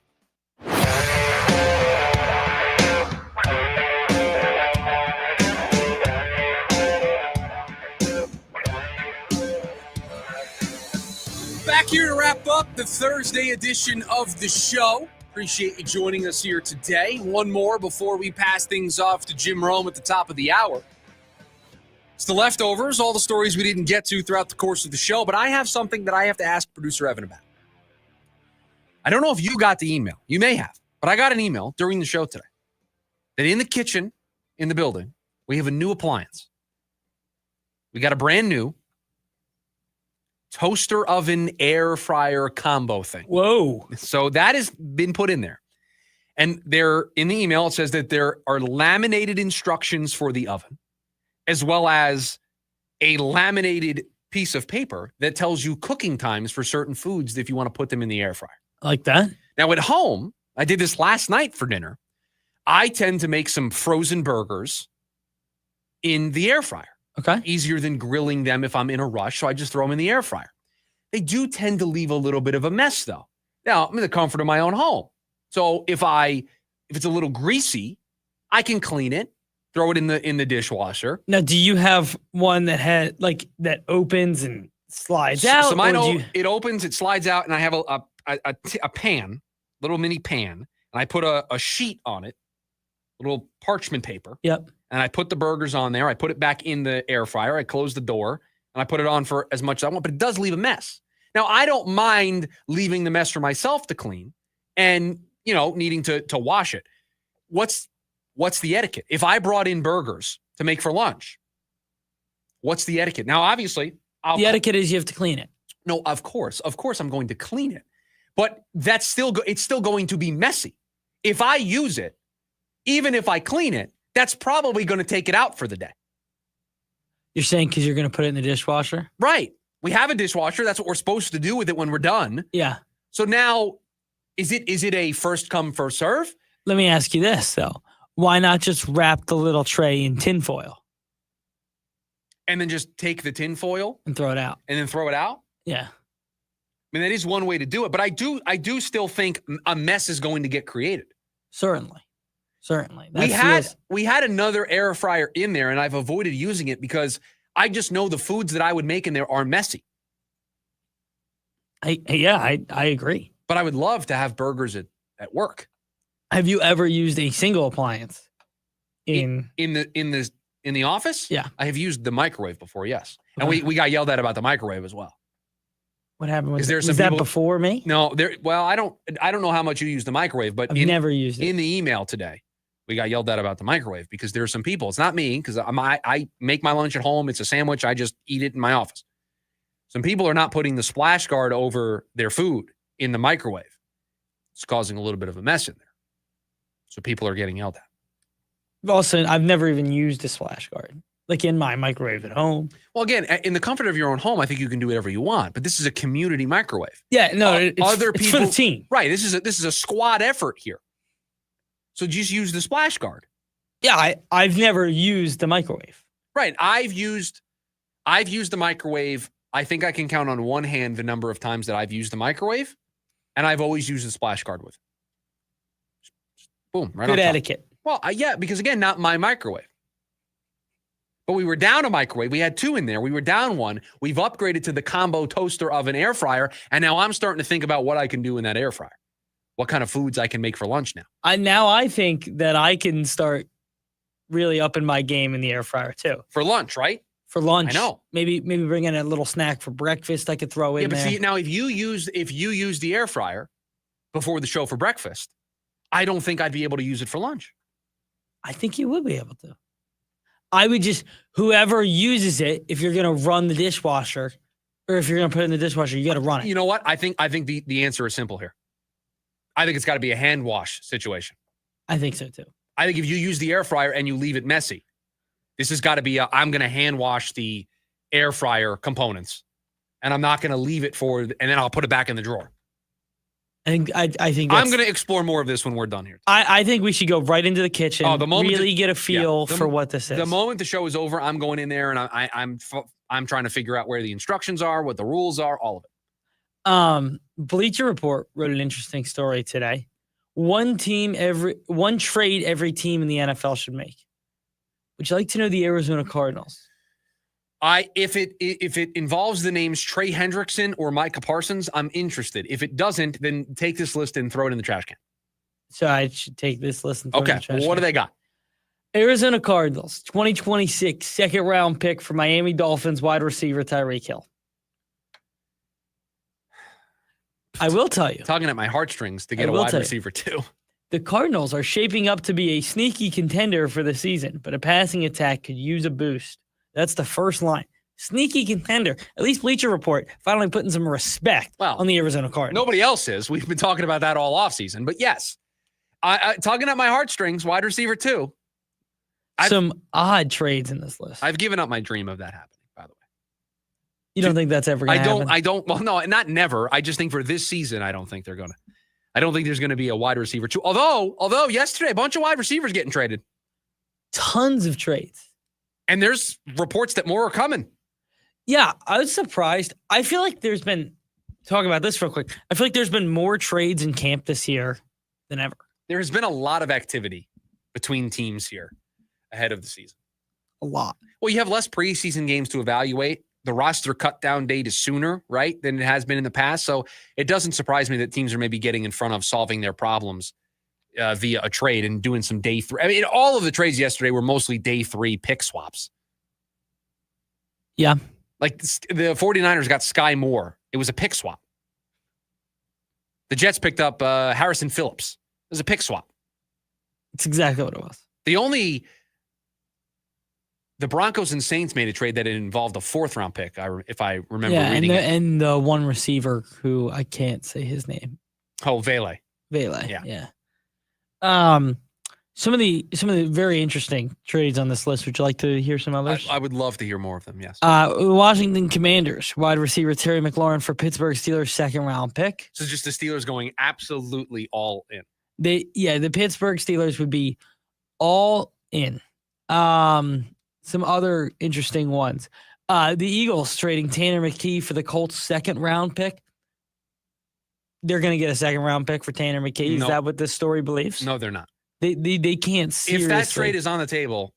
S1: Back here to wrap up the Thursday edition of the show. Appreciate you joining us here today. One more before we pass things off to Jim Rome at the top of the hour. It's the leftovers, all the stories we didn't get to throughout the course of the show, but I have something that I have to ask producer Evan about. I don't know if you got the email. You may have, but I got an email during the show today that in the kitchen in the building, we have a new appliance. We got a brand new toaster oven air fryer combo thing.
S12: Whoa.
S1: So that has been put in there. And there in the email, it says that there are laminated instructions for the oven, as well as a laminated piece of paper that tells you cooking times for certain foods if you want to put them in the air fryer.
S12: Like that?
S1: Now at home, I did this last night for dinner. I tend to make some frozen burgers in the air fryer.
S12: Okay.
S1: Easier than grilling them if I'm in a rush, so I just throw them in the air fryer. They do tend to leave a little bit of a mess, though. Now, I'm in the comfort of my own home. So if it's a little greasy, I can clean it, throw it in the dishwasher.
S12: Now, do you have one that that opens and slides out?
S1: So mine, it opens, it slides out, and I have a pan, little mini pan, and I put a sheet on it, little parchment paper.
S12: Yep.
S1: And I put the burgers on there. I put it back in the air fryer. I close the door, and I put it on for as much as I want, but it does leave a mess. Now, I don't mind leaving the mess for myself to clean and, needing to wash it. What's the etiquette? If I brought in burgers to make for lunch, what's the etiquette? Now, obviously,
S12: the etiquette is you have to clean it.
S1: No, of course I'm going to clean it, but it's still going to be messy. If I use it, even if I clean it, that's probably going to take it out for the day.
S12: You're saying because you're going to put it in the dishwasher?
S1: Right. We have a dishwasher. That's what we're supposed to do with it when we're done.
S12: Yeah.
S1: So now, is it a first come, first serve?
S12: Let me ask you this, though. Why not just wrap the little tray in tinfoil?
S1: And then just take the tinfoil?
S12: And throw it out.
S1: And then throw it out?
S12: Yeah.
S1: I mean, that is one way to do it. But I do still think a mess is going to get created.
S12: Certainly. Certainly.
S1: We had another air fryer in there, and I've avoided using it because I just know the foods that I would make in there are messy.
S12: I agree.
S1: But I would love to have burgers at work.
S12: Have you ever used a single appliance in
S1: the office?
S12: Yeah.
S1: I have used the microwave before, yes. And
S12: Okay.
S1: we got yelled at about the microwave as well.
S12: What happened with
S1: Was
S12: that before me?
S1: No, I don't know how much you use the microwave, but
S12: I've never used it.
S1: In the email today, we got yelled at about the microwave because there are some people. It's not me because I make my lunch at home. It's a sandwich. I just eat it in my office. Some people are not putting the splash guard over their food in the microwave. It's causing a little bit of a mess in there. So people are getting yelled at.
S12: Also, I've never even used a splash guard, like in my microwave at home.
S1: Well, again, in the comfort of your own home, I think you can do whatever you want. But this is a community microwave.
S12: Yeah, no, it's for the team.
S1: Right. This is a squad effort here. So just use the splash guard.
S12: Yeah, I've never used the microwave.
S1: Right. I've used the microwave. I think I can count on one hand the number of times that I've used the microwave, and I've always used the splash guard with it. Boom. Right.
S12: Good
S1: on top.
S12: etiquette.
S1: Well, yeah, because again, not my microwave. But we were down a microwave. We had two in there. We were down one. We've upgraded to the combo toaster oven air fryer, and now I'm starting to think about what I can do in that air fryer. What kind of foods I can make for lunch now.
S12: I think that I can start really upping my game in the air fryer too.
S1: For lunch, right?
S12: For lunch.
S1: I know.
S12: Maybe bring in a little snack for breakfast I could throw in there.
S1: Yeah, but see, now if you use the air fryer before the show for breakfast, I don't think I'd be able to use it for lunch.
S12: I think you would be able to. I would just, whoever uses it, if you're going to run the dishwasher or if you're going to put it in the dishwasher, you got to run it.
S1: You know what? I think the answer is simple here. I think it's got to be a hand wash situation.
S12: I think so too.
S1: I think if you use the air fryer and you leave it messy, this has got to be I'm going to hand wash the air fryer components and I'm not going to leave it and then I'll put it back in the drawer.
S12: I think
S1: I'm going to explore more of this when we're done here.
S12: I think we should go right into the kitchen. Really get a feel for what this is.
S1: The moment the show is over, I'm going in there and I'm trying to figure out where the instructions are, what the rules are, all of it.
S12: Bleacher Report wrote an interesting story today. One trade every team in the NFL should make. Would you like to know the Arizona Cardinals?
S1: If it involves the names Trey Hendrickson or Micah Parsons, I'm interested. If it doesn't, then take this list and throw it in the trash can.
S12: So I should take this list and throw it in the trash
S1: what
S12: can.
S1: do they got?
S12: Arizona Cardinals, 2026 second round pick for Miami Dolphins wide receiver Tyreek Hill. I will tell you.
S1: Tugging at my heartstrings to get a wide receiver too.
S12: The Cardinals are shaping up to be a sneaky contender for the season, but a passing attack could use a boost. That's the first line. Sneaky contender. At least Bleacher Report finally putting some respect on the Arizona Cardinals.
S1: Nobody else is. We've been talking about that all offseason. But yes, tugging at my heartstrings, wide receiver too.
S12: Some odd trades in this list.
S1: I've given up my dream of that happening, by the way.
S12: You don't think that's ever going to happen?
S1: Well, no, not never. I just think for this season, I don't think they're going to. I don't think there's going to be a wide receiver too. Although yesterday, a bunch of wide receivers getting traded.
S12: Tons of trades.
S1: And there's reports that more are coming.
S12: Yeah, I was surprised. I feel like there's been, talk about this real quick. I feel like there's been more trades in camp this year than ever.
S1: There has been a lot of activity between teams here ahead of the season.
S12: A lot.
S1: Well, you have less preseason games to evaluate. The roster cut down date is sooner, right, than it has been in the past. So it doesn't surprise me that teams are maybe getting in front of solving their problems via a trade and doing some day three. I mean, all of the trades yesterday were mostly day three pick swaps.
S12: Yeah.
S1: Like the 49ers got Sky Moore. It was a pick swap. The Jets picked up Harrison Phillips. It was a pick swap.
S12: It's exactly what it was.
S1: The Broncos and Saints made a trade that involved a 4th-round pick, if I remember reading it.
S12: And the one receiver who I can't say his name.
S1: Oh, Vele.
S12: Yeah. Some of the very interesting trades on this list. Would you like to hear some others?
S1: I would love to hear more of them, yes.
S12: Washington Commanders, wide receiver Terry McLaurin for Pittsburgh Steelers 2nd-round pick.
S1: So just the Steelers going absolutely all in.
S12: The Pittsburgh Steelers would be all in. Some other interesting ones. The Eagles trading Tanner McKee for the Colts 2nd-round pick. They're going to get a 2nd-round pick for Tanner McKee. Is that what this story believes?
S1: No, they're not.
S12: They can't seriously.
S1: If that trade is on the table,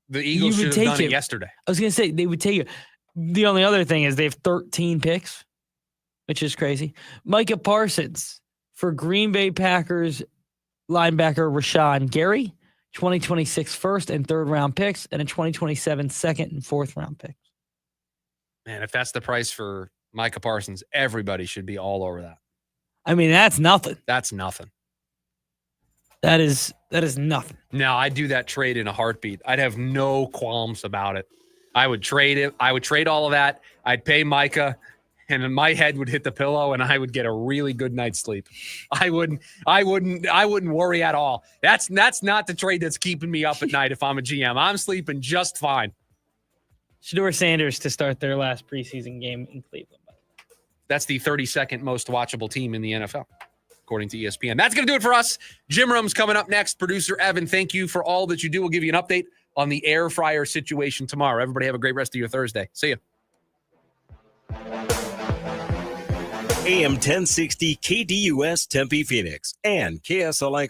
S1: the Eagles should have done it yesterday.
S12: I was going to say they would take it. The only other thing is they have 13 picks, which is crazy. Micah Parsons for Green Bay Packers linebacker Rashawn Gary, 2026 first and third round picks, and a 2027 second and fourth round picks.
S1: Man, if that's the price for Micah Parsons, everybody should be all over that.
S12: I mean, that's nothing.
S1: That's nothing.
S12: That is nothing.
S1: No, I'd do that trade in a heartbeat. I'd have no qualms about it. I would trade it. I would trade all of that. I'd pay Micah, and my head would hit the pillow, and I would get a really good night's sleep. I wouldn't worry at all. That's not the trade that's keeping me up at night if I'm a GM. I'm sleeping just fine.
S12: Shedeur Sanders to start their last preseason game in Cleveland.
S1: That's the 32nd most watchable team in the NFL, according to ESPN. That's going to do it for us. Jim Rome's coming up next. Producer Evan, thank you for all that you do. We'll give you an update on the air fryer situation tomorrow. Everybody have a great rest of your Thursday. See you.
S10: AM 1060 KDUS Tempe Phoenix and KSLX